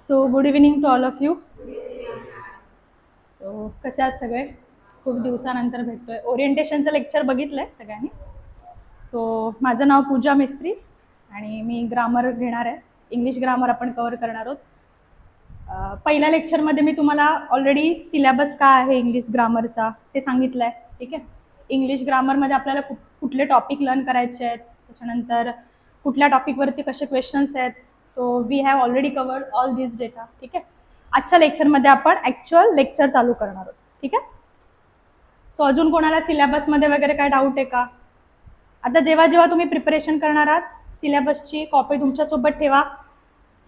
So good evening to all of you. So कसे आहात सगळे? खूप दिवसानंतर भेटतोय. ओरिएंटेशनचं लेक्चर बघितलंय सगळ्यांनी. सो माझं नाव पूजा मिस्त्री आणि मी ग्रामर घेणार आहे. इंग्लिश ग्रामर आपण कव्हर करणार आहोत. पहिल्या लेक्चरमध्ये मी तुम्हाला ऑलरेडी सिलेबस काय आहे इंग्लिश ग्रामरचा ते सांगितलं आहे. ठीक आहे. इंग्लिश ग्रामरमध्ये आपल्याला कुठले टॉपिक लर्न करायचे आहेत, त्याच्यानंतर कुठल्या टॉपिकवरती कसे क्वेश्चन्स आहेत. So we have already covered all this data. ठीक आहे. आजच्या लेक्चरमध्ये आपण ॲक्च्युअल लेक्चर चालू करणार आहोत. ठीक आहे. सो अजून कोणाला सिलेबसमध्ये वगैरे काय डाऊट आहे का? आता जेव्हा जेव्हा तुम्ही प्रिपरेशन करणार आहात सिलेबसची कॉपी तुमच्यासोबत ठेवा.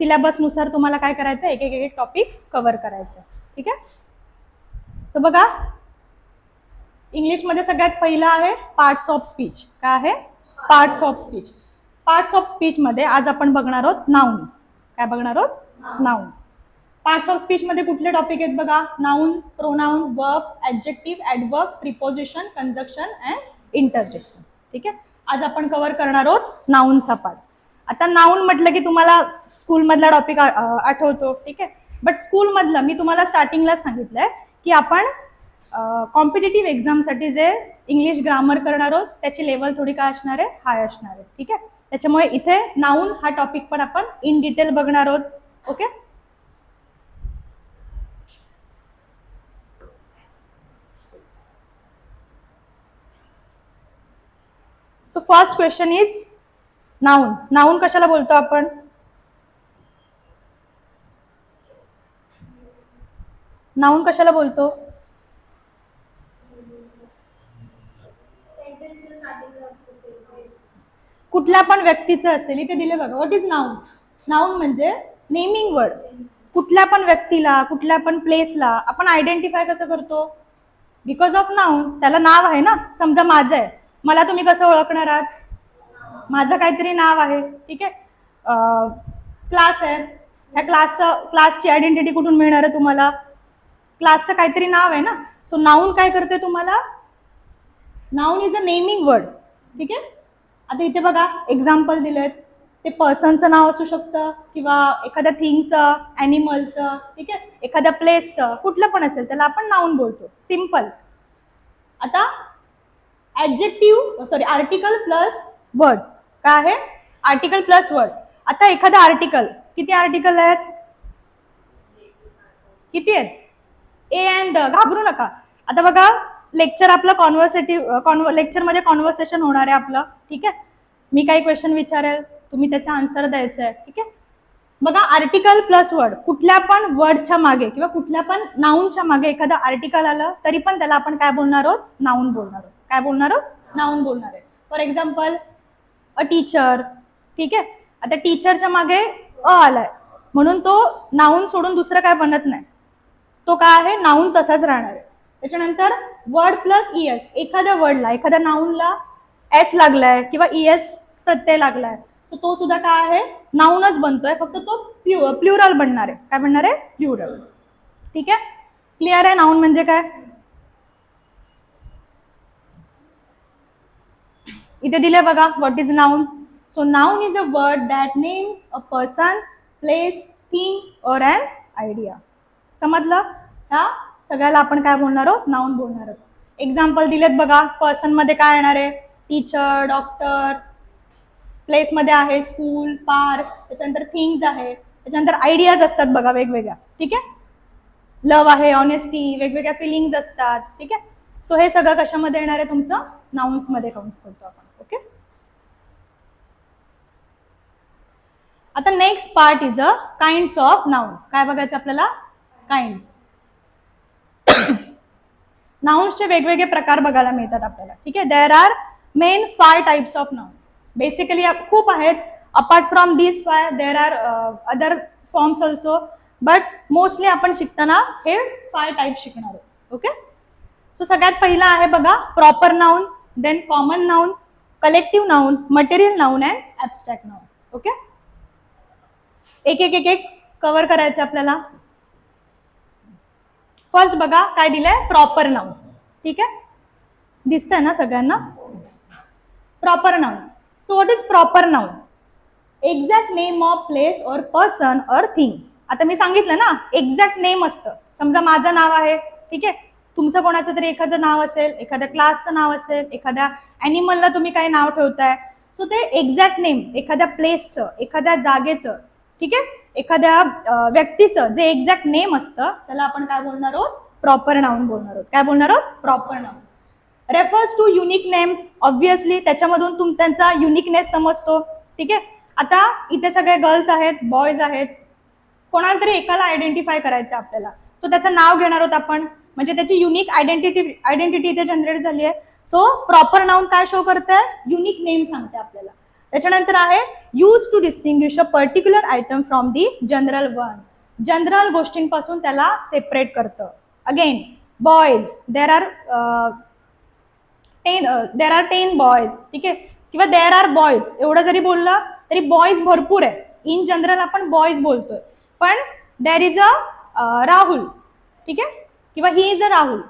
सिलेबसनुसार तुम्हाला काय करायचं, एक एक एक टॉपिक कव्हर करायचं. ठीक आहे. तर बघा, इंग्लिशमध्ये सगळ्यात पहिला आहे पार्ट्स ऑफ स्पीच. काय आहे? Parts of speech. Parts of स्पीचमध्ये आज आपण बघणार आहोत नाऊन. काय बघणार आहोत? नाऊन. पार्ट्स ऑफ स्पीचमध्ये कुठले टॉपिक आहेत बघा? Noun, pronoun, verb, adjective, adverb, preposition, conjunction and interjection. ठीक आहे. आज आपण कव्हर करणार आहोत नाऊनचा पार्ट. आता नाऊन म्हटलं की तुम्हाला स्कूलमधला टॉपिक आठवतो. ठीक आहे. बट स्कूलमधलं मी तुम्हाला स्टार्टिंगलाच सांगितलंय की आपण कॉम्पिटिटिव्ह एक्झामसाठी जे इंग्लिश ग्रामर करणार आहोत त्याची लेवल थोडी काय असणार आहे? हाय असणार आहे. ठीक आहे. त्याच्यामुळे इथे नाऊन हा टॉपिक पण आपण इन डिटेल बघणार आहोत. Okay. So first question is known. Noun कशाला बोलतो आपण? नाऊन कशाला बोलतो? कुठल्या पण व्यक्तीचं असेल. इथे दिले बघा, व्हॉट इज नाऊन? नाऊन म्हणजे नेमिंग वर्ड. कुठल्या पण व्यक्तीला, कुठल्या पण प्लेसला आपण आयडेंटिफाय कसं करतो? Because of noun. त्याला नाव आहे ना. समजा माझं आहे, मला तुम्ही कसं ओळखणार आहात? माझं काहीतरी नाव आहे. ठीक आहे. क्लास आहे, ह्या क्लासची आयडेंटिटी कुठून मिळणार आहे तुम्हाला? क्लासचं काहीतरी नाव आहे ना. सो नाऊन काय करते तुम्हाला? Noun is a naming word. ठीक आहे. आता इथे बघा एक्झाम्पल दिलेत. ते पर्सनचं नाव असू शकतं किंवा एखाद्या थिंगचं, ॲनिमलचं. ठीक आहे. एखाद्या प्लेसचं, कुठलं पण असेल त्याला आपण नाऊन बोलतो. सिम्पल. आता ॲडजेक्टिव्ह आर्टिकल प्लस वर्ड. काय आहे? Article plus word. आता एखादा आर्टिकल, किती आर्टिकल आहेत? किती आहेत? ए अँड घाबरू नका. आता बघा, लेक्चर आपलं लेक्चरमध्ये कॉन्व्हर्सेशन होणार आहे आपलं. ठीक आहे. मी काही क्वेश्चन विचारेल, तुम्ही त्याचा आन्सर द्यायचा आहे. ठीक आहे. बघा, आर्टिकल प्लस वर्ड. कुठल्या पण वर्डच्या मागे किंवा कुठल्या पण नाऊनच्या मागे एखादं आर्टिकल आलं तरी पण त्याला आपण काय बोलणार आहोत? नाऊन बोलणार आहोत. काय बोलणार आहोत? नाऊन बोलणार आहे. For example a teacher. ठीक आहे. आता टीचरच्या मागे अ आलाय म्हणून तो नाऊन सोडून दुसरं काय बनत नाही. तो काय आहे? नाऊन तसाच राहणार आहे. त्याच्यानंतर वर्ड प्लस ईएस. एखाद्या वर्डला, एखाद्या नाऊनला एस लागलाय किंवा ईएस प्रत्यय लागलाय, सो तो सुद्धा काय आहे? नाऊनच बनतोय, फक्त तो प्लुरल बनणार आहे. काय बनणार आहे? प्लुरल. ठीक आहे. क्लिअर आहे नाऊन म्हणजे काय? इथे दिले बघा, what is known. So noun is a word that names a person, place, thing और अन आयडिया. समजलं? ह्या सगळ्याला आपण काय बोलणार आहोत? नाऊन बोलणार आहोत. एक्झाम्पल दिलेत बघा. पर्सनमध्ये काय येणार आहे? Teacher, doctor. प्लेसमध्ये आहे स्कूल, पार्क. त्याच्यानंतर थिंग्स आहे. त्याच्यानंतर आयडियाज असतात बघा वेगवेगळ्या. ठीक आहे. लव्ह आहे, ऑनेस्टी, वेगवेगळ्या फिलिंग्स असतात. ठीक आहे. सो हे सगळं कशामध्ये येणार आहे? तुमचं नाउन्समध्ये काउंट करतो आपण. ओके. आता next part is a kinds of noun. काय बघायचं आपल्याला? काइंड्स. नाउन्सचे वेगवेगळे प्रकार बघायला मिळतात आपल्याला. ठीक आहे. There are main 5 types of noun. Basically खूप आहेत. Apart from these 5 there are other forms also, but mostly आपण शिकताना हे 5 टाइप शिकणार आहोत. ओके. सो सगळ्यात पहिला आहे बघा proper noun, then common noun, collective noun, material noun and abstract noun. Okay. एक एक एक एक कव्हर करायचं आपल्याला. फर्स्ट बघा काय दिलंय? Proper noun. ठीक आहे. दिसतंय ना सगळ्यांना? Proper noun. So what is proper noun? Exact name of place और पर्सन और थिंग. आता मी सांगितलं ना, एक्झॅक्ट नेम असतं. समजा माझं नाव आहे, ठीक आहे, तुमचं कोणाचं तरी एखादं नाव असेल, एखाद्या क्लासचं नाव असेल, एखाद्या ॲनिमलला तुम्ही काही नाव ठेवताय, सो ते एक्झॅक्ट नेम एखाद्या प्लेसचं, एखाद्या जागेचं, ठीक आहे, एखाद्या व्यक्तीचं जे एक्झॅक्ट नेम असतं त्याला आपण काय बोलणार आहोत? प्रॉपर नाउन बोलणार आहोत. काय बोलणार आहोत? Proper noun. Refers to unique names, obviously त्याच्यामधून त्यांचा युनिकनेस समजतो, ठीक आहे. आता इथे सगळे गर्ल्स आहेत, बॉयज आहेत, कोणाला तरी एकाला आयडेंटिफाय करायचं आपल्याला, सो त्याचं नाव घेणार आहोत आपण, म्हणजे त्याची युनिक आयडेंटिटी इथे जनरेट झाली आहे. सो प्रॉपर नाउन काय शो करतंय? युनिक नेम सांगते आपल्याला. त्याच्यानंतर आहे use to distinguish a particular item from the general one. General गोष्टींपासून त्याला सेपरेट करतं. Again boys, there are 10 boys, ठीक आहे, किंवा देर आर बॉयज एवढं जरी बोललं तरी बॉयज भरपूर आहे. इन जनरल आपण बॉयज बोलतोय, पण देर इज अ राहुल, ठीक आहे, किंवा he is a Rahul.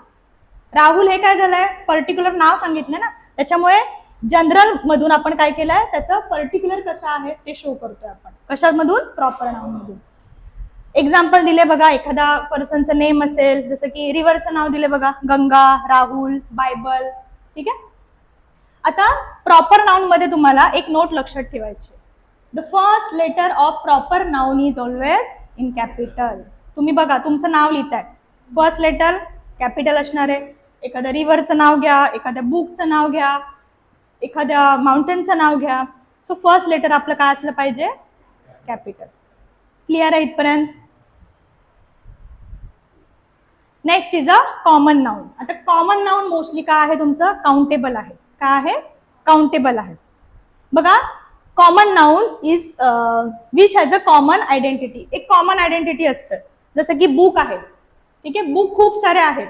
Rahul हे काय झालंय? पर्टिक्युलर नाव सांगितलं ना, त्याच्यामुळे जनरल मधून आपण काय केलंय? त्याचं पर्टिक्युलर कसं आहे ते शो करतोय आपण. कशामधून? प्रॉपर नाउन मधून. एक्झाम्पल दिले बघा, एखादा पर्सनचं नेम असेल, जसं की रिव्हरचं नाव दिले बघा, गंगा, राहुल, बायबल, ठीक आहे. आता प्रॉपर नाउन मध्ये तुम्हाला एक नोट लक्षात ठेवायची. The first letter of proper noun is always in capital. तुम्ही बघा, तुमचं नाव लिहिताय, फर्स्ट लेटर कॅपिटल असणार आहे. एखाद्या रिव्हरचं नाव घ्या, एखाद्या बुकचं नाव घ्या, एखाद्या माउंटेनचं नाव घ्या, सो फर्स्ट लेटर आपलं काय असलं पाहिजे? कॅपिटल. क्लिअर आहे इथपर्यंत? Next is a common noun. आता कॉमन नाउन मोस्टली काय आहे तुमचं? काउंटेबल आहे. काय आहे? काउंटेबल आहे. बघा, common noun is which has a common identity. एक कॉमन आयडेंटिटी असतं, जसं की बुक आहे, ठीक आहे, बुक खूप सारे आहेत,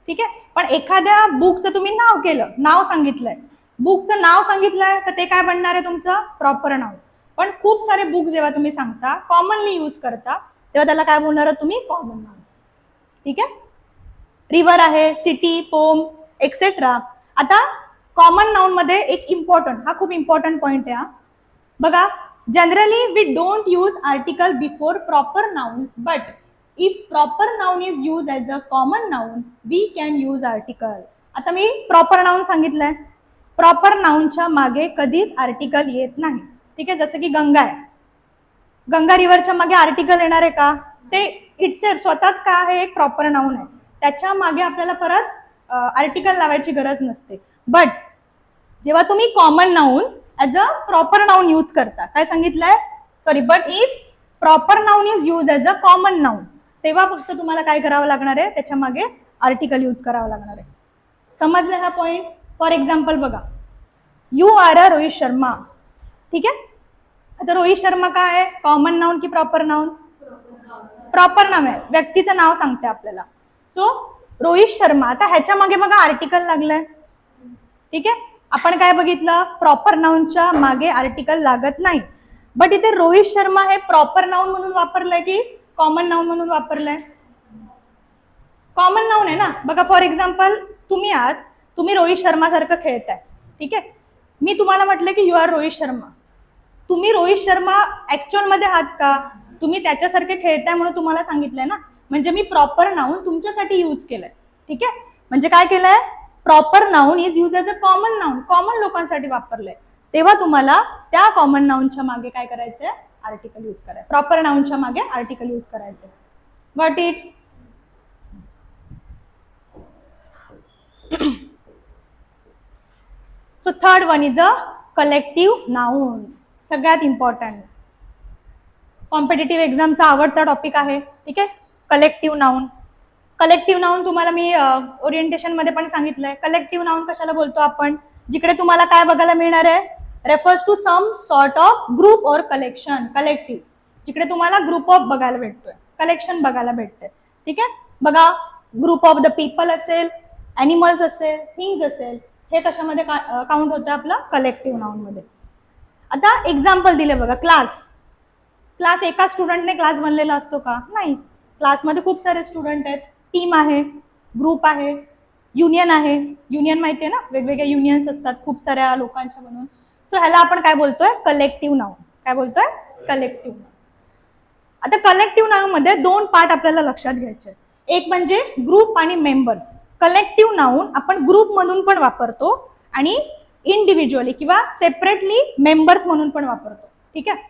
ठीक आहे, पण एखाद्या बुकचं तुम्ही नाव केलं, नाव सांगितलंय, बुकचं नाव सांगितलंय, तर ते काय बनणार आहे तुमचं? Proper noun. पण खूप सारे बुक जेव्हा तुम्ही सांगता, कॉमनली यूज करता, तेव्हा त्याला काय बोलणार आहात तुम्ही? कॉमन नाउन, ठीक आहे. रिव्हर आहे, सिटी, पोम, एक्सेट्रा. आता कॉमन नाउन मध्ये एक इम्पॉर्टंट, हा खूप इम्पॉर्टंट पॉइंट आहे. बघा, generally we don't use article before proper nouns, but if proper noun is use as a common noun we can use article. आता मी प्रॉपर नाउन सांगितलंय, प्रॉपर नाउनच्या मागे कधीच आर्टिकल येत नाही, ठीक आहे. जसं की गंगा आहे, गंगा रिव्हरच्या मागे आर्टिकल येणार आहे का? ते इट्सेल्फ स्वतःच काय आहे? एक प्रॉपर नाउन आहे, त्याच्या मागे आपल्याला परत आर्टिकल लावायची गरज नसते. बट जेव्हा तुम्ही common noun as a proper noun use करता, काय सांगितलंय? Sorry, but if proper noun is use as a common noun, तेव्हा फक्त तुम्हाला काय करावं लागणार आहे? त्याच्या मागे आर्टिकल यूज करावं लागणार आहे. समजलं हा पॉइंट? फॉर एक्झाम्पल बघा, you are a Rohit Sharma, ठीक आहे. आता रोहित शर्मा काय आहे? कॉमन नाउन की प्रॉपर नाउन? प्रॉपर नाउन आहे, व्यक्तीचं नाव सांगते आपल्याला. सो रोहित शर्मा. आता ह्याच्या मागे बघा आर्टिकल लागलंय, ठीक आहे. आपण काय बघितलं? प्रॉपर नाउनच्या मागे आर्टिकल लागत नाही. बट इथे रोहित शर्मा हे प्रॉपर नाउन म्हणून वापरलंय की कॉमन नाउन म्हणून वापरलंय? कॉमन नाउन आहे ना. बघा, फॉर एक्झाम्पल तुम्ही आहात, तुम्ही रोहित शर्मा सारखं खेळताय, ठीक आहे. मी तुम्हाला म्हटलं की यू आर रोहित शर्मा. तुम्ही रोहित शर्मा ऍक्च्युअल मध्ये आहात का? तुम्ही त्याच्यासारखे खेळताय म्हणून तुम्हाला सांगितलंय ना, म्हणजे मी प्रॉपर नाउन तुमच्यासाठी यूज केलंय, ठीक आहे. म्हणजे काय केलंय? Proper noun is use as a common noun, common लोकांसाठी वापरलंय. तेव्हा तुम्हाला त्या कॉमन नाउनच्या मागे काय करायचंय? आर्टिकल यूज करायचं. प्रॉपर नाउनच्या मागे आर्टिकल यूज करायचं. Got it? So third one is a collective noun. सगळ्यात इम्पॉर्टंट, कॉम्पिटेटिव्ह एक्झामचा आवडता टॉपिक आहे, ठीक आहे. Collective noun. कलेक्टिव्ह नाउन तुम्हाला मी ओरिएंटेशन मध्ये पण सांगितलंय. कलेक्टिव्ह नाउन कशाला बोलतो आपण? जिकडे तुम्हाला काय बघायला मिळणार आहे? Refers to some sort of group or collection. Collective, जिकडे तुम्हाला ग्रुप ऑफ बघायला भेटतोय, कलेक्शन बघायला भेटतंय, ठीक आहे. बघा, ग्रुप ऑफ द पीपल असेल, ॲनिमल्स असेल, थिंग्स असेल, हे कशामध्ये काउंट होतं? आपलं कलेक्टिव्ह नाउन मध्ये. आता एक्झाम्पल दिले बघा, क्लास. क्लास एका स्टुडंटने क्लास बनलेला असतो का? नाही. क्लासमध्ये खूप सारे स्टुडंट आहेत, टीम आहे, ग्रुप आहे, युनियन आहे. युनियन माहिती आहे ना, वेगवेगळ्या युनियन्स असतात खूप साऱ्या लोकांच्या म्हणून. सो ह्याला आपण काय बोलतोय? Collective noun. काय बोलतोय? Collective noun. आता कलेक्टिव्ह नाउन मध्ये दोन पार्ट आपल्याला लक्षात घ्यायचे. एक म्हणजे ग्रुप आणि मेंबर्स. कलेक्टिव्ह नाउन आपण ग्रुप म्हणून पण वापरतो आणि इंडिव्हिज्युअली किंवा सेपरेटली मेंबर्स म्हणून पण वापरतो. ठीक आहे.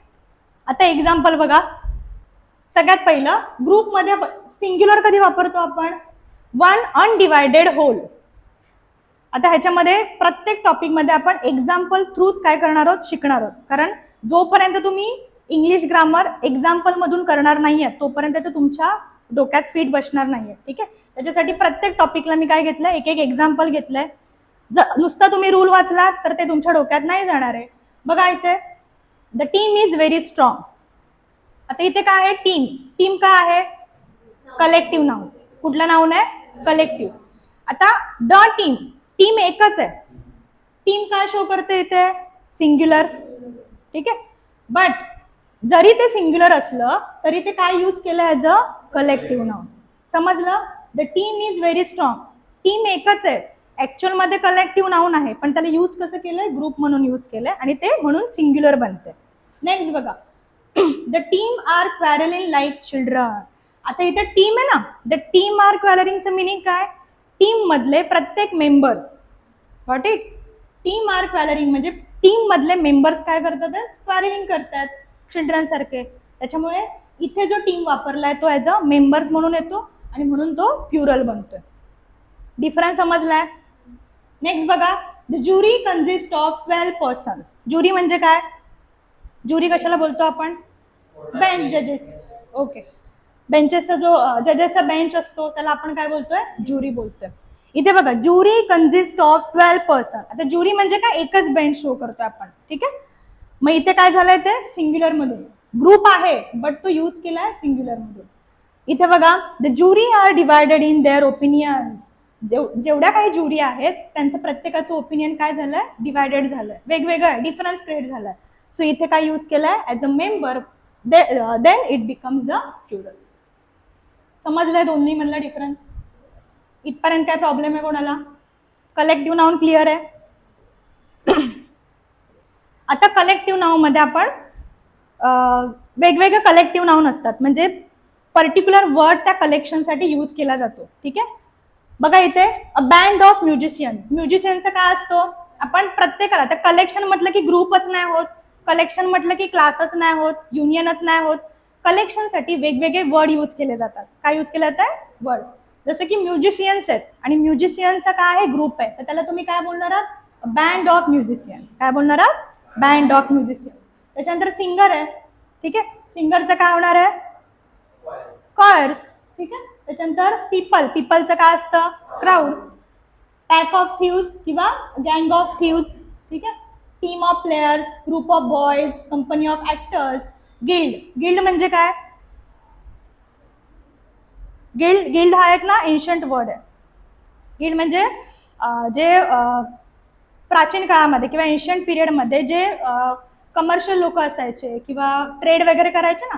आता एक्झाम्पल बघा. सगळ्यात पहिलं ग्रुपमध्ये सिंग्युलर कधी वापरतो आपण? One undivided whole. आता ह्याच्यामध्ये प्रत्येक टॉपिकमध्ये आपण एक्झाम्पल थ्रूच काय करणार आहोत? शिकणार आहोत. कारण जोपर्यंत तुम्ही इंग्लिश ग्रामर एक्झाम्पल मधून करणार नाहीये तोपर्यंत ते तुमच्या डोक्यात फिट बसणार नाहीये. ठीक आहे. त्याच्यासाठी प्रत्येक टॉपिकला मी काय घेतलंय? एक एक एक्झाम्पल घेतलंय. नुसता तुम्ही रूल वाचलात तर ते तुमच्या डोक्यात नाही जाणार आहे. बघा इथे, the team is very strong. आता इथे काय आहे? टीम. टीम काय आहे? Collective noun. कुठलं नाउन आहे? कलेक्टिव्ह. आता द टीम, टीम एकच आहे. टीम काय शो करते इथे? सिंग्युलर. ठीक आहे. बट जरी ते सिंग्युलर असलं तरी ते काय यूज केलं ॲज अ कलेक्टिव्ह नाउन. समजलं? The team is very strong. Team एकच आहे, ऍक्च्युअल मध्ये कलेक्टिव्ह नाउन आहे, पण त्याला यूज कसं केलंय? ग्रुप म्हणून यूज केलंय आणि ते म्हणून सिंग्युलर बनते. नेक्स्ट बघा, the team are quarrelling like children. आता इथे टीम आहे ना, द टीम आर क्वॅरलिंगचं मिनिंग काय? टीम मधले प्रत्येक members. What it? Team are quarrelling म्हणजे टीम मधले मेंबर्स काय करतात? क्वॅरलिंग करतात चिल्ड्रन सारखे. त्याच्यामुळे इथे जो टीम वापरलाय तो ॲज अ मेंबर्स म्हणून येतो आणि म्हणून तो प्युरल बनतोय. डिफरन्स समजलाय? नेक्स्ट बघा, the jury consist of 12 persons. Jury म्हणजे काय? ज्युरी कशाला बोलतो आपण? बेंच जजेस. ओके. बेंचेसचा जो जजेसचा बेंच असतो त्याला आपण काय बोलतोय? ज्युरी बोलतोय. इथे बघा, ज्युरी कन्सिस्ट ऑफ 12 पर्सन. आता ज्युरी म्हणजे काय? एकच बेंच शो करतोय आपण. ठीक आहे. मग इथे काय झालंय? ते सिंग्युलर मधून. ग्रुप आहे बट तो यूज केलाय सिंग्युलर मधून. इथे बघा, the jury are divided in their opinions. जेवढ्या काही ज्युरी आहेत त्यांचं प्रत्येकाचं ओपिनियन काय झालंय? डिवायडेड झालंय, वेगवेगळं डिफरन्स क्रिएट झालाय. सो इथे काय यूज केलंय? As a member, then it becomes the plural. समजलंय दोन्ही मधला डिफरन्स? इथपर्यंत काय प्रॉब्लेम आहे कोणाला? कलेक्टिव्ह नाउन क्लिअर आहे? आता कलेक्टिव्ह नाउन मध्ये आपण वेगवेगळे कलेक्टिव्ह नाउन असतात, म्हणजे पर्टिक्युलर वर्ड त्या कलेक्शनसाठी यूज केला जातो. ठीक आहे. बघा इथे, अ बँड ऑफ म्युझिशियन. म्युझिशियनचा काय असतो? आपण प्रत्येकाला, त्या कलेक्शन म्हटलं की ग्रुपच नाही होत, कलेक्शन म्हटलं की क्लासच नाही होत, युनियनच नाही होत. कलेक्शनसाठी वेगवेगळे वर्ड यूज केले जातात. काय यूज केलं जातं? वर्ड. जसं की म्युझिशियन्स आहेत आणि म्युझिशियनचा काय आहे? ग्रुप आहे, तर त्याला तुम्ही काय बोलणार आहात? Band of musician. काय बोलणार आहात? Band of musician. त्याच्यानंतर सिंगर आहे. ठीक आहे. सिंगरचं काय होणार आहे? कॉयर्स. ठीक आहे. त्याच्यानंतर पीपल. पीपलचं काय असतं? क्राऊड. पॅक ऑफ थीव्स किंवा गँग ऑफ थीव्स. ठीक आहे. Team of players, group of boys, company of actors. Guild. Guild म्हणजे काय? गिल्ड हा एक ना एन्शंट वर्ड आहे. गिल्ड म्हणजे जे प्राचीन काळामध्ये किंवा एन्शंट पिरियडमध्ये जे कमर्शियल लोक असायचे किंवा ट्रेड वगैरे करायचे ना,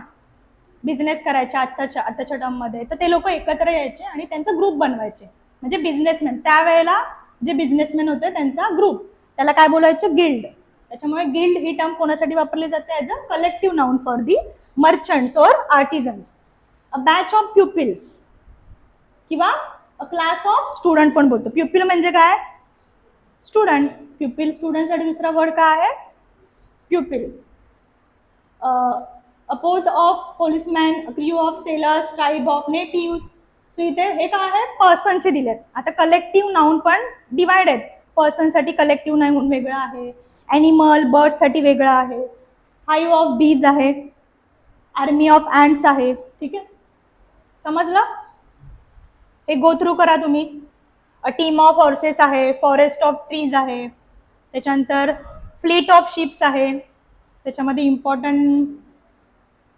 बिझनेस करायचे आत्ताच्या टर्ममध्ये, तर ते लोक एकत्र यायचे आणि त्यांचा ग्रुप बनवायचे, म्हणजे बिझनेसमॅन. त्यावेळेला जे बिझनेसमॅन होते त्यांचा ग्रुप, त्याला काय बोलायचं? गिल्ड. त्याच्यामुळे गिल्ड ही टर्म कोणासाठी वापरली जाते? As a collective noun for the merchants और आर्टिझन्स. अ बॅच ऑफ प्युपिल्स किंवा अ क्लास ऑफ स्टुडंट पण बोलतो. प्युपिल म्हणजे काय? स्टुडंट. प्युपिल स्टुडंटसाठी दुसरा वर्ड काय आहे? Pupil. A posse of policeman, crew of sailors, tribe of native. So इथे हे काय आहे? पर्सनचे दिलेत. आता कलेक्टिव्ह नाउन पण डिवाइड आहेत. पर्सनसाठी कलेक्टिव्ह नाउन वेगळं आहे, ॲनिमल बर्डसाठी वेगळं आहे, हाईव ऑफ बीज आहे, आर्मी ऑफ अँट्स आहे. ठीक आहे. समजलं? हे गो थ्रू करा तुम्ही. अ टीम ऑफ हॉर्सेस आहे, फॉरेस्ट ऑफ ट्रीज आहे, त्याच्यानंतर फ्लीट ऑफ शिप्स आहे. त्याच्यामध्ये इम्पॉर्टंट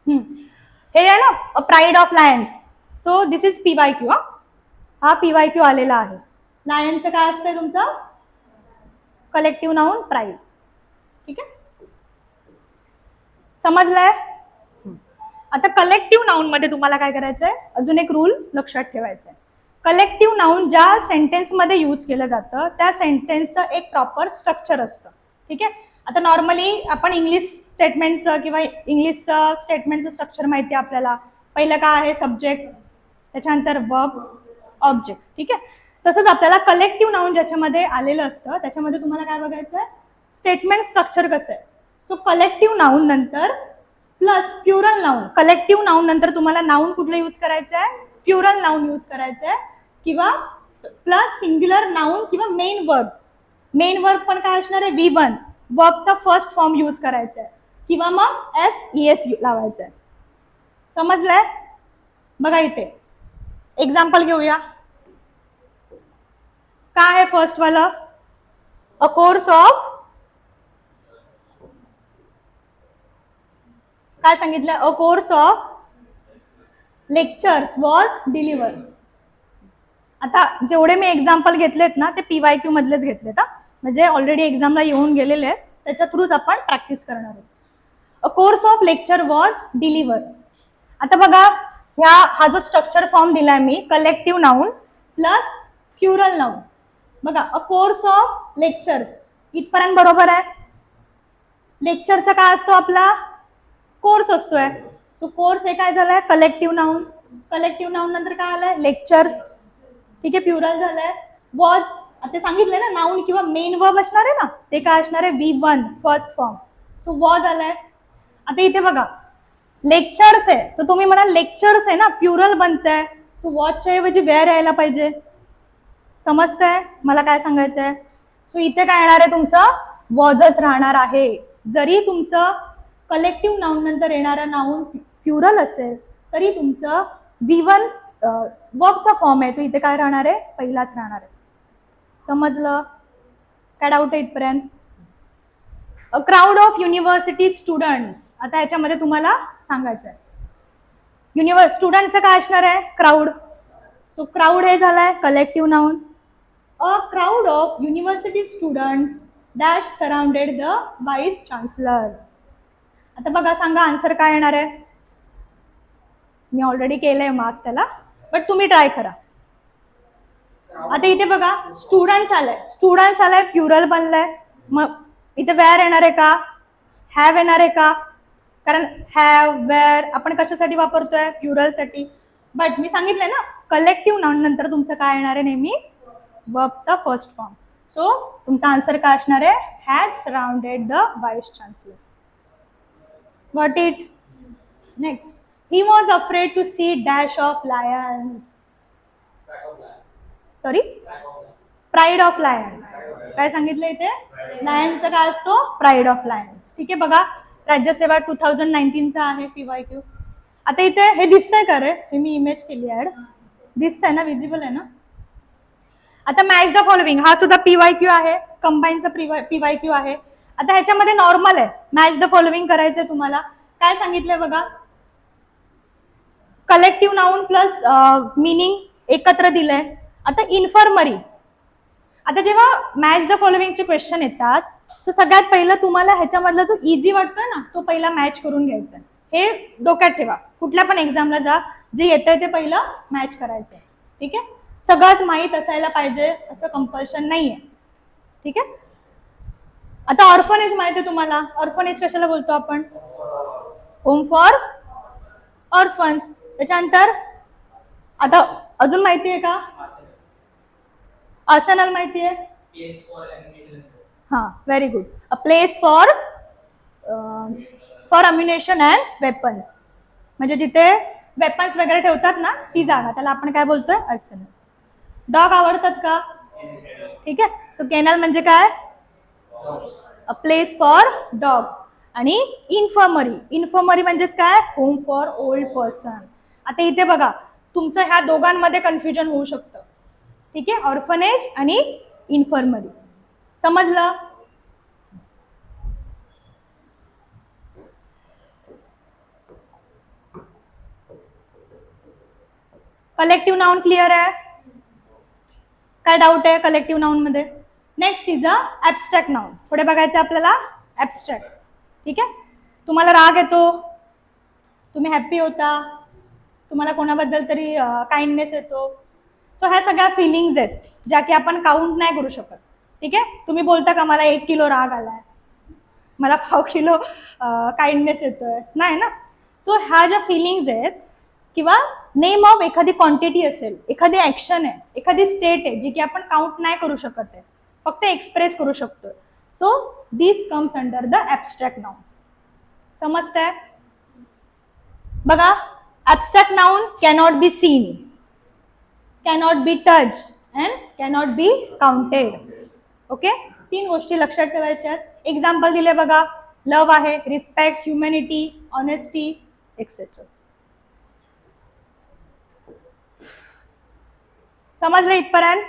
हे आहे ना, pride of lions. So this is PYQ. हा PYQ आलेला आहे. लायनचं काय असतंय तुमचं? Collective noun pride. ठीक आहे. समजलंय? आता कलेक्टिव्ह नाउन मध्ये तुम्हाला काय करायचंय? अजून एक रूल लक्षात ठेवायचा आहे. कलेक्टिव्ह नाउन ज्या सेंटेन्समध्ये यूज केलं जातं त्या सेंटेन्सचं एक प्रॉपर स्ट्रक्चर असतं. ठीक आहे. आता नॉर्मली आपण इंग्लिश स्टेटमेंटचं किंवा इंग्लिशचं स्टेटमेंटचं स्ट्रक्चर माहिती आहे आपल्याला. पहिलं काय आहे, सब्जेक्ट, त्याच्यानंतर वर्ब, ऑब्जेक्ट. ठीक आहे. तसंच आपल्याला कलेक्टिव्ह नाउन ज्याच्यामध्ये आलेलं असतं त्याच्यामध्ये तुम्हाला काय बघायचं आहे, स्टेटमेंट स्ट्रक्चर कसं आहे. सो कलेक्टिव्ह नाउन नंतर plus plural noun. Collective noun नंतर तुम्हाला नाउन कुठलं यूज करायचं आहे, प्युरल नाउन यूज करायचं आहे, किंवा प्लस सिंग्युलर नाउन किंवा मेन वर्ब. मेन वर्ब पण काय असणार आहे, V1. वर्बचा फर्स्ट फॉर्म यूज करायचा आहे, किंवा मग SES लावायचं आहे. समजलंय? बघा इथे एक्झाम्पल घेऊया. काय आहे फर्स्ट वाला, अ कोर्स ऑफ, काय सांगितलं, अ course of lectures was delivered. आता जेवढे मी एक्झाम्पल घेतलेत ना ते PYQ मधलेच घेतलेत हा, म्हणजे ऑलरेडी एक्झामला येऊन गेलेले आहेत, त्याच्या थ्रूच आपण प्रॅक्टिस करणार आहोत. A course of lecture was delivered. आता बघा हा जो स्ट्रक्चर फॉर्म दिलाय मी, collective noun plus plural noun. बघा, अ कोर्स ऑफ लेक्चर्स इथपर्यंत बरोबर आहे. लेक्चरचा काय असतो आपला, कोर्स असतोय. सो कोर्स हे काय झालंय, कलेक्टिव्ह नाउन. कलेक्टिव्ह नाउन नंतर काय आलंय, लेक्चर्स. ठीक आहे, प्युरल झालंय. वॉज, आता सांगितलंय ना नाउन किंवा मेन वर्ब असणार आहे ना, ते काय असणार आहे, V1 first form. So was आलाय. आता इथे बघा लेक्चर्स आहे, सो तुम्ही म्हणाल लेक्चर्स आहे ना, प्युरल बनतंय, सो वॉचच्या ऐवजी वेअर यायला पाहिजे. समजतंय मला काय सांगायचंय? सो इथे काय येणार आहे, तुमचं वॉजच राहणार आहे. जरी तुमचं कलेक्टिव्ह नाउन नंतर येणारा नाउन प्युरल असेल तरी तुमचं V1 वर्बचा फॉर्म आहे तो इथे काय राहणार आहे, पहिलाच राहणार आहे. समजलं? काय डाऊट आहे इथपर्यंत? अ क्राऊड ऑफ युनिव्हर्सिटी स्टुडंट्स. आता याच्यामध्ये तुम्हाला सांगायचं आहे स्टुडंटचं काय असणार आहे, क्राऊड. सो क्राऊड हे झालंय collective noun. A crowd of university students dash surrounded the vice chancellor. आता बघा सांगा आन्सर काय येणार आहे. मी ऑलरेडी केलंय मार्क त्याला, बट तुम्ही ट्राय करा. आता इथे बघा स्टुडंट्स आलाय, प्युरल बनलंय. मग इथे वेअर येणार आहे का, हॅव येणार आहे का, कारण हॅव वेअर आपण कशासाठी वापरतोय, प्युरलसाठी. बट मी सांगितलंय ना कलेक्टिव्ह नाउन नंतर तुमचं काय येणार आहे, नेहमी वर्बचा फर्स्ट फॉर्म. सो तुमचा आन्सर काय असणार आहे, has surrounded the vice chancellor. Got it? Next, he was afraid to see dash of lions. Sorry, pride of lions. काय सांगितलं इथे, लायन्सचा काय असतो, प्राईड ऑफ लायन्स. ठीक आहे. बघा राज्यसेवा 2019 आहे PYQ. आता इथे हे दिसतंय का रे, हे मी इमेज केली ऍड, दिसतंय ना, विजिबल आहे ना. आता मॅच द फॉलोइंग हा सुद्धा PYQ आहे, कंबाईनचा PYQ आहे. आता ह्याच्यामध्ये नॉर्मल आहे, मॅच द फॉलोइंग करायचंय तुम्हाला. काय सांगितलंय बघा, कलेक्टिव्ह नाउन प्लस मिनिंग एकत्र दिलंय. आता इन्फर्मरी. आता जेव्हा मॅच द फॉलोइंगचे क्वेश्चन येतात सो सगळ्यात पहिलं तुम्हाला ह्याच्यामधला जो इझी वाटतोय ना तो पहिला मॅच करून घ्यायचा. हे डोक्यात ठेवा, कुठल्या पण एक्झामला जा, जे येतंय ते पहिलं मॅच करायचं. ठीक आहे. सगळंच माहीत असायला पाहिजे असं कंपल्शन नाहीये. ठीक आहे. आता ऑर्फनेज माहिती आहे तुम्हाला, ऑर्फनेज कशाला बोलतो आपण, होम फॉर ऑर्फन्स. त्याच्यानंतर आता अजून माहिती आहे का, आर्सेनल माहिती आहे, हां very good. A place for ammunition and weapons, म्हणजे जिथे वेपन्स वगैरे ठेवतात ना ती जागा, त्याला आपण काय बोलतोय, आर्सेनल. डॉग आवडतात का, ठीक आहे. सो केनल म्हणजे काय, अ प्लेस फॉर डॉग. आणि इन्फर्मरी म्हणजेच काय, होम फॉर ओल्ड पर्सन. आता इथे बघा तुमचं ह्या दोघांमध्ये कन्फ्युजन होऊ शकतं. ठीक आहे, ऑर्फनेज आणि इन्फर्मरी. समजलं? कलेक्टिव्ह नाउन क्लिअर आहे? काय डाऊट आहे कलेक्टिव्ह नाउन मध्ये? Next is a abstract noun. पुढे बघायचं आपल्याला ॲब्स्ट्रॅक्ट. ठीक आहे. तुम्हाला राग येतो, तुम्ही हॅप्पी होता, तुम्हाला कोणाबद्दल तरी काइंडनेस येतो. सो ह्या सगळ्या फिलिंग्ज आहेत ज्या की आपण काउंट नाही करू शकत. ठीक आहे. तुम्ही बोलता का मला 1 किलो राग आलाय, मला पाव किलो काइंडनेस येतोय, नाही ना. सो ह्या ज्या फिलिंग्ज आहेत किंवा नेम ऑफ एखादी क्वांटिटी असेल, एखादी ऍक्शन आहे, एखादी स्टेट आहे जी की आपण काउंट नाही करू शकत आहे, फक्त एक्सप्रेस करू शकतो. So this comes under the abstract noun. समजतंय? बघा, abstract noun cannot be seen, cannot be touch and cannot be counted. Okay, 3 गोष्टी लक्षात ठेवायच्यात. एक्झाम्पल दिले बघा, लव्ह आहे, रिस्पेक्ट, ह्युमॅनिटी, ऑनेस्टी एक्सेट्रा. समजलं इथपर्यंत?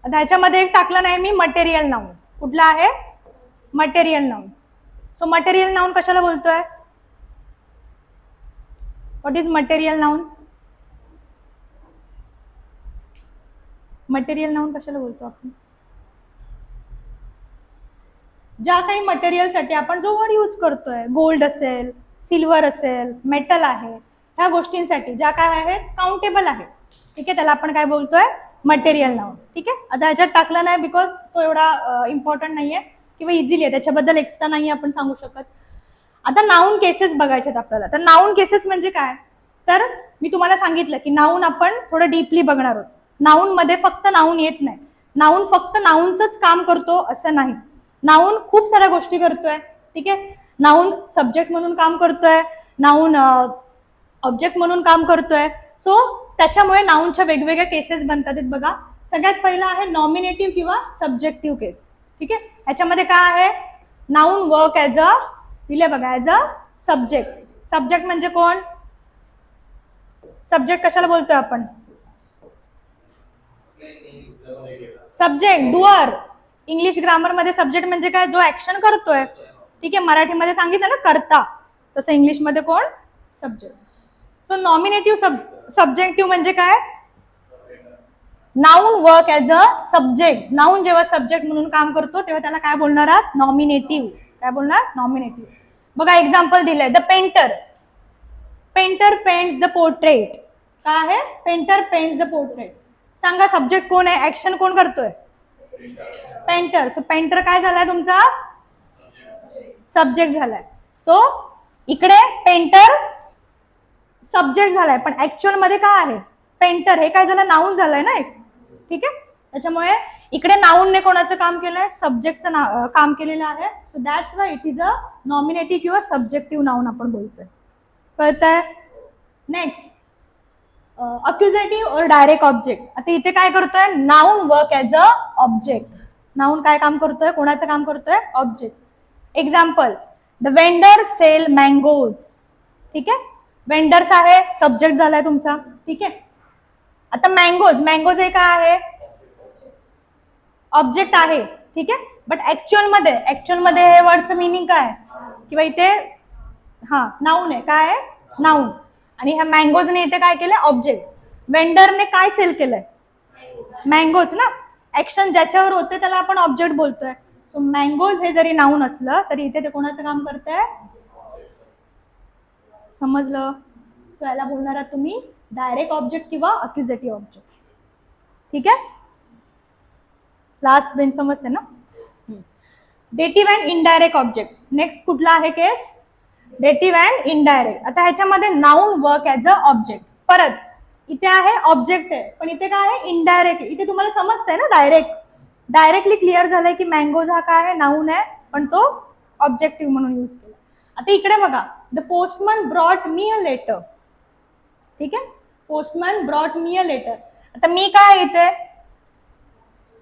आता ह्याच्यामध्ये एक टाकलं नाही मी, मटेरियल नाउन. कुठला आहे? Material noun. So material noun कशाला बोलतोय? What is material noun? Material noun कशाला बोलतो आपण? ज्या काही मटेरियलसाठी आपण जो वर्ड यूज करतोय, गोल्ड असेल, सिल्वर असेल, मेटल आहे, ह्या गोष्टींसाठी ज्या काय आहेत काउंटेबल आहे, ठीक आहे, त्याला आपण काय बोलतोय? Material noun. ठीक आहे, आता ह्याच्यात टाकला नाही बिकॉज तो एवढा इम्पॉर्टंट नाहीये किंवा इझिली आहे, त्याच्याबद्दल एक्स्ट्रा नाही आपण सांगू शकत. आता नाउन केसेस बघायचे आपल्याला. तर नाउन केसेस म्हणजे काय? तर मी तुम्हाला सांगितलं की नाउन आपण थोडं डीपली बघणार आहोत. नाउन मध्ये फक्त नाउन येत नाही, नाउन फक्त नाउनच काम करतो असं नाही. नाउन खूप साऱ्या गोष्टी करतोय. ठीक आहे, नाउन सब्जेक्ट म्हणून काम करतोय, नाउन ऑब्जेक्ट म्हणून काम करतोय. सो त्याच्यामुळे नाउनच्या वेगवेगळ्या केसेस बनतात बघा. सगळ्यात पहिला आहे नॉमिनेटिव्ह किंवा सब्जेक्टिव्ह केस. ठीक आहे, ह्याच्यामध्ये काय आहे? नाउन वर्क ॲज अ, दिले बघा, ॲज अ सब्जेक्ट. सब्जेक्ट म्हणजे कोण? सब्जेक्ट कशाला बोलतोय आपण? Subject, doer. इंग्लिश ग्रामर मध्ये सब्जेक्ट म्हणजे काय? जो ऍक्शन करतोय. ठीक आहे, मराठीमध्ये सांगितलं ना करता, तसं इंग्लिशमध्ये कोण? सब्जेक्ट. सो नॉमिनेटिव्ह सब्जेक्टिव्ह म्हणजे काय? Noun work as a subject. Noun जेव्हा सब्जेक्ट म्हणून काम करतो तेव्हा त्याला काय बोलणार आहात? नॉमिनेटिव्ह. काय बोलणार? नॉमिनेटिव्ह. बघा एक्झाम्पल दिलंय, the painter. Painter paints the portrait. काय आहे? Painter paints the portrait. सांगा सब्जेक्ट कोण आहे? ऍक्शन कोण करतोय? पेंटर. सो पेंटर काय झालाय तुमचा? सब्जेक्ट झालाय. सो इकडे पेंटर सब्जेक्ट झालाय, पण ऍक्च्युअल मध्ये काय आहे? पेंटर. हे काय झालं? नाउन झालंय ना एक. ठीक आहे, त्याच्यामुळे इकडे नाउनने कोणाचं काम केलंय? सब्जेक्टचं काम केलेलं आहे. So that's why it is a nominative किंवा सब्जेक्टिव्ह नाउन आपण बोलतोय. कळतंय? नेक्स्ट, अक्युजेटिव्ह और डायरेक्ट ऑब्जेक्ट. आता इथे काय करतोय? Noun work as a object. Noun काय काम करतोय? कोणाचं काम करतोय? Object. Example, the vendor sell mangoes. ठीक आहे, वेंडर्स आहे, सब्जेक्ट झालाय तुमचा. ठीक आहे, आता मँगोज, मँगोज हे काय आहे? ऑब्जेक्ट आहे. ठीक आहे, बट ऍक्च्युअल मध्ये हे वर्डचं मिनिंग काय? किंवा इथे हा नाउन आहे. काय आहे? नाउन. आणि ह्या मँगोजने इथे काय केलंय? ऑब्जेक्ट. वेंडरने काय सेल केलंय? मँगोज ना. ऍक्शन ज्याच्यावर होते त्याला आपण ऑब्जेक्ट बोलतोय. सो मँगोज हे जरी नाउन असलं तरी इथे ते कोणाचं काम करतंय? समजलं? सो याला बोलणार आहात तुम्ही डायरेक्ट ऑब्जेक्ट किंवा अक्युजेटिव्ह ऑब्जेक्ट. ठीक आहे, लास्ट बेंच समजते ना? डेटिव्ह अँड इनडायरेक्ट ऑब्जेक्ट. नेक्स्ट कुठला आहे केस? डेटिव्ह अँड इनडायरेक्ट. आता ह्याच्यामध्ये noun work as a object. परत इथे आहे ऑब्जेक्ट आहे, पण इथे काय आहे? इनडायरेक्ट. इथे तुम्हाला समजतंय ना? डायरेक्टली क्लिअर झालंय की मँगोज हा काय आहे? नाउन आहे, पण तो ऑब्जेक्टिव्ह म्हणून यूज केला. आता इकडे बघा, the postman brought me a letter. ठीक आहे, postman brought me a letter. आता मी काय इथे?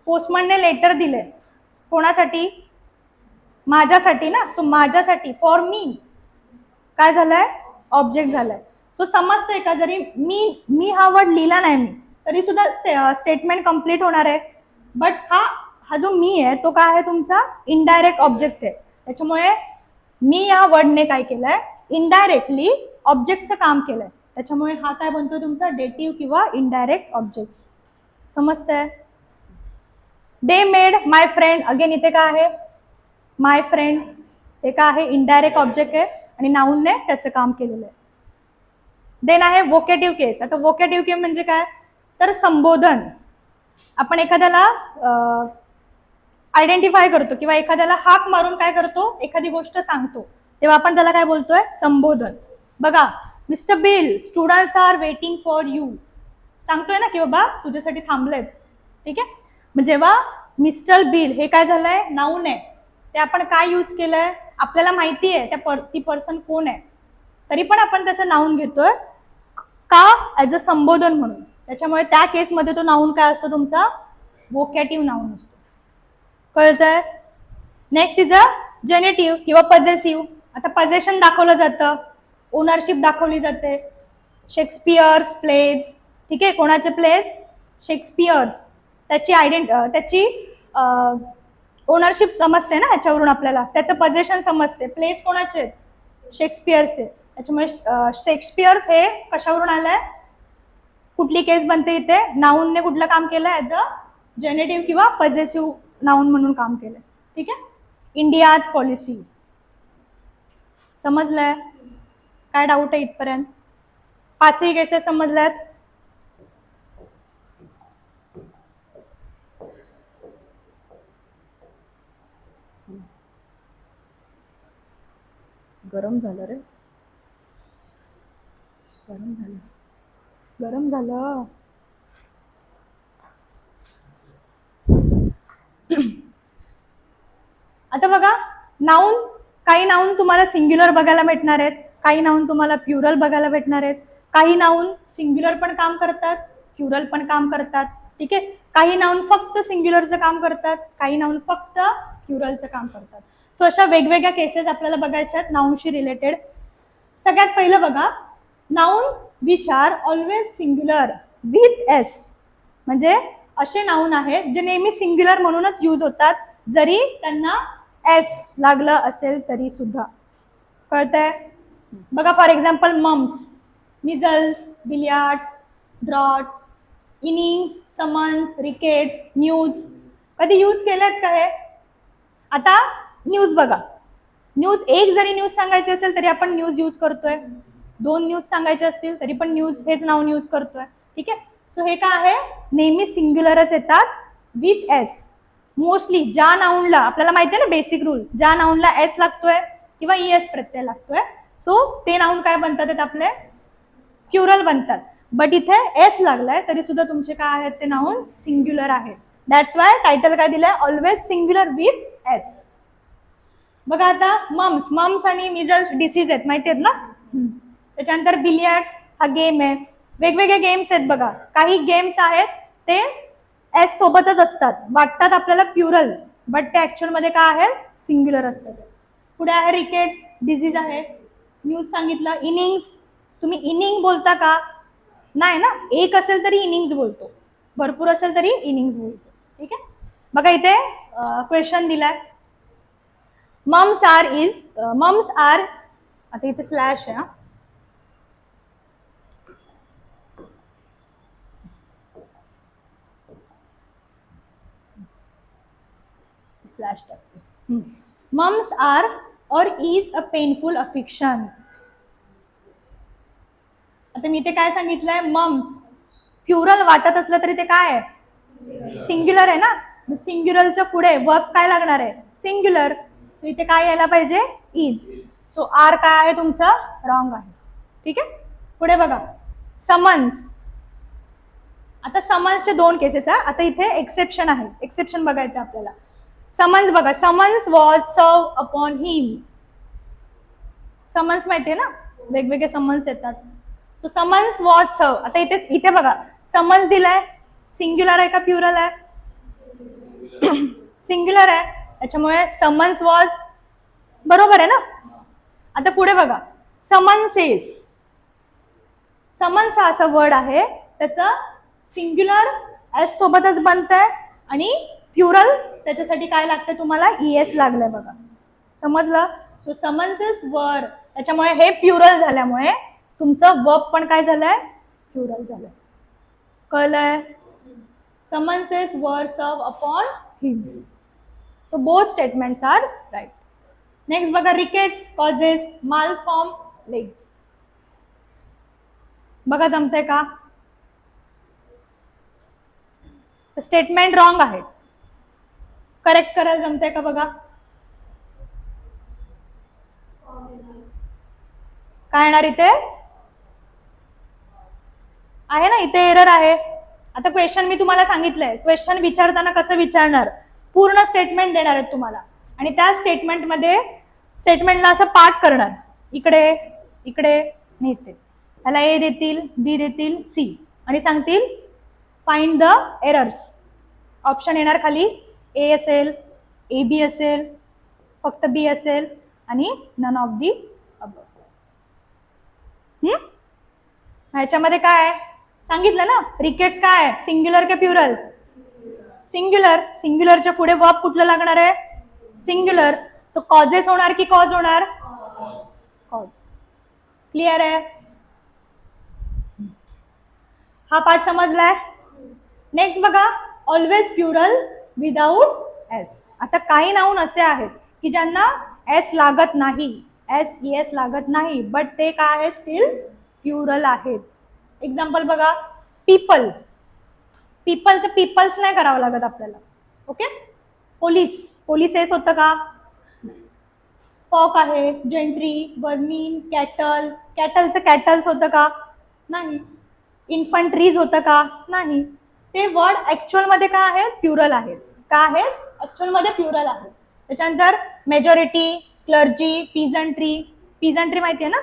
पोस्टमनने लेटर दिले. कोणासाठी? माझ्यासाठी ना. सो माझ्यासाठी, फॉर मी, काय झालंय? ऑब्जेक्ट झालंय. सो समजतंय का? जरी मी हा वर्ड लिहिला नाही मी तरी सुद्धा स्टेटमेंट कम्प्लीट होणार आहे. बट हा जो मी आहे तो काय आहे? तुमचा इनडायरेक्ट ऑब्जेक्ट आहे. त्याच्यामुळे मी या वर्डने काय केलंय? इनडायरेक्टली ऑब्जेक्टचं काम केलंय. त्याच्यामुळे हा काय बनतोय? तुमचा डेटिव्ह किंवा इनडायरेक्ट ऑब्जेक्ट. समजतंय? They made my friend. Again इथे काय आहे? माय फ्रेंड. हे काय आहे? इनडायरेक्ट ऑब्जेक्ट आहे आणि नाउनने त्याचं काम केलेलं आहे. देन आहे वोकेटिव्ह केस. आता वोकेटिव्ह केस म्हणजे काय, तर संबोधन. आपण एखाद्याला आयडेंटिफाय करतो किंवा एखाद्याला हाक मारून काय करतो, एखादी गोष्ट सांगतो, तेव्हा आपण त्याला काय बोलतोय, संबोधन. बघा, mister Bill, students are waiting for you, सांगतोय ना की बाबा तुझ्यासाठी थांबलेत. ठीक आहे. मग जेव्हा मिस्टर बिल हे काय झालंय, नाऊन आहे, ते आपण काय यूज केलंय, आपल्याला माहिती आहे ती पर्सन कोण आहे, तरी पण आपण त्याचं नाऊन घेतोय का, ऍज अ संबोधन म्हणून. त्याच्यामुळे त्या केसमध्ये तो नाऊन काय असतो तुमचा, वोकॅटिव्ह नाऊन असतो. कळतंय. नेक्स्ट इज अ जेनेटिव्ह किंवा पजेसिव्ह. आता पजेशन दाखवलं जातं, ओनरशिप दाखवली जाते. शेक्सपियर्स प्लेज, ठीक आहे, कोणाचे प्लेज, शेक्सपियर्स, त्याची ओनरशिप समजते ना ह्याच्यावरून आपल्याला, त्याचं पजेशन समजते. प्लेज कोणाचे, शेक्सपियर्सचे. त्याच्यामुळे शेक्सपियर्स हे कशावरून आलंय, कुठली केस बनते इथे, नाऊनने कुठलं काम केलं, ऍज अ जेनेटिव्ह किंवा पजेसिव्ह नाऊन म्हणून काम केलं. ठीक आहे. इंडियाज पॉलिसी, समजलंय, काय डाऊट आहे इथपर्यंत, पाचही केसेस समजल्यात. गरम झालं रे, गरम झालं, गरम झालं. आता बघा, नाऊन, काही नाऊन तुम्हाला सिंग्युलर बघायला भेटणार आहेत, काही नाऊन तुम्हाला प्युरल बघायला भेटणार आहेत. काही नाऊन सिंग्युलर पण काम करतात, प्युरल पण काम करतात. ठीक आहे. काही नाऊन फक्त सिंग्युलरचं काम करतात, काही नाऊन फक्त प्युरलचं काम करतात. सो अशा वेगवेगळ्या केसेस आपल्याला बघायच्या आहेत नाऊनशी रिलेटेड. सगळ्यात पहिलं बघा, noun which are always singular with S, म्हणजे असे नाऊन आहेत जे नेहमी सिंग्युलर म्हणूनच यूज होतात, जरी त्यांना एस लागलं असेल तरी सुद्धा. कळतंय. बघा, for example mumps, measles, billiards, draughts, innings, summons, rickets, news. कधी यूज केलेत का हे. आता न्यूज बघा, न्यूज, एक जरी न्यूज सांगायची असेल तरी आपण न्यूज यूज करतोय, दोन न्यूज सांगायचे असतील तरी पण न्यूज हेच नाऊन यूज करतोय. ठीक आहे. सो हे काय आहे, नेहमी सिंग्युलरच येतात विथ एस. मोस्टली ज्या नाऊनला, आपल्याला माहिती आहे ना बेसिक रूल, ज्या नाऊनला एस लागतोय किंवा ईएस प्रत्यय लागतोय, सो ते नाऊन काय बनतात आपले, प्युरल बनतात. बट इथे एस लागलाय तरी सुद्धा तुमचे काय आहेत, ते नाऊन सिंग्युलर आहे. दॅट्स वाय टायटल काय दिलंय, ऑलवेज सिंग्युलर विथ एस. बघा आता मम्स, मम्स आणि मिझल्स डिसीज आहेत, माहिती आहेत ना. त्याच्यानंतर बिलियर्ड्स हा गेम आहे. वेगवेगळे गेम्स आहेत बघा, काही गेम्स आहेत ते एस सोबतच असतात, वाटतात आपल्याला प्युरल, बट ते ऍक्च्युअल मध्ये काय आहे, सिंग्युलर असतात. पुढे आहे रिकेट्स, डिझीज आहे. न्यूज सांगितलं. इनिंग्स, तुम्ही इनिंग बोलता का, नाही ना, एक असेल तरी इनिंग्स बोलतो, भरपूर असेल तरी इनिंग्स बोलतो. ठीक आहे. बघा इथे क्वेश्चन दिलाय, मम्स आर, आता इथे स्लॅश आहे, स्लॅश टाकते. मम्स आर और इज अ पेनफुल अफिक्शन. आता मी ते काय सांगितलंय, मम्स प्युरल वाटत असलं तरी ते काय आहे, सिंग्युलर आहे ना. सिंग्युलरच्या पुढे वर्ब काय लागणार आहे, सिंग्युलर. इथे काय यायला पाहिजे, इज. सो आर काय आहे तुमचं, रॉंग आहे. ठीक आहे. पुढे बघा, समन्स. आता समन्सचे दोन केसेस आहे. आता इथे एक्सेप्शन आहे, एक्सेप्शन बघायचं आपल्याला. समन्स बघा, समन्स वॉज सर्व अपॉन हिम. समन्स माहितीये ना, वेगवेगळे समन्स येतात. सो समन्स वॉज सर्व. आता इथे बघा, समन्स दिलाय, सिंग्युलर आहे का प्युरल आहे, सिंग्युलर आहे. त्याच्यामुळे समन्स वॉज बरोबर आहे ना. आता पुढे बघा, समन्सेस. समन्स हा असा वर्ड आहे, त्याचा सिंग्युलर एस सोबतच बनतंय आणि प्युरल त्याच्यासाठी काय लागतं तुम्हाला, ईएस लागलंय बघा. समजलं. सो समन्सेस वर, त्याच्यामुळे हे प्युरल झाल्यामुळे तुमचं वर्ब पण काय झालंय, प्युरल झालंय. कळलंय. Summonses were served upon him. So both statements are right. Next बघा, रिकेट्स कॉजेस मालफॉर्म लेग्स. बघा जमतंय का? स्टेटमेंट रॉंग आहे, करेक्ट करायला जमतंय का बघा? काय येणार इथे आहे ना, इथे एरर आहे. आता क्वेश्चन मी तुम्हाला सांगितलंय, क्वेश्चन विचारताना कसं विचारणार, पूर्ण स्टेटमेंट देणार आहेत तुम्हाला आणि त्या स्टेटमेंटमध्ये स्टेटमेंटला असं पार्ट करणार, इकडे इकडे आणि इथे. त्याला ए देतील, बी देतील, सी आणि सांगतील फाइंड द एरर्स. ऑप्शन येणार खाली, ए असेल, ए बी असेल, फक्त बी असेल आणि नन ऑफ दी अबव. ह्याच्यामध्ये काय सांगितलं ना, रिकेट्स काय आहे, सिंग्युलर के प्युरल? सिंग्युलर. सिंग्युलरच्या पुढे वर्ब कुठलं लागणार आहे? सिंग्युलर. सो कॉजेस होणार की कॉज होणार? कॉज. क्लिअर आहे? हा पार्ट समजलाय? नेक्स्ट बघा, ऑलवेज प्युरल विदाउट एस. आता काही नाऊन असे आहेत की ज्यांना एस लागत नाही, एस ई एस लागत नाही, बट ते काय आहेत, स्टील प्युरल आहेत. एक्झाम्पल बघा, पीपल. पीपलचं पीपल्स नाही करावं लागत आपल्याला. ओके. पोलीस, पोलिसेस होतं का? फॉक आहे, जेंट्री, वर्मीन, कॅटल, कॅटलचं कॅटल्स होतं का? नाही. इन्फंट्रीज होतं का? नाही. ते वर्ड ऍक्च्युअल मध्ये काय आहेत, प्युरल आहेत. काय आहेत, ऍक्च्युअल मध्ये प्युरल आहेत. त्याच्यानंतर मेजॉरिटी, क्लर्जी, पीजंट्री. पीजंट्री माहिती आहे ना?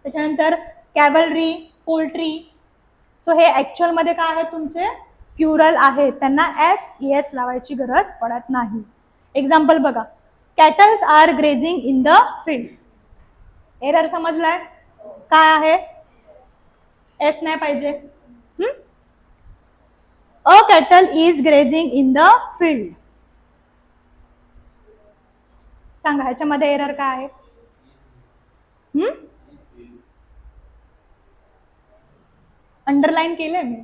त्याच्यानंतर कॅव्हलरी, पोल्ट्री. सो हे ऍक्च्युअल मध्ये काय आहेत, तुमचे प्युरल आहेत, त्यांना एस ई एस लावायची गरज पडत नाही. एक्झाम्पल बघा, cattles are grazing in the field. Error समजलाय? काय आहे, एस नाही पाहिजे. A cattle is grazing in the field. सांगा ह्याच्यामध्ये एरर काय आहे? अंडरलाईन केलंय मी.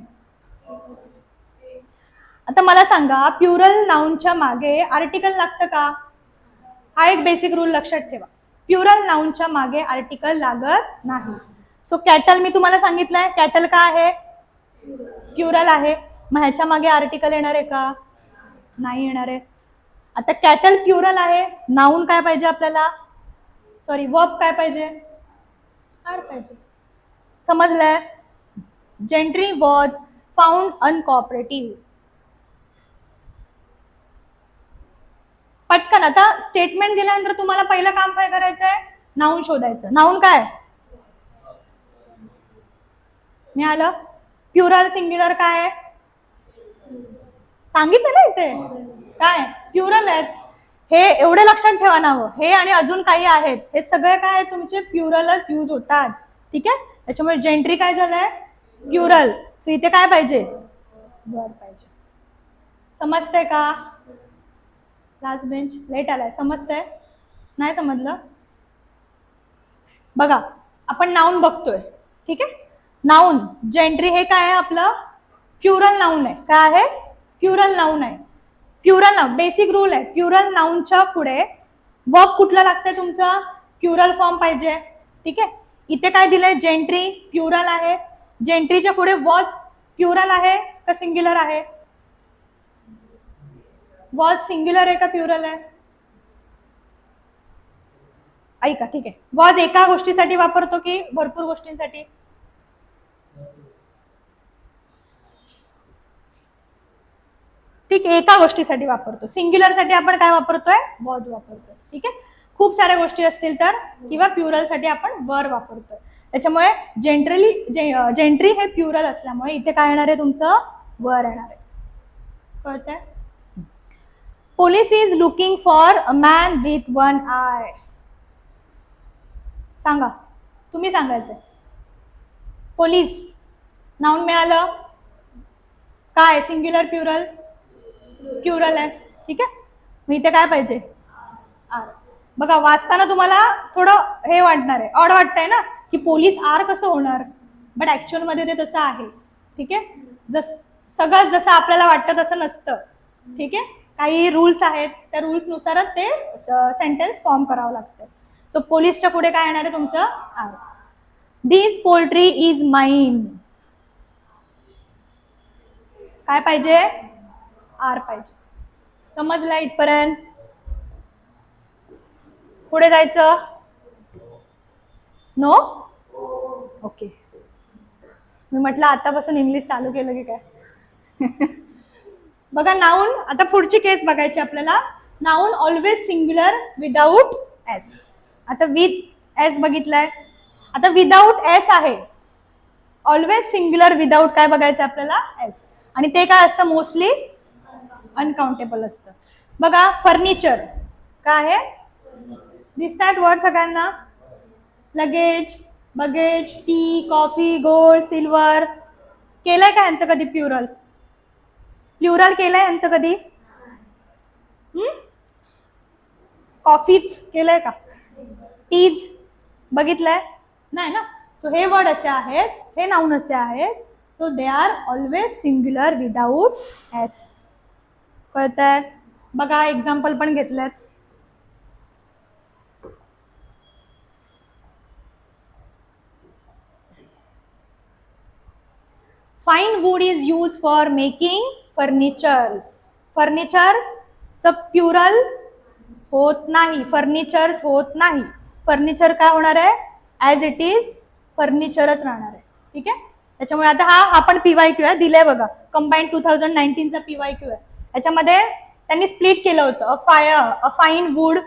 आता मला सांगा, प्युरल नाउनच्या मागे आर्टिकल लागतं का? हा एक बेसिक रूल लक्षात ठेवा, प्युरल नाउनच्या मागे आर्टिकल लागत नाही. सो कॅटल मी तुम्हाला सांगितलंय, कॅटल काय आहे, प्युरल आहे. मग ह्याच्या मागे आर्टिकल येणार आहे का? नाही येणार आहे. आता कॅटल प्युरल आहे, नाउन काय पाहिजे आपल्याला, सॉरी वर्ब काय पाहिजे, आर पाहिजे. समजलंय? Gentry was found uncooperative. पटकन आता स्टेटमेंट दिल्यानंतर तुम्हाला पहिलं काम काय करायचंय, नाउन शोधायचं. नाउन काय मिळालं? प्युरल सिंग्युलर काय आहे सांगितलं ना इथे, काय प्युरल आहेत. हे एवढे लक्षात ठेवा नावं, हे आणि अजून काही आहेत, हे सगळे काय तुमचे प्युरलच यूज होतात. ठीक आहे. त्याच्यामुळे जेंट्री काय झालंय, प्युरल. सो इथे काय पाहिजे, वर्ब पाहिजे. समजतंय का? लास्ट बेंच लेट आलाय, समजतंय? नाही समजलं? बघा आपण नाउन बघतोय. ठीक आहे. नाउन जेंट्री हे काय आहे आपलं, प्युरल नाउन आहे. काय आहे, प्युरल नाउन आहे. प्युरल नाउन बेसिक रूल आहे, प्युरल नाउनच्या पुढे वर्ब कुठलं लागतंय तुमचं, प्युरल फॉर्म पाहिजे. ठीक आहे. इथे काय दिलंय, जेंट्री प्युरल आहे. जेंट्रीच्या पुढे वॉज प्युरल आहे का सिंग्युलर आहे? वॉज सिंग्युलर आहे का प्युरल आहे? ऐका, ठीक आहे. वॉज एका गोष्टीसाठी वापरतो की भरपूर गोष्टींसाठी? ठीक आहे, एका गोष्टीसाठी वापरतो. सिंग्युलर साठी आपण काय वापरतोय, वॉज वापरतोय. ठीक आहे. खूप साऱ्या गोष्टी असतील तर, किंवा प्युरल साठी आपण वर वापरतोय. त्याच्यामुळे जेंट्री हे प्युरल असल्यामुळे इथे काय येणार आहे तुमचं, वर येणार आहे. कळतंय? Police is looking for a man with one I. सांगा, तुम्ही सांगायचंय. पोलीस नाउन मिळालं, काय सिंग्युलर प्युरल, प्युरल आहे. ठीक आहे. मग इथे काय पाहिजे, आर. बघा वाचताना तुम्हाला थोडं हे वाटणार आहे, ऑड वाटतंय ना, की पोलीस आर कसं होणार, बट ऍक्च्युअल मध्ये ते तसं आहे. ठीक आहे. सगळं जसं आपल्याला वाटतं तसं नसतं. ठीक आहे. काही रूल्स आहेत, त्या रूल्स नुसारच ते सेंटेन्स फॉर्म करावं लागतं. सो पोलीसच्या पुढे काय येणार आहे तुमचं, are. This poultry is mine. काय पाहिजे? आर पाहिजे. समजलं इथपर्यंत? पुढे जायचं? नो? ओके. मी म्हटलं आतापासून इंग्लिश चालू केलं की काय. बघा नाऊन, आता पुढची केस बघायची आपल्याला. Noun always singular without S. आता विथ एस बघितलंय, आता विदाउट एस आहे. ऑलवेज सिंग्युलर विदाउट काय बघायचं आपल्याला? एस. आणि ते काय असतं? मोस्टली अनकाउंटेबल असतं. बघा फर्निचर काय आहे? दिसतात वर्ड सगळ्यांना? Luggage, baggage, T, coffee, gold, silver. केलंय का यांचं कधी प्युरल? प्लुरल केलंय यांचं कधी? कॉफीज केलंय का? टीज बघितलंय? नाही ना. सो हे वर्ड असे आहेत, हे नाऊन असे आहेत. So they are always singular without S. कळतंय? बघा एक्झाम्पल पण घेतलेत. Fine wood is use for making furnitures. फर्निचरचं प्युरल होत नाही, फर्निचर्स होत नाही. फर्निचर काय होणार आहे? ॲज इट इज फर्निचरच राहणार आहे. ठीक आहे. त्याच्यामुळे आता हा पण PYQ आहे, दिलाय बघा. कंबाईंड 2019चा PYQ आहे. याच्यामध्ये त्यांनी स्प्लिट केलं होतं. A fine wood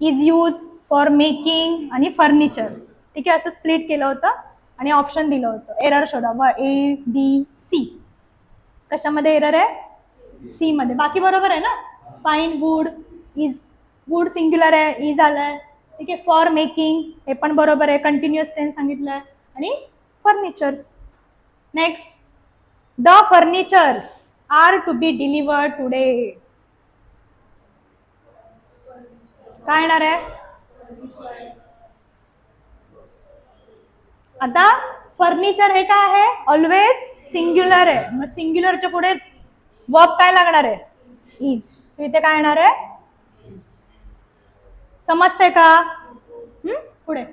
is use for making आणि फर्निचर. ठीक आहे, असं स्प्लिट केलं होतं आणि ऑप्शन दिलं होतं. एरर शोधा. ABC. कशामध्ये एरर आहे? सी मध्ये. बाकी बरोबर आहे ना? Fine wood is, wood singular आहे, इज आलाय. ठीक आहे. फॉर मेकिंग हे पण बरोबर आहे, कंटिन्युअस टेन्स सांगितलंय. आणि furnitures. Next, the furnitures are to be delivered today. काय येणार आहे? आता फर्निचर हे काय आहे? ऑलवेज सिंग्युलर आहे. मग सिंग्युलरच्या पुढे वर्ब काय लागणार आहे? इज. सो इथे काय येणार आहे? समजते का? पुढे,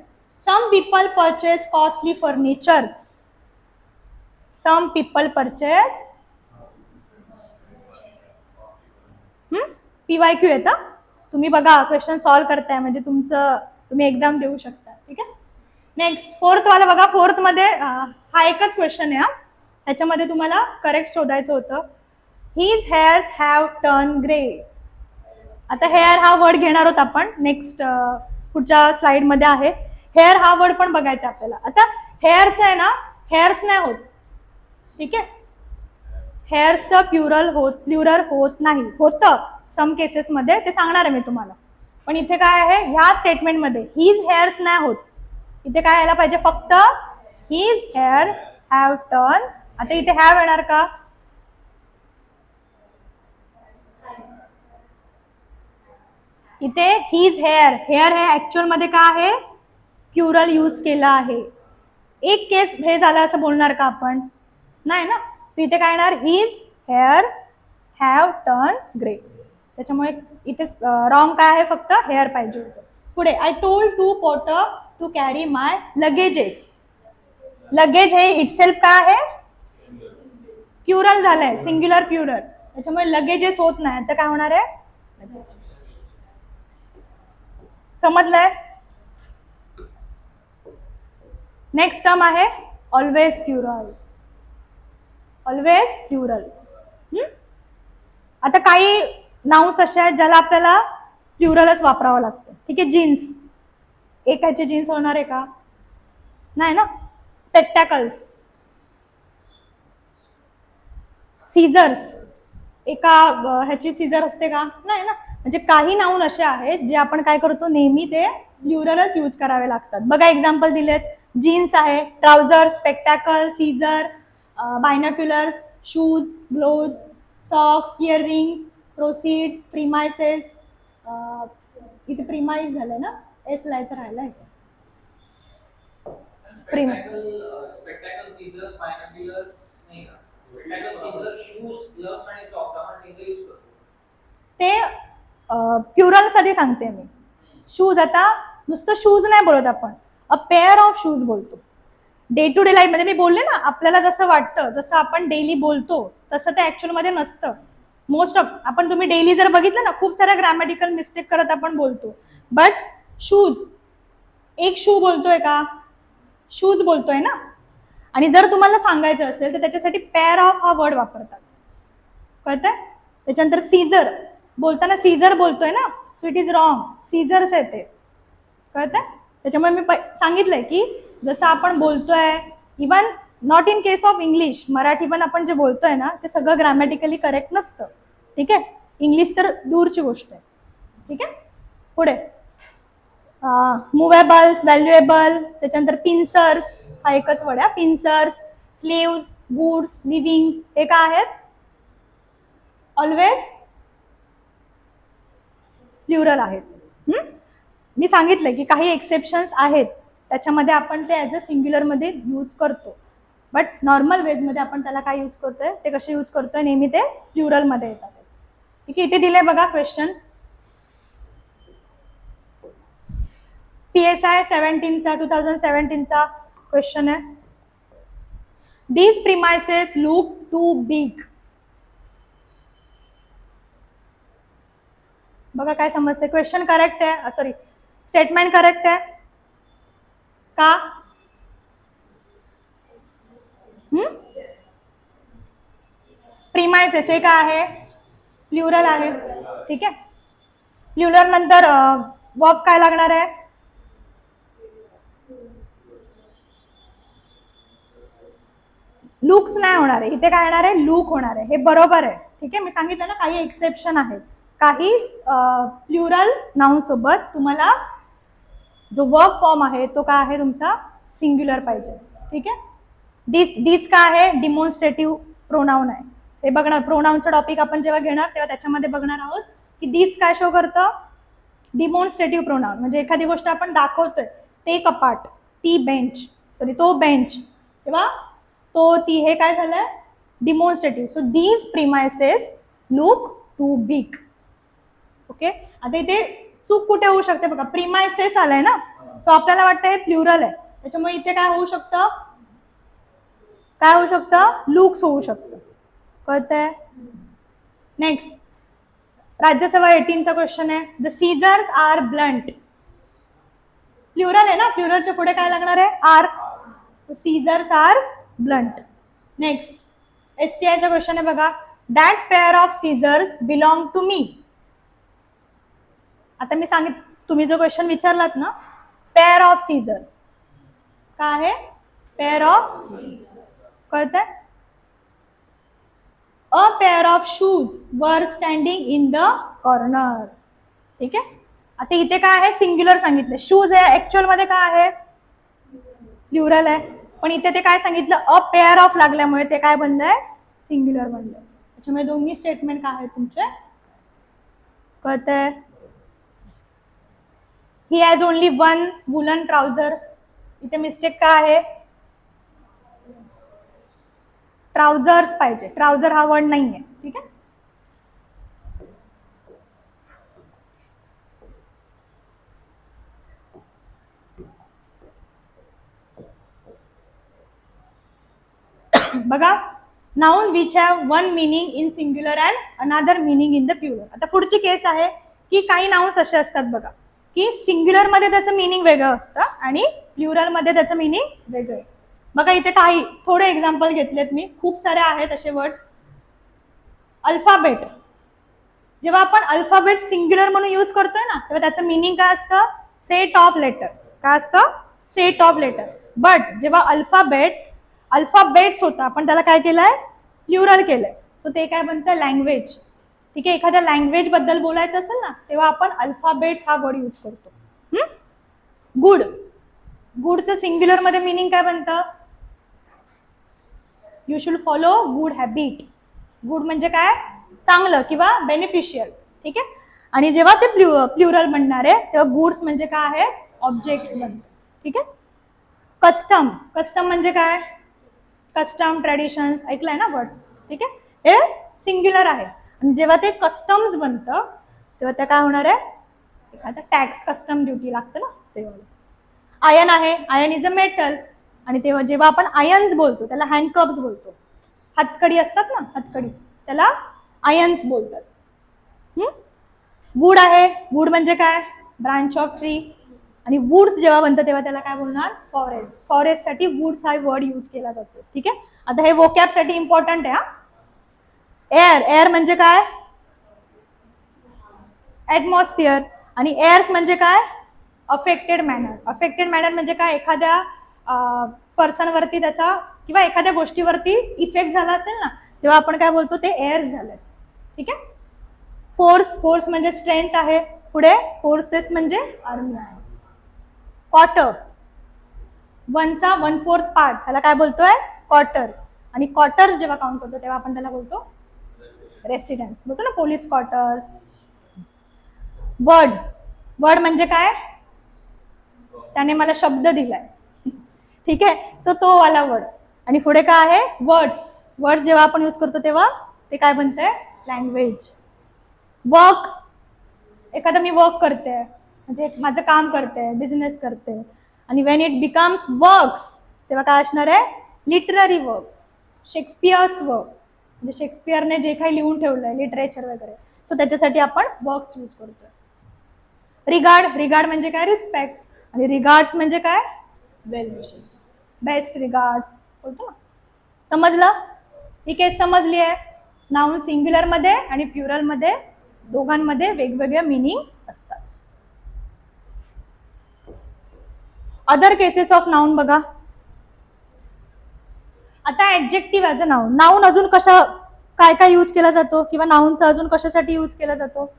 some people purchase costly furnitures. Some people purchase. PYQ येतं. तुम्ही बघा क्वेश्चन सॉल्व्ह करताय म्हणजे तुम्ही एक्झाम देऊ शकता. ठीक आहे. नेक्स्ट, फोर्थ वाला बघा. फोर्थ मध्ये हा एकच क्वेश्चन आहे. त्याच्यामध्ये तुम्हाला करेक्ट शोधायचं होतं. His hairs have turn grey. आता हेअर हा वर्ड घेणार आहोत आपण नेक्स्ट पुढच्या स्लाइड मध्ये आहे. हेअर हा वर्ड पण बघायचा आपल्याला. आता हेअरचं आहे ना, हेअर्स नाही होत. ठीक आहे. हेअरचं प्लुरल होत नाही. होतं सम केसेस मध्ये, ते सांगणार आहे मी तुम्हाला. पण इथे काय आहे? ह्या स्टेटमेंटमध्ये हिज हेअर्स नाही होत. इथे काय यायला पाहिजे? फक्त हिज हेअर हॅव टर्न. आता इथे हॅव येणार का? इथे हिज हेअर, हेअर हे ऍक्च्युअल मध्ये काय आहे? प्लुरल यूज केला आहे. एक केस हे झालं असं बोलणार का आपण? नाही ना. सो इथे काय येणार? His hair have turn grey. त्याच्यामुळे इथे रॉंग काय आहे? फक्त हेअर पाहिजे होतं. पुढे, I told to porter to carry my luggages. Luggage हे इटसेल्फ काय आहे? प्लुरल झालंय, सिंग्युलर प्लुरल. त्याच्यामुळे लगेजेस होत नाही. याचं काय होणार आहे? समजलंय? नेक्स्ट टर्म आहे ऑलवेज प्लुरल. Always plural. आता काही नाउन्स असे आहेत ज्याला आपल्याला प्लुरलच वापरावं लागतं. ठीक आहे. जीन्स, एकाचे जीन्स होणार आहे का? नाही ना. स्पेक्टॅकल्स, सीझर्स, एका ह्याची सीझर असते का? नाही ना. म्हणजे काही नाउन असे आहेत जे आपण काय करतो? नेहमी ते प्लुरलच यूज करावे लागतात. बघा एक्झाम्पल दिलेत. जीन्स आहे, trouser, spectacle, scissor, binoculars, shoes, gloves, socks, earrings, proceeds, premises. इथे प्रिमाइज झालंय ना, एस लायचं राहिलं इथे. ते प्लुरल साठी सांगते मी. शूज, आता नुसतं शूज नाही बोलत आपण. अ पेअर ऑफ शूज बोलतो. डे टू डे लाईफ मध्ये मी बोलले ना, आपल्याला जसं वाटतं, जसं आपण डेली बोलतो तसं ते ऍक्च्युअल मध्ये नसतं. मोस्ट ऑफ आपण तुम्ही डेली जर बघितलं ना, खूप साऱ्या ग्रॅमॅटिकल मिस्टेक करत आपण बोलतो. बट शूज, एक शू बोलतोय का, शूज बोलतोय ना. आणि जर तुम्हाला सांगायचं असेल तर त्याच्यासाठी पेअर ऑफ हा वर्ड वापरतात, कळतंय. त्याच्यानंतर सीझर, बोलताना सीझर बोलतोय ना, so it is wrong, seizures आहे ते, कळतंय. त्याच्यामुळे मी सांगितलंय की जसं आपण बोलतोय, even not in case of English, Marathi पण आपण जे बोलतोय ना ते सगळं ग्रॅमॅटिकली करेक्ट नसतं, ठीक आहे. इंग्लिश तर दूरची गोष्ट आहे, ठीक आहे. पुढे मुवेबल्स, व्हॅल्युएबल, त्याच्यानंतर पिन्सर्स, हा एकच वर्ड आहे, पिन्सर्स, स्लीव्स, गुड्स, लिव्हिंग्स, हे काय आहेत, ऑलवेज प्लुरल आहेत. मी सांगितलं की काही एक्सेप्शन्स आहेत, त्याच्यामध्ये आपण ते ॲज अ सिंग्युलरमध्ये यूज करतो. बट नॉर्मल वेजमध्ये आपण त्याला काय यूज करतोय, ते कसे यूज करतोय, नेहमी ते प्लुरलमध्ये येतात. ठीक आहे. इथे दिले बघा क्वेश्चन, PSI 17चा 2017चा क्वेश्चन आहे. These premises look too big. बघा काय समजते, क्वेश्चन करेक्ट आहे, सॉरी स्टेटमेंट करेक्ट आहे का. प्रिमाइसेस हे काय आहे, प्लुरल आहे, ठीक आहे. प्लुरल नंतर वर्ब काय लागणार आहे, लुक्स नाही होणार आहे, इथे काय येणार आहे, लुक होणार आहे, हे बरोबर आहे, ठीक आहे. मी सांगितलं ना काही एक्सेप्शन आहेत, काही प्लुरल नाउन सोबत तुम्हाला जो वर्ब फॉर्म आहे तो काय आहे तुमचा, सिंग्युलर पाहिजे, ठीक आहे. डीज काय आहे, डिमॉन्स्ट्रेटिव्ह प्रोनाउन आहे. हे बघणार, प्रोनाउनचा टॉपिक आपण जेव्हा घेणार तेव्हा त्याच्यामध्ये बघणार आहोत की डीज काय शो करतं, डिमॉन्स्ट्रेटिव्ह प्रोनाउन, म्हणजे एखादी गोष्ट आपण दाखवतोय, ते कपाट, ती बेंच, सॉरी तो बेंच, तेव्हा तो ती हे काय झालंय, demonstrative. So these premises look too big. Okay. आता इथे चूक कुठे होऊ शकते बघा, प्रिमाइसेस आलाय ना, सो आपल्याला वाटतं हे प्लुरल आहे, त्याच्यामुळे इथे काय होऊ शकतं, काय होऊ शकतं, लुक्स होऊ शकतं, कळतंय. नेक्स्ट राज्यसभा 18चा क्वेश्चन आहे. The scissors are blunt. Plural आहे ना, प्लुरलच्या पुढे काय लागणार आहे, are, scissors are blunt. Next STIचा क्वेश्चन आहे बघा. That pair of scissors belong to me. आता मी तुम्ही जो क्वेश्चन विचारलात ना, पेअर ऑफ सीझर्स काय आहे, पेअर ऑफ, कळतंय. अ पेअर ऑफ शूज वर स्टँडिंग इन द कॉर्नर, ठीक आहे. आता इथे काय आहे, सिंग्युलर सांगितलं, शूज आहे, ऍक्च्युअल मध्ये काय आहे, प्लुरल आहे, पण इथे ते काय सांगितलं, अ पेअर ऑफ लागल्यामुळे ते काय बनलंय, सिंग्युलर बनलंय. त्याच्यामुळे दोन्ही स्टेटमेंट काय आहेत तुमचे, कळतंय. He has only one woollen trouser, इथे मिस्टेक काय आहे, ट्राउझर्स पाहिजे, ट्राउझर हा वर्ड नाहीये, ठीक आहे. बघा, noun which have one meaning in singular and अनादर मिनिंग इन द प्लुरल. आता पुढची केस आहे की काही नाउन्स असे असतात बघा की सिंग्युलर मध्ये त्याचं मिनिंग वेगळं असतं आणि प्लुरल मध्ये त्याचं मिनिंग वेगळं. बघा इथे काही थोडे एक्झाम्पल घेतलेत मी, खूप सारे आहेत असे वर्ड्स. अल्फाबेट, जेव्हा आपण अल्फाबेट सिंग्युलर म्हणून यूज करतोय ना तेव्हा त्याचं मिनिंग काय असतं, सेट ऑफ लेटर, काय असतं, सेट ऑफ लेटर. बट जेव्हा अल्फाबेट्स होता आपण त्याला काय केलंय, प्लुरल केलंय, सो ते काय बनतं, लँग्वेज, ठीक आहे. एखाद्या लँग्वेज बद्दल बोलायचं असेल ना तेव्हा आपण अल्फाबेट्स हा वर्ड यूज करतो. गुड, गुडचं सिंग्युलर मध्ये मिनिंग काय बनतं, you should follow good habit. Good म्हणजे काय, चांगलं किंवा बेनिफिशियल, ठीक आहे. आणि जेव्हा ते प्लुरल म्हणणार आहे तेव्हा गुड्स म्हणजे काय आहे, ऑब्जेक्ट्स बनतात, ठीक आहे. कस्टम, कस्टम म्हणजे काय, कस्टम, ट्रेडिशन्स, ऐकलंय ना वर्ड, ठीक आहे. हे सिंग्युलर आहे. आणि जेव्हा ते कस्टम्स बनतं तेव्हा त्या काय होणार आहे, एखादा टॅक्स, कस्टम ड्युटी लागतं ना तेव्हा. आयन आहे, आयन इज अ मेटल, आणि तेव्हा जेव्हा आपण आयन्स बोलतो त्याला हँडकप्स बोलतो. हातकडी असतात ना, हातकडी, त्याला आयन्स बोलतात. वूड आहे, वूड म्हणजे काय, ब्रांच ऑफ ट्री, आणि वूड्स जेव्हा बनतं तेव्हा त्याला काय बोलणार, फॉरेस्ट. फॉरेस्टसाठी वूड्स हा वर्ड यूज केला जातो. ठीक आहे, आता हे वोकॅबसाठी इम्पॉर्टंट आहे. एअर, एअर म्हणजे काय, ऍटमॉस्फिअर, आणि एअर्स म्हणजे काय, अफेक्टेड मॅनर. अफेक्टेड मॅनर म्हणजे काय, एखाद्या पर्सनवरती त्याचा किंवा एखाद्या गोष्टीवरती इफेक्ट झाला असेल ना, तेव्हा आपण काय बोलतो, ते एअर्स झालं. ठीक आहे. फोर्स, फोर्स म्हणजे स्ट्रेंथ आहे. पुढे फोर्सेस म्हणजे आर्मी आहे. क्वार्टर, 1चा 1/4 पार्ट, त्याला काय बोलतोय, क्वार्टर. आणि क्वार्टर जेव्हा काउंट करतो तेव्हा आपण त्याला बोलतो रेसिडेन्स, बोलतो ना, पोलीस क्वार्टर्स. वर्ड, वर्ड म्हणजे काय, त्याने मला शब्द दिलाय. ठीक आहे, सो तो वाला वर्ड. आणि पुढे काय आहे, वर्ड्स. वर्ड्स जेव्हा आपण यूज करतो तेव्हा ते काय बनतंय, लँग्वेज. वर्क, एखादं मी वर्क करते म्हणजे माझं काम करते, बिझनेस करते, आणि वेन इट बिकम्स वर्क्स तेव्हा काय असणार आहे, लिटररी वर्क्स. शेक्सपियर्स वर्क म्हणजे शेक्सपियरने जे काही लिहून ठेवलंय, लिटरेचर वगैरे, सो त्याच्यासाठी आपण वर्क्स यूज करतोय. रिगार्ड, रिगार्ड म्हणजे काय, रिस्पेक्ट, आणि रिगार्ड्स म्हणजे काय, वेल विशेस, बेस्ट रिगार्ड्स बोलतो ना. समजलं, ही केस समजली आहे. नाउन सिंग्युलर मध्ये आणि प्युरल मध्ये दोघांमध्ये वेगवेगळे मीनिंग असतात. अदर केसेस ऑफ नाउन बघा. आता adjective as a noun, noun अजून कशा काय काय यूज केला जातो, किंवा नाउनचा अजून कशासाठी यूज केला जातो.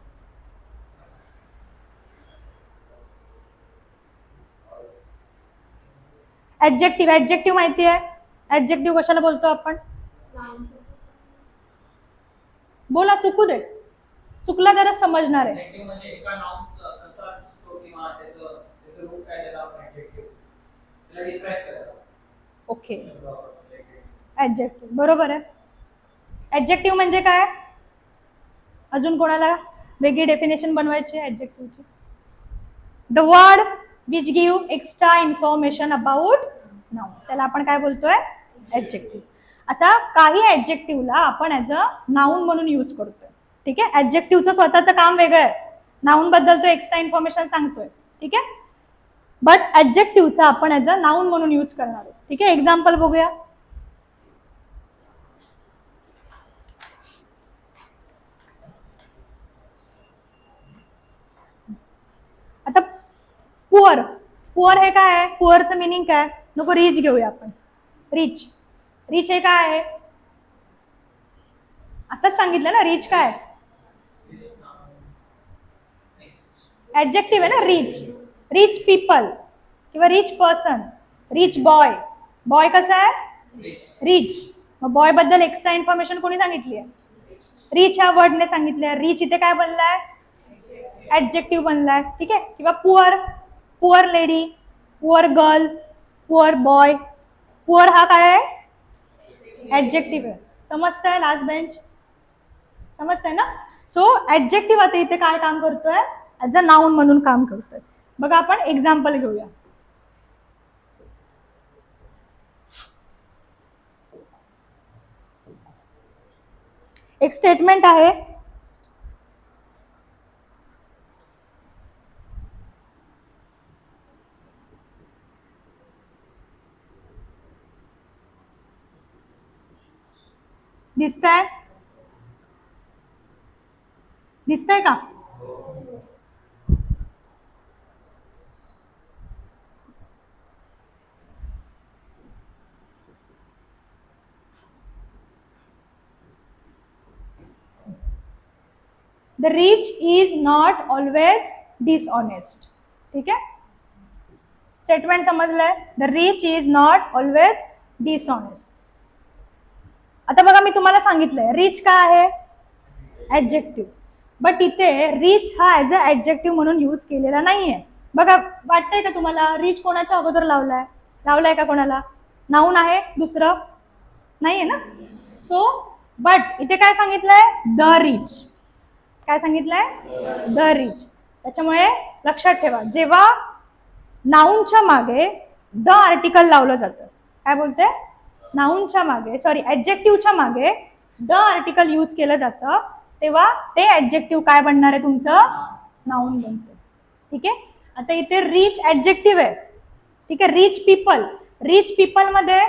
ऍडजेक्टिव्ह, ऍडजेक्टिव्ह माहिती आहे, ऍडजेक्टिव्ह कशाला बोलतो आपण, बोला, चुकू दे, चुकला तरच समजणार आहे. ओके, ऍडजेक्टिव्ह बरोबर आहे. ऍडजेक्टिव्ह म्हणजे काय, अजून कोणाला वेगळी डेफिनेशन बनवायची ऍडजेक्टिव्हची. The word which give extra information about noun, त्याला आपण काय बोलतोय, ऍडजेक्टिव्ह. आता काही ऍडजेक्टिव्हला आपण ऍज अ नाउन म्हणून यूज करतोय. ठीक आहे, ऍडजेक्टिव्हचं स्वतःचं काम वेगळं आहे, नाउन बद्दल तो एक्स्ट्रा इन्फॉर्मेशन सांगतोय. ठीक आहे, बट ऍडजेक्टिव्हचा आपण ऍज अ नाउन म्हणून यूज करणार आहोत. ठीक आहे, एक्झाम्पल बघूया. आता पुअर, पुअर हे काय आहे, पुअरचं मिनिंग काय, नको रिच घेऊया आपण, रिच. रिच हे काय आहे, आताच सांगितलं ना, रिच काय, ऍडजेक्टिव्ह आहे ना, रिच. रिच पीपल किंवा rich person, rich boy. Boy कसा आहे, रिच. मग बॉय बद्दल एक्स्ट्रा इन्फॉर्मेशन कोणी सांगितली आहे, रिच ह्या वर्डने सांगितलंय. रिच इथे काय बनलाय, ऍडजेक्टिव्ह बनलाय. ठीक आहे, किंवा poor, poor lady, poor girl, poor boy. Poor हा काय आहे, ऍडजेक्टिव्ह आहे. समजतंय, लास्ट बेंच समजतंय ना. सो ऍडजेक्टिव्ह आता इथे काय काम करतोय, ऍज अ नाउन म्हणून काम करतोय. बघा, आपण एक्झाम्पल घेऊया. एक स्टेटमेंट आहे, दिसतंय, दिसतंय का, the rich is not always dishonest. ठीक आहे, स्टेटमेंट समजलंय, the rich is not always dishonest. आता बघा, मी तुम्हाला सांगितलंय रिच काय आहे, ऍडजेक्टिव्ह, बट इथे रिच हा ऍज अ ऍडजेक्टिव्ह म्हणून यूज केलेला नाहीये. बघा, वाटतंय का तुम्हाला, रिच कोणाच्या अगोदर लावलाय, लावलाय का कोणाला, नाऊन आहे दुसरं, नाहीये ना. सो बट इथे काय सांगितलंय, द रिच, काय सांगितलंय, द रिच. त्याच्यामुळे लक्षात ठेवा, जेव्हा नाऊनच्या मागे द आर्टिकल लावलं जातं. काय बोलते? नाऊनच्या मागे, सॉरी, ऍडजेक्टिव्हच्या मागे द आर्टिकल यूज केलं जातं, तेव्हा ते ऍडजेक्टिव्ह काय बनणार आहे तुमचं? नाऊन बनतं. ठीक आहे. आता इथे रिच ऍडजेक्टिव्ह आहे. ठीक आहे. रिच पीपल, रिच पीपल मध्ये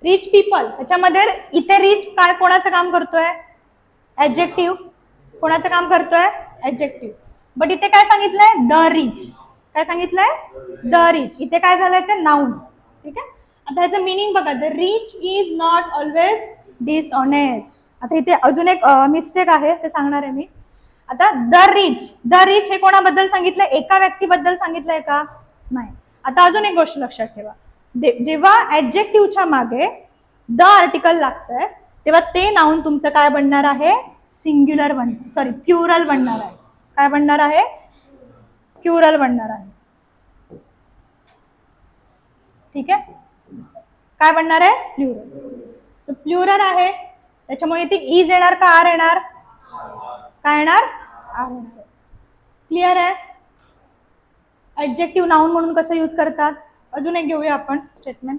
रिच पीपल, त्याच्यामध्ये इथे रिच काय कोणाचं काम करतोय? ऍडजेक्टिव्ह. कोणाचं काम करतोय? ऍडजेक्टिव्ह. बट इथे काय सांगितलंय? The rich. काय सांगितलंय? The rich. इथे काय झालंय? ते नाऊन. ठीक आहे. आता ह्याचं मिनिंग बघा, the rich is not always dishonest. आता इथे अजून एक मिस्टेक आहे, ते सांगणार आहे मी. आता द रिच, द रिच हे कोणाबद्दल सांगितलंय? एका व्यक्तीबद्दल सांगितलंय का? नाही. आता अजून एक गोष्ट लक्षात ठेवा, जेव्हा ऍडजेक्टिव्हच्या मागे द आर्टिकल लागतंय तेव्हा ते नाऊन तुमचं काय बनणार आहे? सिंग्युलर सॉरी, प्युरल बनणार आहे. काय बनणार आहे? प्युरल बनणार आहे. ठीक आहे. काय बनणार आहे? प्लुरल. सो प्लुरल आहे, त्याच्यामुळे ती इज येणार का आर येणार? काय येणार? आर येणार. क्लिअर आहे? ऍडजेक्टिव्ह नाऊन म्हणून कसं यूज करतात? अजून एक घेऊया आपण स्टेटमेंट.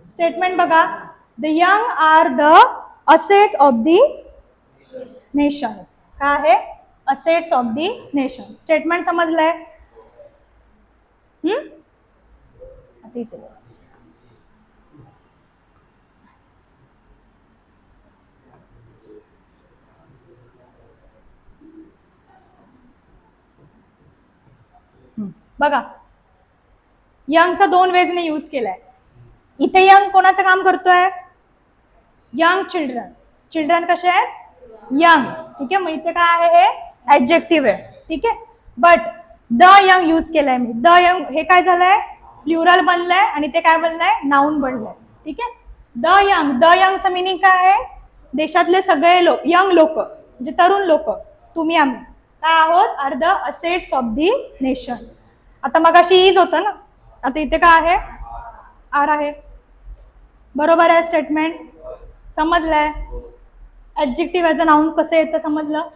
स्टेटमेंट बघा, the young are the asset of the nations. काय आहे? Assets of the nation. Statement समजलंय? आता इथे बघा, यंगचा दोन वेजने यूज केलाय. इथे यंग कोणाचं काम करतोय? Young children. चिल्ड्रन कसे आहेत? यंग. ठीक आहे. मग इथे काय आहे? हे ऍडजेक्टिव्ह आहे. ठीक आहे. बट द यंग यूज केलाय मी. द यंग हे काय झालंय? प्लुरल बनलंय आणि ते काय बनलंय? नाऊन बनलंय. ठीक आहे. द यंग, द यंगचं मिनिंग काय आहे? देशातले सगळे लोक, यंग लोक म्हणजे तरुण लोक, तुम्ही आम्ही काय आहोत? Are the assets of the nation. आता मग अशी इज होतं ना, आता इथे काय आहे? आर आहे. बरोबर आहे स्टेटमेंट? समजलंय? ऍडजेक्टिव्ह ॲज अ नाऊन कसं येतं समजलं?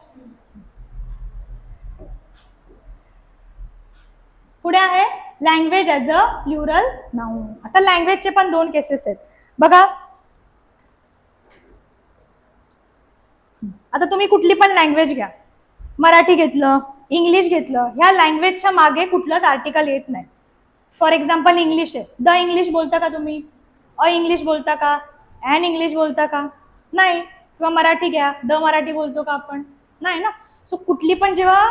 पुढे आहे language as a plural noun. आता लँग्वेजचे पण दोन केसेस आहेत बघा. आता तुम्ही कुठली पण लँग्वेज घ्या, मराठी घेतलं, इंग्लिश घेतलं, ह्या लँग्वेजच्या मागे कुठलंच आर्टिकल येत नाही. फॉर एक्झाम्पल इंग्लिश आहे, द इंग्लिश बोलता का तुम्ही? अ इंग्लिश बोलता का? ॲन इंग्लिश बोलता का? नाही. किंवा मराठी घ्या, द मराठी बोलतो का आपण? नाही ना. सो कुठली पण जेव्हा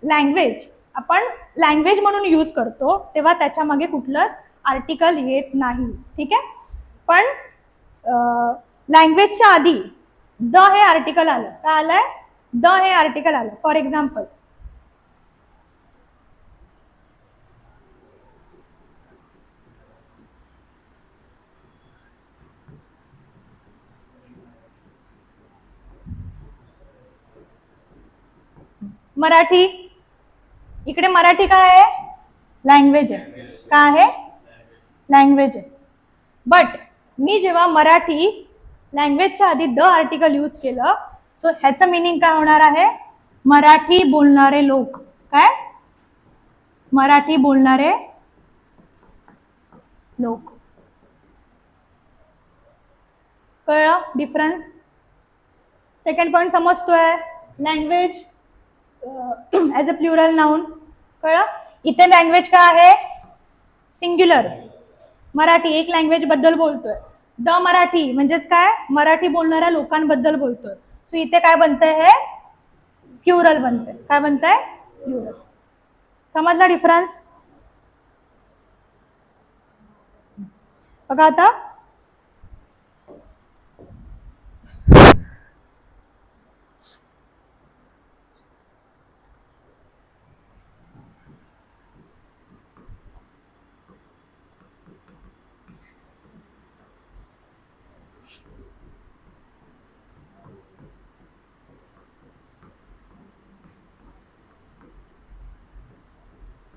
लँग्वेज आपण लँग्वेज म्हणून यूज करतो तेव्हा त्याच्या मागे कुठलंच आर्टिकल येत नाही. ठीक आहे. पण लँग्वेजच्या आधी द हे आर्टिकल आलं. काय आलंय? द हे आर्टिकल आलं. For example Marathi. इकडे मराठी काय आहे? लँग्वेज आहे. काय आहे? लँग्वेज आहे. बट मी जेव्हा मराठी लँग्वेजच्या आधी द आर्टिकल यूज केलं, सो ह्याचं मिनिंग काय होणार आहे? मराठी बोलणारे लोक. काय? मराठी बोलणारे लोक. कळलं डिफरन्स? सेकंड पॉइंट समजतोय? Language as a plural noun. कळलं? इथे लँग्वेज काय आहे? सिंग्युलर. मराठी एक लँग्वेज बद्दल बोलतोय. द मराठी म्हणजेच काय, मराठी बोलणाऱ्या लोकांबद्दल बोलतोय. सो इथे काय बनतंय, हे प्लुरल बनतंय. काय बनतंय, प्लुरल. समजला डिफरन्स? बघा आता,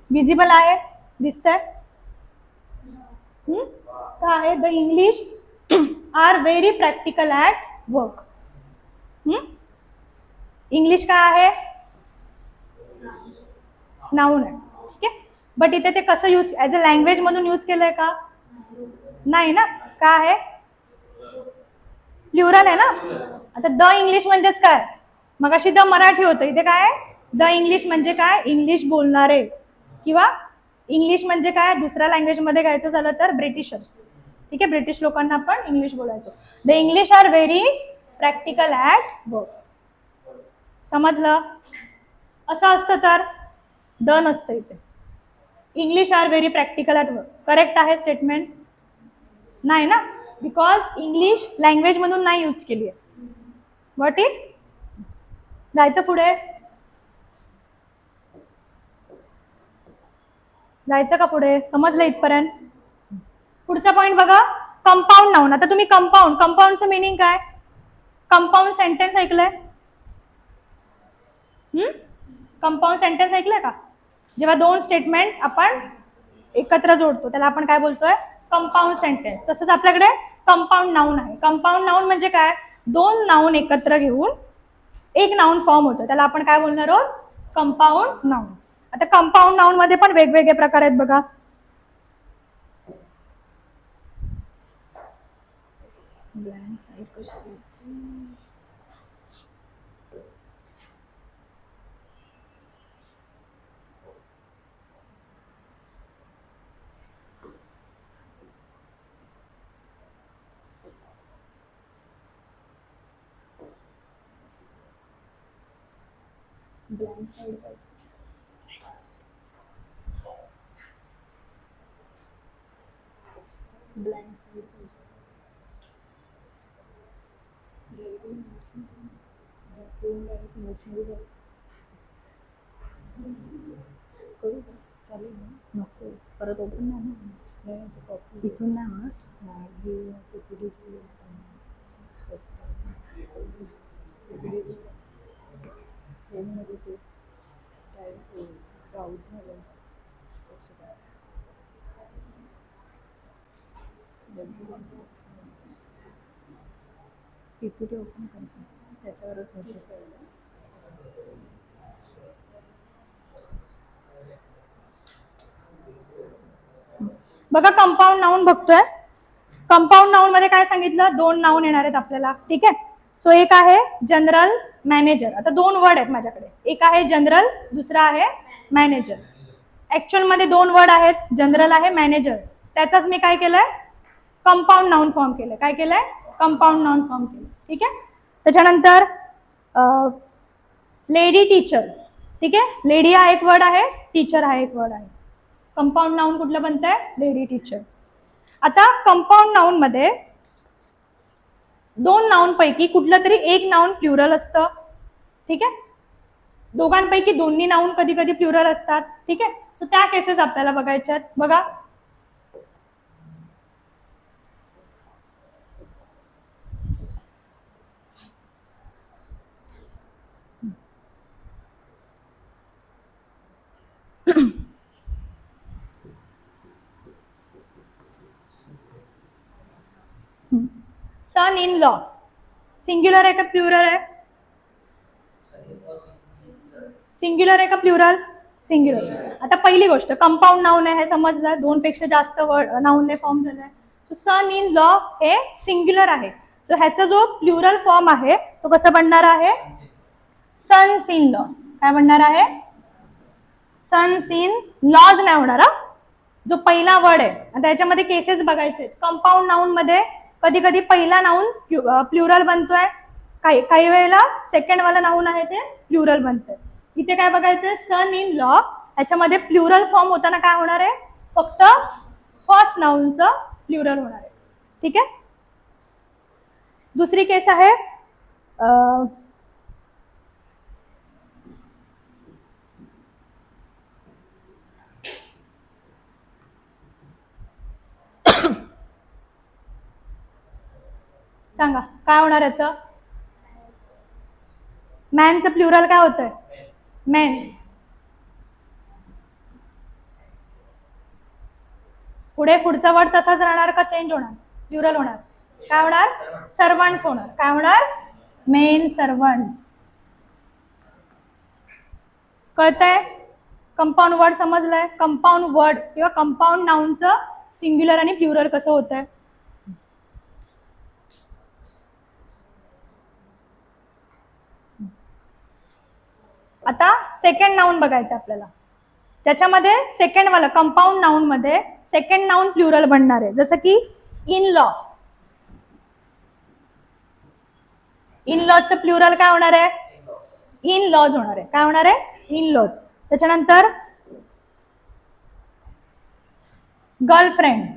विजिबल आहे, दिसतंय? काय आहे, the English are very practical at work. English काय आहे, नाऊन आहे. ठीक आहे, बट इथे ते कसं यूज, ॲज अ लँग्वेज म्हणून यूज केलंय का, नाही ना. काय आहे, प्लुरल आहे ना. आता द इंग्लिश म्हणजेच काय, मग अशी द मराठी होतं, इथे काय आहे, द इंग्लिश म्हणजे काय, इंग्लिश बोलणारे, किंवा इंग्लिश म्हणजे काय, दुसऱ्या लँग्वेजमध्ये घ्यायचं झालं तर ब्रिटिशर्स. ठीक आहे, ब्रिटिश लोकांना आपण इंग्लिश बोलायचो. The English are very practical at work. समजलं? असं असतं तर द नसतं इथे. English are very practical at work. Correct आहे स्टेटमेंट? नाही ना, बिकॉज इंग्लिश लँग्वेज म्हणून नाही यूज केली आहे. What it? जायचं पुढे, जायचं का पुढे? समजलं इथपर्यंत? पुढचा पॉईंट बघा, कंपाऊंड नाऊन. आता तुम्ही कंपाऊंडचं मिनिंग काय, कंपाऊंड सेंटेन्स ऐकलंय? कंपाऊंड सेंटेन्स ऐकलंय का? जेव्हा दोन स्टेटमेंट आपण एकत्र जोडतो त्याला आपण काय बोलतोय, कंपाऊंड सेंटेन्स. तसंच आपल्याकडे कंपाऊंड नाऊन आहे. कंपाऊंड नाऊन म्हणजे काय, दोन नाऊन एकत्र घेऊन एक नाऊन फॉर्म होतं, त्याला आपण काय बोलणार आहोत, कंपाऊंड नाऊन. आता कंपाऊंड नाऊन मध्ये पण वेगवेगळे प्रकार आहेत बघा. ब्लँक साईड कशी, ब्लँक साईड पाहिजे, ब्लँक साईड पाहिजे. करू का, चालेल ना, नको परत ओपन नाही ना, इथून नाही होणार. फोनमध्ये ते काय ब्राउज झालं, पीपीटी ओपन करतो त्याच्यावरच होतेच कळलं. बघा कंपाऊंड नाऊन बघतोय. कंपाऊंड नाऊन मध्ये काय सांगितलं, दोन नाऊन येणार आहेत आपल्याला. ठीक आहे, सो एक आहे जनरल, मॅनेजर. आता दोन वर्ड आहेत माझ्याकडे, एक आहे जनरल, दुसरा आहे मॅनेजर. ऍक्च्युअल मध्ये दोन वर्ड आहेत, जनरल आहे, मॅनेजर. त्याचाच मी काय केलंय, कंपाऊंड नाऊन फॉर्म केलंय. काय केलंय, कंपाऊंड नाऊन फॉर्म केलं. ठीक आहे, त्याच्यानंतर लेडी टीचर. ठीक आहे, लेडी हा एक वर्ड आहे, टीचर हा एक वर्ड आहे. कंपाऊंड नाऊन कुठलं बनतंय, लेडी टीचर. आता कंपाऊंड नाऊन मध्ये दोन नाऊन पैकी कुठलं तरी एक नाऊन प्लुरल असतं. ठीक आहे, दोघांपैकी दोन्ही नाऊन कधी कधी प्लुरल असतात. ठीक आहे, सो त्या केसेस आपल्याला बघायच्या आहेत. बघा, सन इन लॉ सिंग्युलर आहे का प्लुरल आहे, सिंग्युलर आहे का प्लुरल, सिंग्युलर. आता पहिली गोष्ट, कंपाऊंड नाऊन आहे हे समजलं, दोन पेक्षा जास्त वर्ड नाऊनने फॉर्म झालाय. सो सन इन लॉ हे सिंग्युलर आहे. सो ह्याचा जो प्लुरल फॉर्म आहे तो कसा बनणार आहे, सन्स इन लॉ. काय बनणार आहे, सन्स इन लॉज नाही होणार. जो पहिला वर्ड आहे, आता याच्यामध्ये केसेस बघायचे. कंपाऊंड नाऊन मध्ये कधी कधी पहिला नाऊन प्लुरल बनतोय, काही काही वेळेला सेकंड वाला नाऊन आहे ते प्लुरल बनतंय. इथे काय बघायचंय, सन इन लॉ, याच्यामध्ये प्लुरल फॉर्म होताना काय होणार आहे, फक्त फर्स्ट नाऊनचं प्लुरल होणार आहे. ठीक आहे. दुसरी केस आहे सांगा काय होणार याचं, मॅनचं प्लुरल काय होतंय, मॅन. पुढे पुढचा वर्ड तसाच राहणार का चेंज होणार, प्लुरल होणार, काय होणार, सर्वंट्स होणार. काय होणार, मेन सर्वंट्स. कळतंय, कंपाऊंड वर्ड समजलंय, कंपाऊंड वर्ड किंवा कंपाऊंड नाऊनचं सिंग्युलर आणि प्लुरल कसं होतंय. आता सेकंड नाऊन बघायचं आपल्याला, त्याच्यामध्ये सेकंड वाला कंपाऊंड नाऊन मध्ये सेकंड नाऊन प्लुरल बनणार आहे, जसं की इन लॉ. इन लॉजचं प्लुरल काय होणार आहे, इन लॉज होणार आहे. काय होणार आहे, इन लॉज. त्याच्यानंतर गर्लफ्रेंड,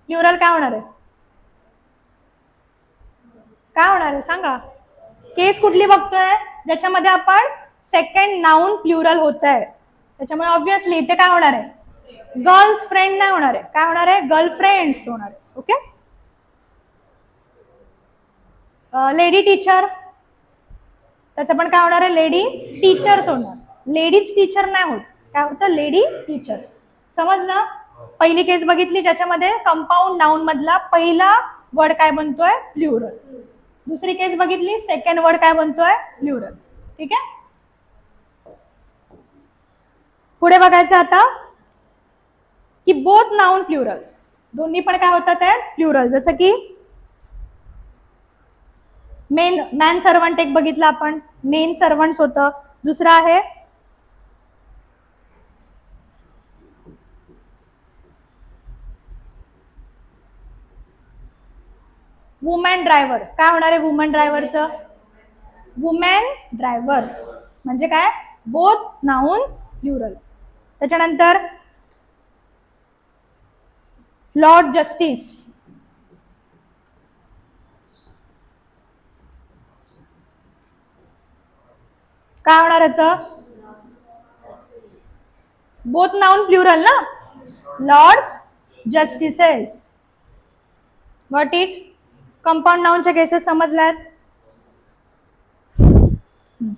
प्लुरल काय होणार आहे, काय होणार आहे सांगा. केस कुठली बघतोय, ज्याच्यामध्ये आपण सेकंड नाऊन प्लुरल होत आहे, त्याच्यामुळे ऑब्विसली इथे काय होणार आहे, गर्ल्स फ्रेंड नाही होणार आहे, काय होणार आहे, गर्लफ्रेंड्स होणार आहे. ओके. लेडी टीचर, त्याचं पण काय होणार आहे, लेडी टीचर्स होणार. लेडीज टीचर नाही होत, काय होतं, लेडी टीचर्स. समजलं. पहिली केस बघितली ज्याच्यामध्ये कंपाऊंड नाऊन मधला पहिला वर्ड काय बनतोय, प्लुरल. दुसरी केस बघितली सेकंड वर्ड काय बनतोय, प्लुरल. ठीक आहे. पुढे बघायचं आता की बोथ नाऊन प्लुरल्स, दोन्ही पण काय होतात आहे, प्लुरल. जसं की मेन, मॅन सर्वंट एक बघितलं आपण, मेन सर्वंट्स होतं. दुसरं आहे वुमॅन ड्रायव्हर. काय होणार आहे वुमन ड्रायव्हरचं, वुमॅन ड्रायव्हर्स म्हणजे काय, बोथ नाउन्स प्लुरल. त्याच्यानंतर लॉर्ड जस्टिस, काय होणार याचं, बोथ नाउन प्लुरल ना, lords justices. Got it. Compound नाउनच्या केसेस समजल्यात.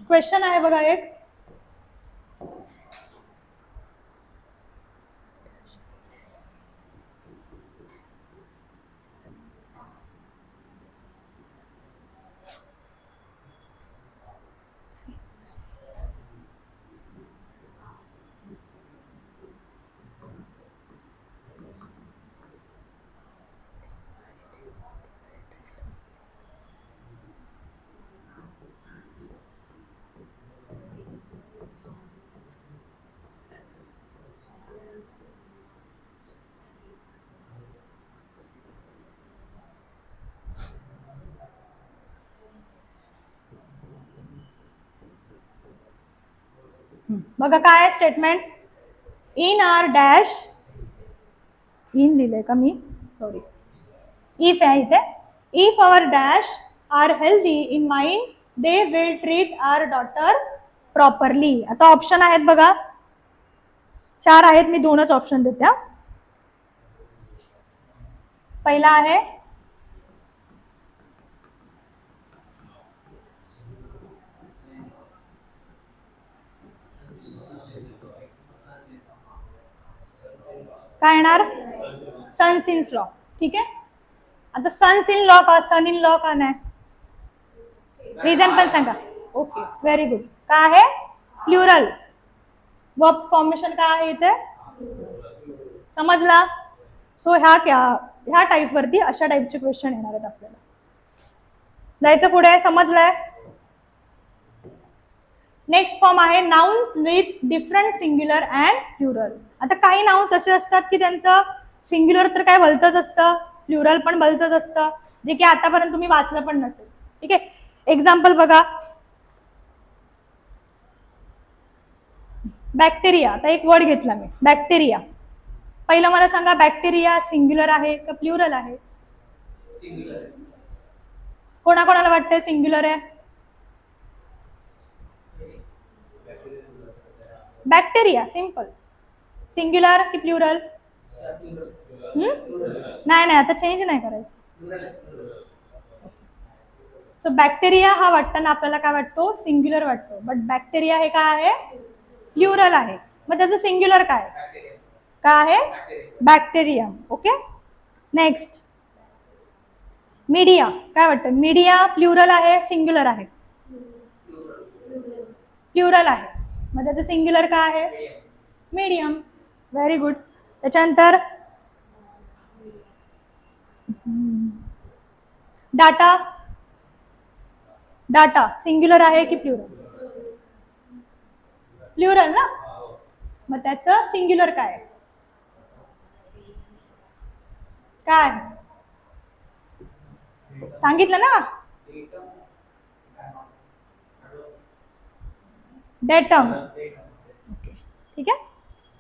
क्वेश्चन आहे बघा एक, बघा काय statement, in are dash, in लिहिलंय का मी, सॉरी, इफ आहे इथे, if our dash are healthy in mind they will treat our daughter properly. आता ऑप्शन आहेत बघा, 4 आहेत, मी 2च ऑप्शन देते. पहिला आहे काय येणार, सन्स इन लॉ. ठीक आहे. आता सन्स इन लॉ का, सन इन लॉ का नाही, रिझन पण सांगा. Okay, very good. काय आहे, प्लुरल. वर्ब फॉर्मेशन काय आहे इथे, समजला. सो ह्या टाईप वरती अशा टाईपचे क्वेश्चन येणार आहेत आपल्याला. जायचं पुढे, समजलंय. नेक्स्ट फॉर्म आहे nouns with different singular and plural. आता काही नाउन्स असे असतात की त्यांचं सिंग्युलर तर काय भलतंच असतं, प्लुरल पण भलतंच असतं, जे की आतापर्यंत तुम्ही वाचलं पण नसेल. ठीक आहे, एक्झाम्पल बघा. बॅक्टेरिया, आता एक वर्ड घेतला मी, बॅक्टेरिया. पहिलं मला सांगा, बॅक्टेरिया सिंग्युलर आहे का प्लुरल आहे? कोणाकोणाला वाटतंय सिंग्युलर आहे? Bacteria simple. सिंग्युलर की प्लुरल? नाही नाही, आता चेंज नाही करायचं. सो बॅक्टेरिया हा वाटताना आपल्याला काय वाटतो? सिंग्युलर वाटतो. बट बॅक्टेरिया हे काय आहे? प्लुरल आहे. मग त्याचं सिंग्युलर काय? काय आहे? बॅक्टेरियम. Okay, next. मीडिया, काय वाटतं? मीडिया प्लुरल आहे सिंग्युलर आहे? प्लुरल आहे. मग त्याचं सिंग्युलर काय आहे? मीडियम. Very good. त्याच्यानंतर डाटा. डाटा सिंग्युलर आहे की प्लुरल? प्लुरल ना. मग त्याचं सिंग्युलर काय? काय सांगितलं ना? डेटम. ठीक आहे.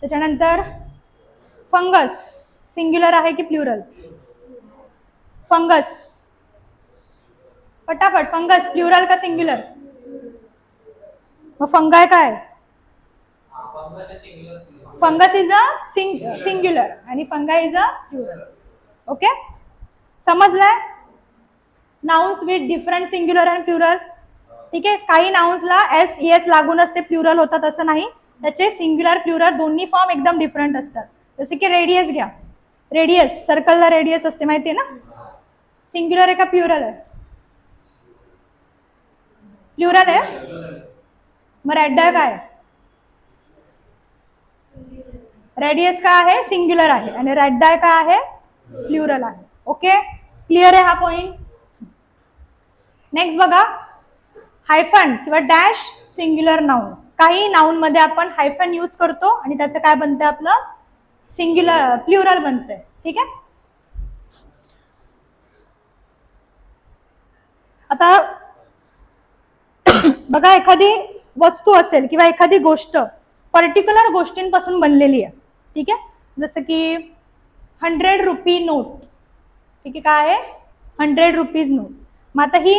त्याच्यानंतर फंगस सिंग्युलर आहे की प्लुरल? फंगस, पटापट. फंगस प्लुरल का सिंग्युलर? मग फंगाय काय? फंगस इज अ सिंग्युलर आणि fungi is a plural. Okay, समजलंय? Nouns with different singular and plural. ठीक आहे, काही नाउन्सला एस एस लागूनच ते प्लुरल होतात असं नाही, त्याचे सिंग्युलर प्लुरल दोन्ही फॉर्म एकदम डिफरंट असतात. जसे की रेडियस घ्या. रेडियस, सर्कलला रेडियस असते माहिती आहे ना? सिंग्युलर आहे का प्लुरल आहे? प्लुरल आहे. मग रेड काय? रेडियस काय आहे? सिंग्युलर आहे. आणि रेड डाय काय आहे? प्लुरल आहे. ओके, क्लिअर आहे हा पॉइंट? नेक्स्ट बघा, हायफन किंवा डॅश सिंग्युलर नाउन. काही नाउन मध्ये आपण हायफन यूज करतो आणि त्याचं काय बनतंय? आपलं सिंग्युलर प्लुरल बनतंय. ठीक आहे. आता बघा, एखादी वस्तू असेल किंवा एखादी गोष्ट पर्टिक्युलर गोष्टींपासून बनलेली आहे. ठीक आहे, जसं की 100 रुपी नोट. ठीक आहे, काय आहे? 100 रुपीज नोट. मग आता ही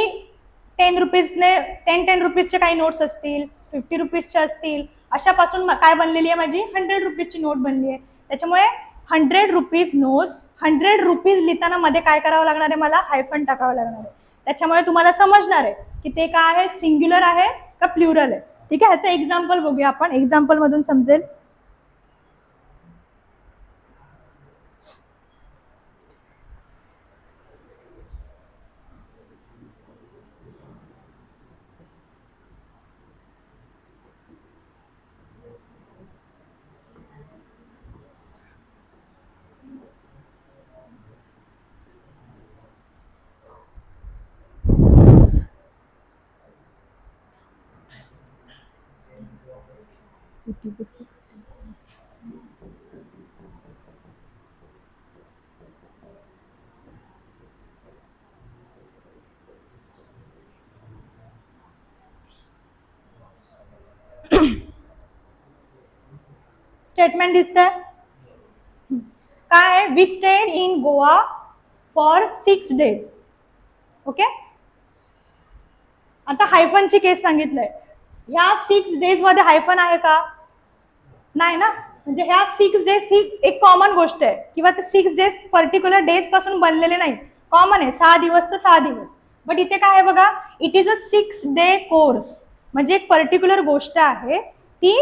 10 रुपीजने 10 रुपीजचे काही नोट्स असतील, 50 रुपीजचे असतील, अशापासून काय बनलेली आहे? माझी 100 रुपीजची नोट बनली आहे. त्याच्यामुळे 100 रुपीज नोट, 100 रुपीज लिहिताना मध्ये काय करावं लागणार आहे? मला हायफन टाकावं लागणार आहे. त्याच्यामुळे तुम्हाला समजणार आहे की ते काय आहे? सिंग्युलर आहे का प्लुरल आहे. ठीक आहे, ह्याचं एक्झाम्पल बघूया आपण. एक्झाम्पल मधून समजेल. It is a 6. स्टेटमेंट दिसतंय काय आहे? We stayed in Goa for 6 days. Okay, आता हायफनची केस सांगितलंय. ह्या 6 days मध्ये हायफन आहे का? नाही ना. म्हणजे ह्या 6 days ही एक कॉमन गोष्ट आहे, किंवा ते 6 days पर्टिक्युलर डेज पासून बनलेले नाही, कॉमन आहे. 6 दिवस तर 6 दिवस. बट इथे काय आहे बघा, it is a 6 day course. म्हणजे एक पर्टिक्युलर गोष्ट आहे, ती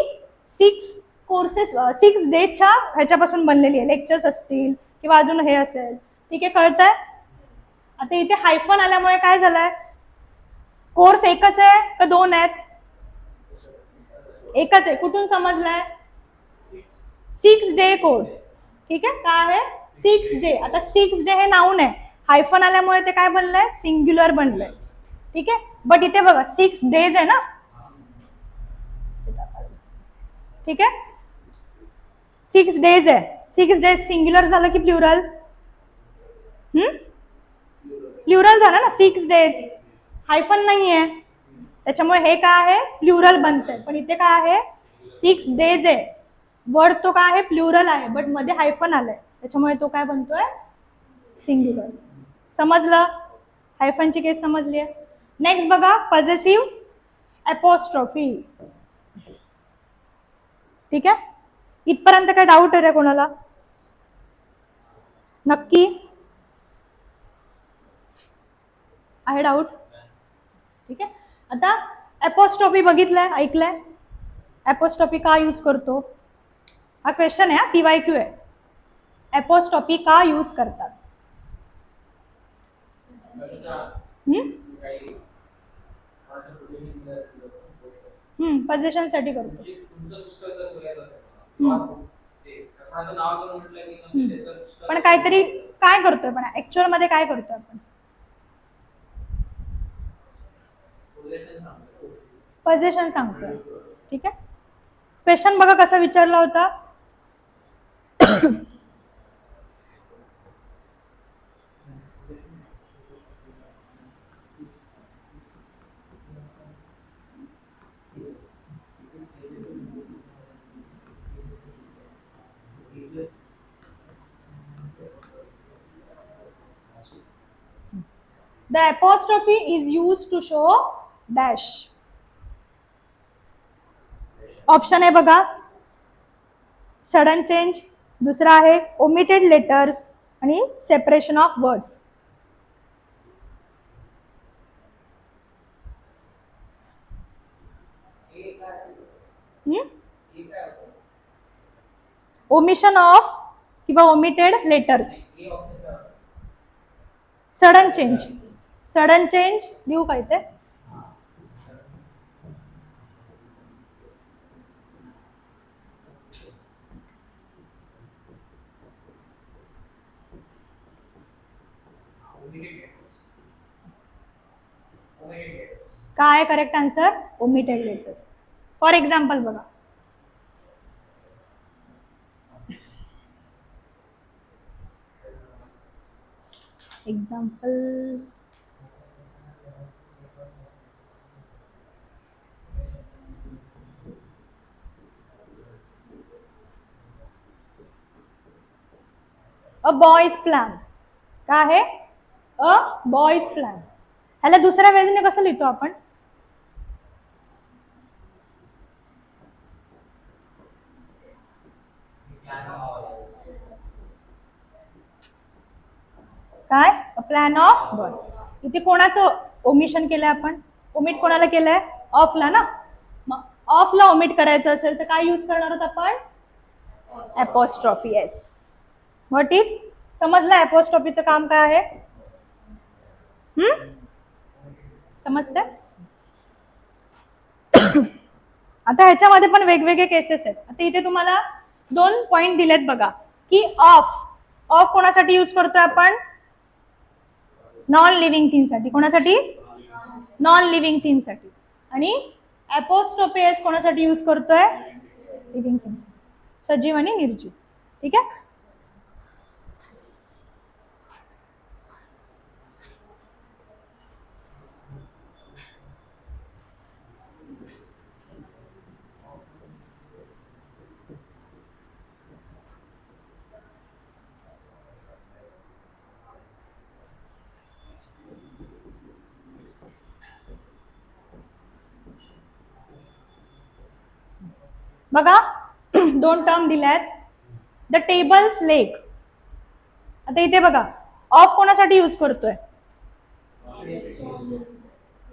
6 कोर्सेस 6 डेजच्या ह्याच्यापासून बनलेली आहे. लेक्चर्स असतील किंवा अजून हे असेल. ठीक आहे, कळतंय? आता इथे हायफन आल्यामुळे काय झालंय? कोर्स एकच आहे का 2 आहेत? एकच आहे. कुठून समजलंय? 6 day कोर्स. ठीक आहे, काय आहे? 6 day. आता 6 day हे नाऊन आहे, हायफन आल्यामुळे ते काय बनलंय? सिंग्युलर बनलंय. ठीक आहे, बट इथे बघा 6 days आहे ना. ठीक आहे, 6 days आहे. 6 days सिंग्युलर झालं की प्लुरल? प्लुरल झालं ना. 6 days हायफन नाहीये, त्याच्यामुळे हे काय आहे, प्लुरल बनते. पण इथे काय आहे, 6 days आहे. वर्ड तो काय आहे, प्लुरल आहे, बट मध्ये हायफन आलंय, त्याच्यामुळे तो काय बनतोय, सिंग्युलर. समजलं? हायफनची केस समजली आहे. नेक्स्ट बघा, पॉझेसिव्ह अपोस्ट्रॉफी. ठीक आहे, इथपर्यंत काय डाऊट आहे कोणाला? नक्की आहे डाऊट? ठीक आहे, आता अपोस्ट्रॉफी बघितलंय, ऐकलंय? अपोस्ट्रॉफी का यूज करतो? हा क्वेश्चन आहे, PYQ आहे. अपोस्ट्रॉफी का यूज करतात? पोझिशन साठी करतो. पण काहीतरी काय करतोय, पण ऍक्च्युअल मध्ये काय करतोय आपण? पोझिशन सांगतोय. ठीक आहे, क्वेश्चन बघा कसा विचारला होता. The apostrophe is used to show dash. Option आहे बघा, सडन चेंज, दुसरा आहे ओमिटेड लेटर्स आणि separation of words. Omission of किंवा omitted letters. Sudden change, sudden change लिहू काय ते? काय correct answer? Omitted letters. For example बघा, एक्झाम्पल अ बॉयज प्लॅन. काय आहे? A boys plan. ह्याला दुसऱ्या वेळेने कसं लिहितो आपण? काय? A plan of boy. इथे कोणाचं ओमिशन केलंय आपण? ओमिट कोणाला केलंय? ऑफला ना. मग ऑफला ओमिट करायचं असेल तर काय यूज करणार आहोत आपण? अपोस्ट्रॉफी. Yes, what it. समजलं अपोस्ट्रॉफीचं काम काय आहे? समजतंय? आता ह्याच्यामध्ये पण वेगवेगळे केसेस आहेत. आता इथे तुम्हाला 2 पॉइंट दिलेत बघा, की ऑफ. ऑफ कोणासाठी यूज करतोय आपण? नॉन लिव्हिंग थिंगसाठी. कोणासाठी? नॉन लिव्हिंग थिंगसाठी. आणि अपोस्ट्रॉफी एस कोणासाठी यूज करतोय? लिव्हिंग थिंग्स, सजीव आणि निर्जीव. ठीक आहे, बघा 2 टर्म दिल्यात. The tables leg. आता इथे बघा, ऑफ कोणासाठी यूज करतोय?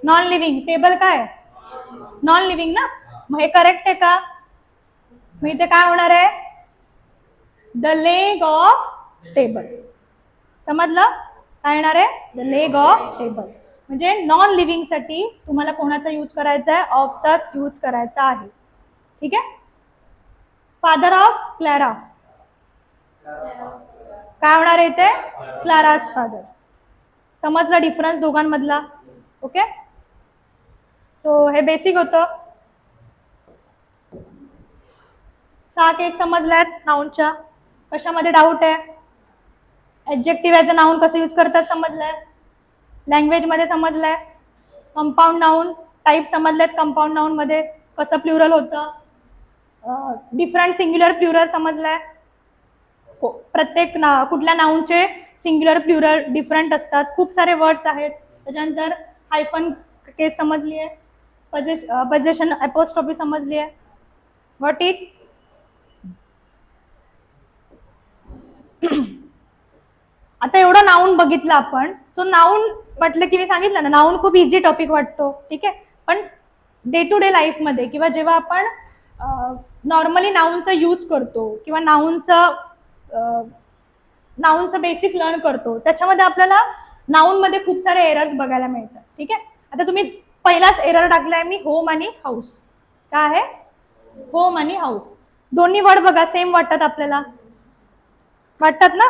Non living. टेबल काय? नॉन लिव्हिंग ना. मग हे करेक्ट आहे का? मग इथे काय होणार आहे? The leg of table. समजलं? काय येणार आहे? The leg of table. म्हणजे नॉन लिव्हिंग साठी तुम्हाला कोणाचा यूज करायचा आहे? ऑफचाच यूज करायचा आहे. ठीक आहे. Father of Clara. काय होणार आहे इथे? Clara's father. समजलं डिफरन्स दोघांमधला? ओके, सो हे बेसिक होतं. 6 केस समजल्यात नाऊनच्या. कशामध्ये डाऊट आहे? ऍडजेक्टिव्ह ॲज अ नाऊन कसं यूज करतात समजलंय, लँग्वेजमध्ये समजलंय, कंपाऊंड नाऊन टाईप समजलेत, कंपाऊंड नाऊन मध्ये कसं प्लुरल होतं, डिफरंट सिंग्युलर प्लुरल समजलंय. प्रत्येक कुठल्या नाऊनचे सिंग्युलर प्लुरल डिफरंट असतात, खूप सारे वर्ड्स आहेत. त्याच्यानंतर हायफन केस समजली आहे, पजेशन अपोस्ट्रॉफी समजली आहे. व्हॉट इट आता एवढं नाऊन बघितलं आपण. सो नाऊन म्हटलं की मी सांगितलं ना, नाऊन खूप इझी टॉपिक वाटतो, ठीक आहे. पण डे टू डे लाईफमध्ये किंवा जेव्हा आपण नॉर्मली नाऊनचा यूज करतो किंवा नाऊनचं बेसिक लर्न करतो, त्याच्यामध्ये आपल्याला नाऊनमध्ये खूप सारे एरर्स बघायला मिळतात, ठीक आहे. आता तुम्ही पहिलाच एरर टाकलाय मी, होम आणि हाऊस. काय आहे? होम आणि हाऊस. दोन्ही वर्ड बघा सेम वाटतात आपल्याला, वाटतात ना,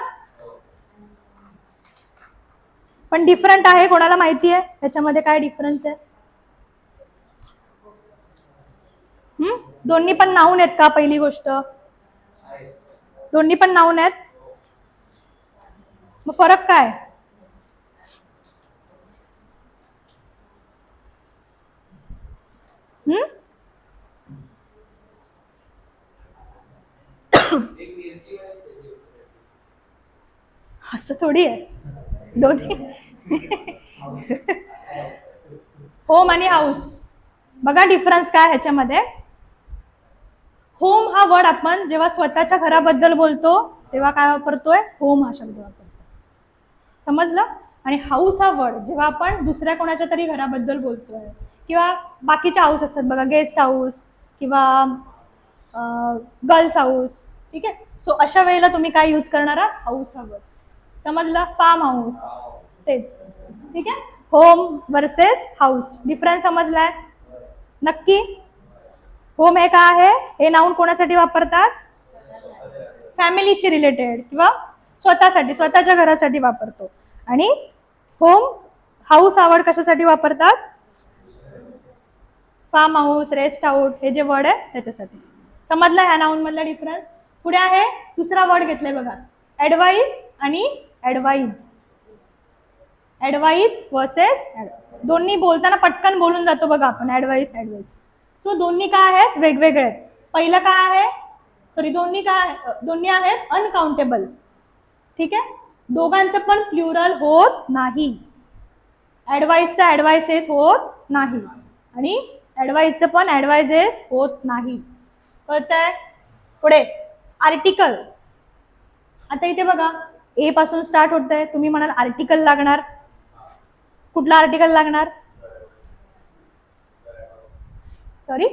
पण डिफरंट आहे. कोणाला माहिती आहे त्याच्यामध्ये काय डिफरन्स आहे? दोन्ही पण नाऊन आहेत का? पहिली गोष्ट, दोन्ही पण नाऊन आहेत. मग फरक काय? असं थोडी आहे, दोन्ही होम आणि हाऊस. बघा डिफरन्स काय ह्याच्यामध्ये. होम हा वर्ड आपण जेव्हा स्वतःच्या घराबद्दल बोलतो तेव्हा काय वापरतोय? होम हा शब्द वापरतो, समजलं. आणि हाऊस हा वर्ड जेव्हा आपण दुसऱ्या कोणाच्या तरी घराबद्दल बोलतोय किंवा बाकीचे हाऊस असतात बघा, गेस्ट हाऊस किंवा गर्ल्स हाऊस, ठीक आहे. सो अशा वेळेला तुम्ही काय यूज करणार आहात? हाऊस हा वर्ड. समजलं? फार्म हाऊस तेच, ठीक आहे. होम वर्सेस हाऊस डिफरन्स समजलाय नक्की. होम हे काय आहे? हे नाऊन कोणासाठी वापरतात? फॅमिलीशी रिलेटेड किंवा स्वतःसाठी, स्वतःच्या घरासाठी वापरतो. आणि होम हाऊस हा वर्ड कशासाठी वापरतात? फार्म हाऊस, रेस्ट हाऊस हे जे वर्ड आहे त्याच्यासाठी. समजलं ह्या नाऊन मधला डिफरन्स. पुढे आहे दुसरा वर्ड घेतलाय बघा, ऍडवाइस आणि ऍडवाइज. ऍडवाइस वर्सेस दोन्ही बोलताना पटकन बोलून जातो बघा आपण, ऍडवाइस ऍडवाइस. सो दोन्ही काय आहेत? वेगवेगळे आहेत. पहिलं काय आहे? सॉरी, दोन्ही आहेत अनकाउंटेबल, ठीक आहे. दोघांचं पण प्लुरल होत नाही. ऍडवाइसचा ऍडवाइसेस होत नाही आणि ऍडवाइसचं पण ऍडवाइजेस होत नाही. कळतंय? पुढे आर्टिकल. आता इथे बघा ए पासून स्टार्ट होत आहे, तुम्ही म्हणाल आर्टिकल लागणार. कुठला आर्टिकल लागणार? सॉरी,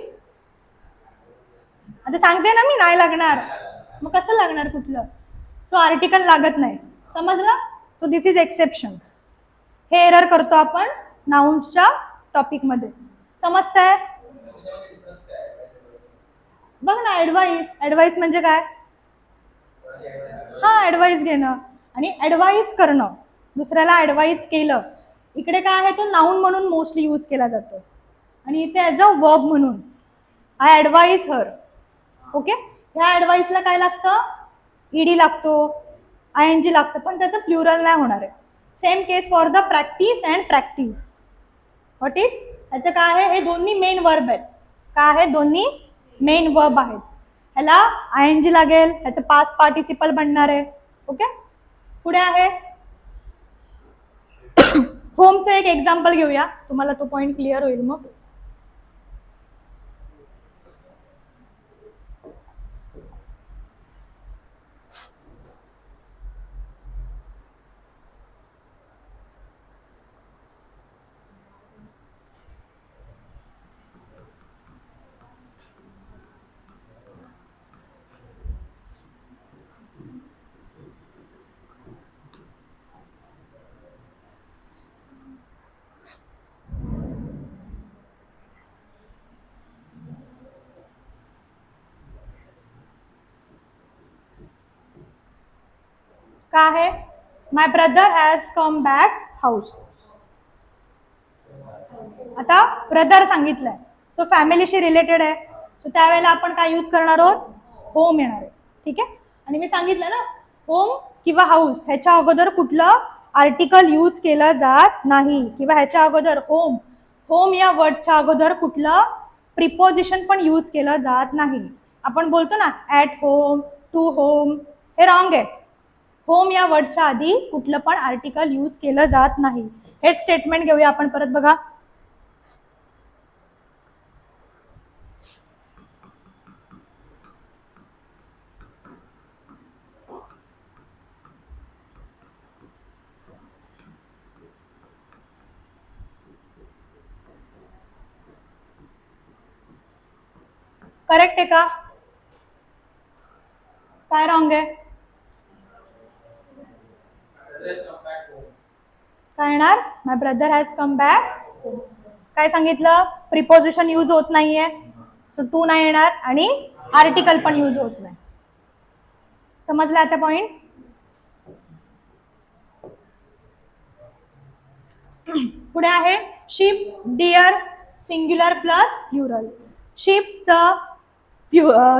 आता सांगते ना मी, नाही लागणार. मग कसं लागणार कुठलं? सो आर्टिकल लागत नाही, समजलं. So this is exception. हे एरर करतो आपण नाउन्सच्या टॉपिक मध्ये, समजतंय? बघ ना, ऍडवाइस म्हणजे काय? हा, ऍडवाइस घेणं आणि ऍडवाइज करणं, दुसऱ्याला ऍडवाइज केलं. इकडे काय आहे? तो नाऊन म्हणून मोस्टली यूज केला जातो आणि इथे ॲज अ वर्ब म्हणून. I advise her. ओके, ह्या ऍडवाइसला काय लागतं? ईडी लागतो, ING लागतं, पण त्याचं प्लुरल नाही होणार आहे. Same case for the practice and practice. What it? ह्याचं काय आहे? हे दोन्ही मेन वर्ब आहेत. काय आहे? दोन्ही मेन वर्ब आहेत. ह्याला ING लागेल, ह्याचं पास्ट पार्टिसिपल बनणार आहे. ओके, पुढे आहे होमचं एक एक्झाम्पल घेऊया, तुम्हाला तो पॉइंट क्लिअर होईल मग. काय आहे? My brother has come back house. आता ब्रदर सांगितलंय, सो फॅमिलीशी रिलेटेड आहे. सो त्यावेळेला आपण काय यूज करणार आहोत? होम येणार आहे. ठीक आहे, आणि मी सांगितलं ना होम किंवा हाऊस ह्याच्या अगोदर कुठलं आर्टिकल यूज केलं जात नाही, किंवा ह्याच्या अगोदर होम होम या वर्डच्या अगोदर कुठलं प्रिपोजिशन पण यूज केलं जात नाही. आपण बोलतो ना ॲट होम, टू होम, हे रॉंग आहे. होम या वर्डच्या आधी कुठलं पण आर्टिकल यूज केलं जात नाही. हे स्टेटमेंट घेऊया आपण परत बघा. करेक्ट आहे का? काय रॉंग आहे? काय येणार? माय ब्रदर हॅज कम बॅक. काय सांगितलं? प्रिपोजिशन यूज होत नाहीये, सो टू नाही येणार आणि आर्टिकल पण यूज होत नाही. समजलं आता पॉइंट? पुढे आहे ship, deer, singular plus plural. शिपचं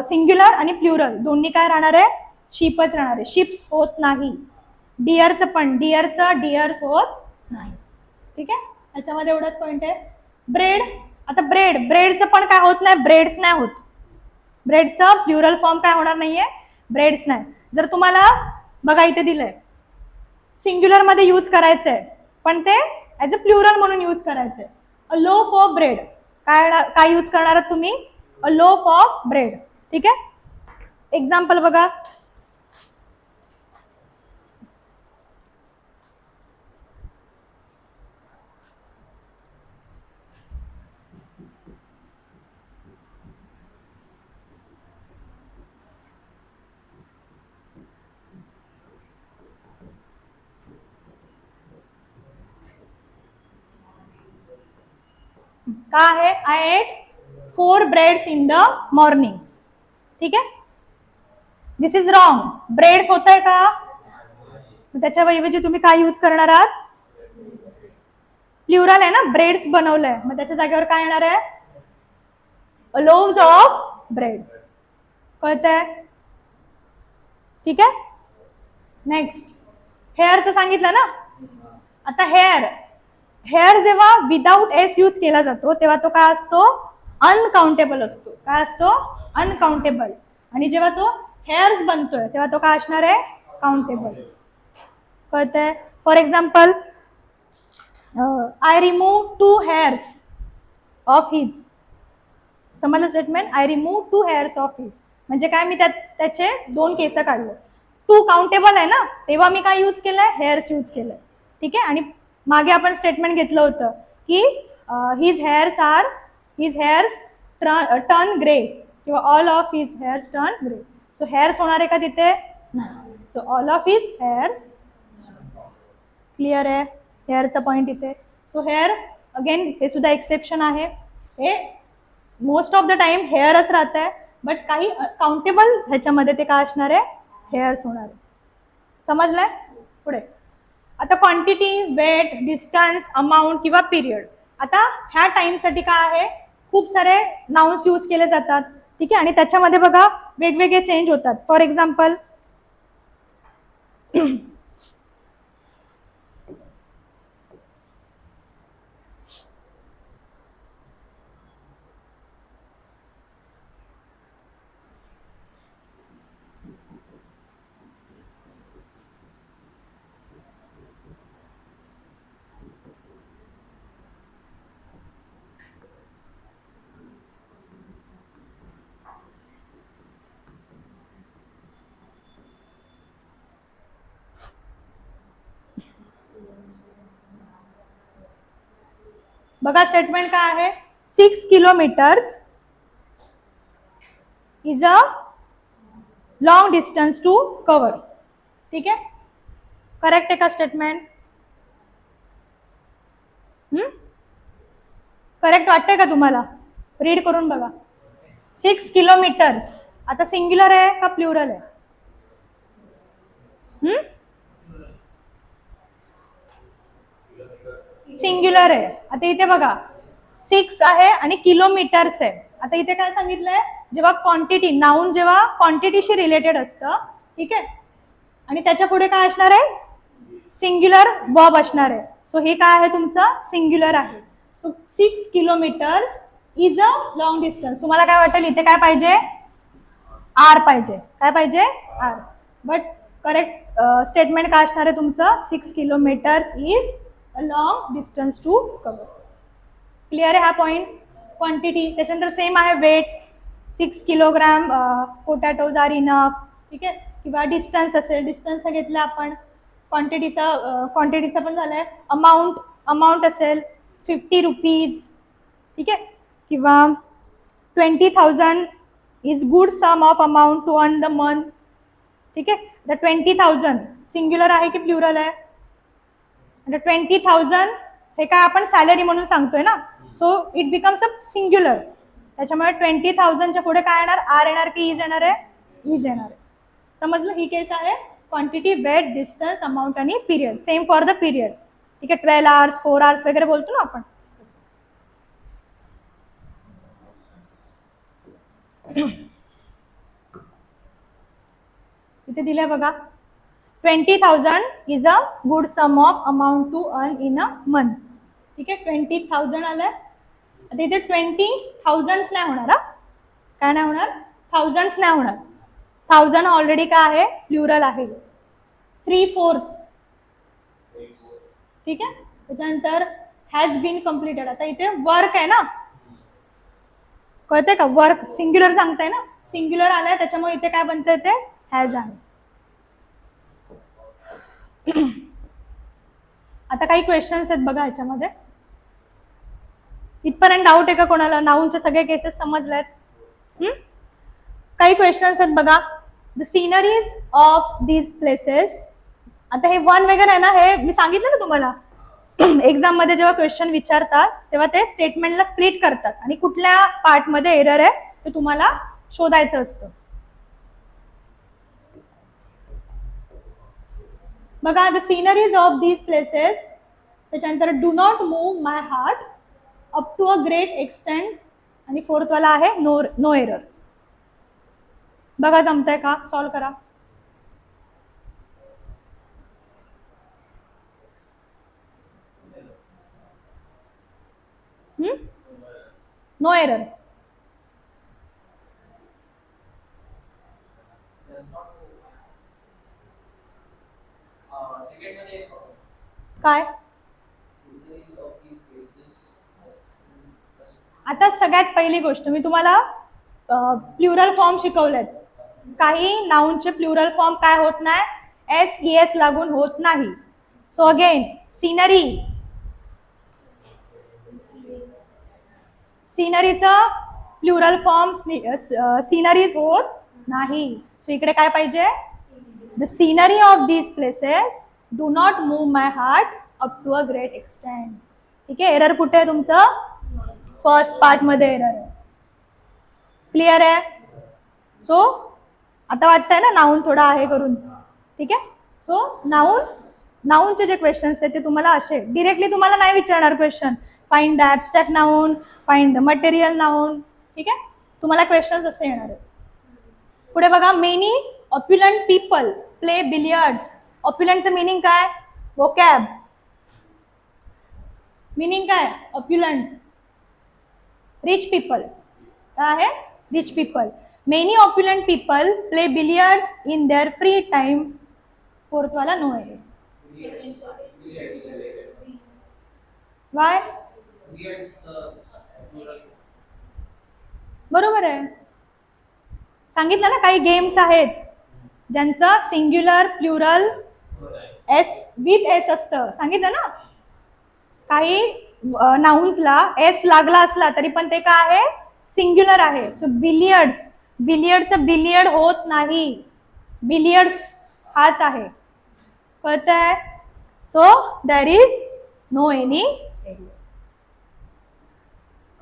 सिंग्युलर आणि प्लुरल दोन्ही काय राहणार आहे? शिपच राहणार आहे. शिप्स होत नाही. डिअरचं पण डिअरचं डिअर्स होत नाही. ठीक आहे, त्याच्यामध्ये एवढाच पॉइंट आहे. ब्रेड, आता ब्रेडचं पण काय होत नाही? ब्रेड्स नाही होत. ब्रेडचं प्लुरल फॉर्म काय होणार नाहीये? ब्रेड्स नाही. जर तुम्हाला बघा इथे दिलंय सिंग्युलर मध्ये यूज करायचंय पण ते ऍज अ प्लुरल म्हणून यूज करायचंय. अ लोफ ऑफ ब्रेड, काय यूज करणार आहात तुम्ही? A loaf of bread. ठीक आहे, एक्झाम्पल बघा. का आहे? I ate 4 breads in the morning. ठीक आहे, दिस इज रॉंग. ब्रेड्स होत आहे का? त्याच्या ऐवजी तुम्ही काय यूज करणार आहात? प्लुरल आहे ना, ब्रेड्स बनवलंय, मग त्याच्या जागेवर काय येणार आहे? Loaves of bread. कळतंय? ठीक आहे, नेक्स्ट हेअरचं सांगितलं ना. आता हेअर जेव्हा विदाउट एस यूज केला जातो तेव्हा तो काय असतो? अनकाउंटेबल असतो. काय असतो? अनकाउंटेबल. आणि जेव्हा तो हेअर्स बनतोय तेव्हा तो काय असणार आहे? काउंटेबल. कळतंय? For example I remove 2 hairs of his. समजलं statement? I remove 2 hairs of his म्हणजे काय? मी त्याचे 2 केस काढले. 2 काउंटेबल आहे ना, तेव्हा मी काय यूज केलंय? हेअर्स यूज केलंय. ठीक आहे, आणि मागे आपण स्टेटमेंट घेतलं होतं की हिज हेअर्स टर्न ग्रे किंवा all of his hairs turn grey. So hairs होणार आहे का तिथे? नाही. So all of his hair. Clear आहे? हेअरचा पॉइंट इथे. सो हेअर अगेन हे सुद्धा एक्सेप्शन आहे. हे मोस्ट ऑफ द टाइम हेअरच राहत आहे, बट काही काउंटेबल ह्याच्यामध्ये ते काय असणार आहे? हेअर्स होणार आहे. समजलंय? पुढे आता क्वांटिटी, वेट, डिस्टन्स, अमाऊंट किंवा पिरियड. आता ह्या टाइमसाठी काय आहे? खूप सारे नाउन्स यूज केले जातात. ठीक आहे, आणि त्याच्यामध्ये बघा वेगवेगळे चेंज होतात. फॉर एक्झाम्पल बघा स्टेटमेंट काय आहे? 6 kilometers is a long distance to cover. ठीक आहे, करेक्ट आहे का स्टेटमेंट? करेक्ट वाटतंय का तुम्हाला? रीड करून बघा. 6 kilometers आता सिंग्युलर आहे का प्लुरल आहे? सिंग्युलर आहे. आता इथे बघा 6 आहे आणि किलोमीटर्स आहे. आता इथे काय सांगितलंय, जेव्हा क्वांटिटी, नाऊन जेव्हा क्वांटिटीशी रिलेटेड असतं, ठीक आहे, आणि त्याच्या पुढे काय असणार आहे, सिंग्युलर वर्ब असणार आहे. सो हे काय आहे तुमचं, सिंग्युलर आहे. So 6 kilometers is a long distance. तुम्हाला काय वाटेल इथे काय पाहिजे, आर पाहिजे. काय पाहिजे, आर. बट करेक्ट स्टेटमेंट काय असणार आहे तुमचं, 6 kilometers is a long distance to cover. Clear आहे हा पॉईंट. क्वांटिटी त्याच्यानंतर सेम आहे, weight 6 kilogram potatoes are enough, ठीक आहे. किंवा डिस्टन्स असेल, डिस्टन्स घेतला आपण, क्वांटिटीचा पण झालाय. अमाऊंट असेल 50 रुपीज, ठीक आहे. किंवा 20,000 is good sum of amount to earn the month, ठीक आहे. द 20,000 सिंग्युलर आहे की प्लुरल आहे, 20,000 हे काय आपण सॅलरी म्हणून सांगतोय ना, so it becomes a singular. त्याच्यामुळे 20,000च्या पुढे काय येणार, आर येणार की इज येणार आहे, इज येणार आहे. समजलं. ही केस आहे क्वांटिटी, वेट, डिस्टन्स, अमाऊंट आणि period. Same for the period, ठीक आहे. 12 आवर्स 4 आवर्स वगैरे बोलतो ना आपण. इथे दिलंय बघा, 20,000 is a good sum of amount to earn in a month, ठीक आहे. 20,000 आलंय. आता इथे 20,000 नाही होणार, हा काय नाही होणार, थाउजंड्स नाही होणार. 1000 ऑलरेडी काय आहे, प्लुरल आहे. 3/4, ठीक आहे. त्याच्यानंतर हॅज बीन कम्प्लिटेड. आता इथे वर्क आहे ना, कळतंय का, वर्क सिंग्युलर सांगताय ना, सिंग्युलर आलाय त्याच्यामुळे इथे काय बनतंय, ते हॅज आहे. आता काही क्वेश्चन्स आहेत बघा ह्याच्यामध्ये. इथपर्यंत डाऊट आहे का कोणाला, नाऊनचे सगळे केसेस समजलेत. काही क्वेश्चन्स आहेत बघा. The sceneries of these places. आता हे वन वगैरे आहे ना, हे मी सांगितलं ना तुम्हाला, एक्झाम मध्ये जेव्हा क्वेश्चन विचारतात तेव्हा ते स्टेटमेंटला स्प्लिट करतात आणि कुठल्या पार्टमध्ये एरर आहे ते तुम्हाला शोधायचं असतं. बघा, the sceneries of these places, त्याच्यानंतर do not move my heart up to a great extent, आणि फोर्थ वाला आहे नो एरर. बघा जमतंय का, सॉल्व करा. No error. काय, आता सगळ्यात पहिली गोष्ट मी तुम्हाला प्लुरल फॉर्म शिकवलेत. काही नाऊनचे प्लुरल फॉर्म काय होत नाही, SES लागून होत नाही. सो अगेन, सीनरीचा प्लुरल फॉर्म सीनरीज होत नाही. सो इकडे काय पाहिजे, the scenery of these places do not move my heart up to a great extent, ठीक आहे. एरर कुठे आहे तुमचं, फर्स्ट पार्ट मध्ये एरर आहे. क्लिअर आहे. सो आता वाटतंय ना नाऊन थोडा आहे करून, ठीक आहे. सो नाऊनचे जे क्वेश्चन्स आहेत ते तुम्हाला असे डिरेक्टली तुम्हाला नाही विचारणार question, find the abstract noun, find the material noun, ठीक आहे. तुम्हाला क्वेश्चन्स असे येणार आहेत. पुढे बघा, many opulent people play billiards. ऑप्युलंटचं मिनिंग काय, वोकॅब. मिनिंग काय, ऑप्युलंट, रिच पीपल. काय आहे, rich people. Many opulent people play billiards in their free time. Fourth वाला नो आहे. वाय, बरोबर आहे. सांगितलं ना, काही गेम्स आहेत ज्यांचं सिंग्युलर प्लुरल विथ एस असतं, सांगितलं ना. काही नाउन्सला एस लागला असला तरी पण ते काय आहे, सिंग्युलर आहे. सो बिलियर्ड्स, बिलियर्डचं बिलियर्ड होत नाही, बिलियर्ड्स हाच आहे, कळतंय. So there is no any error.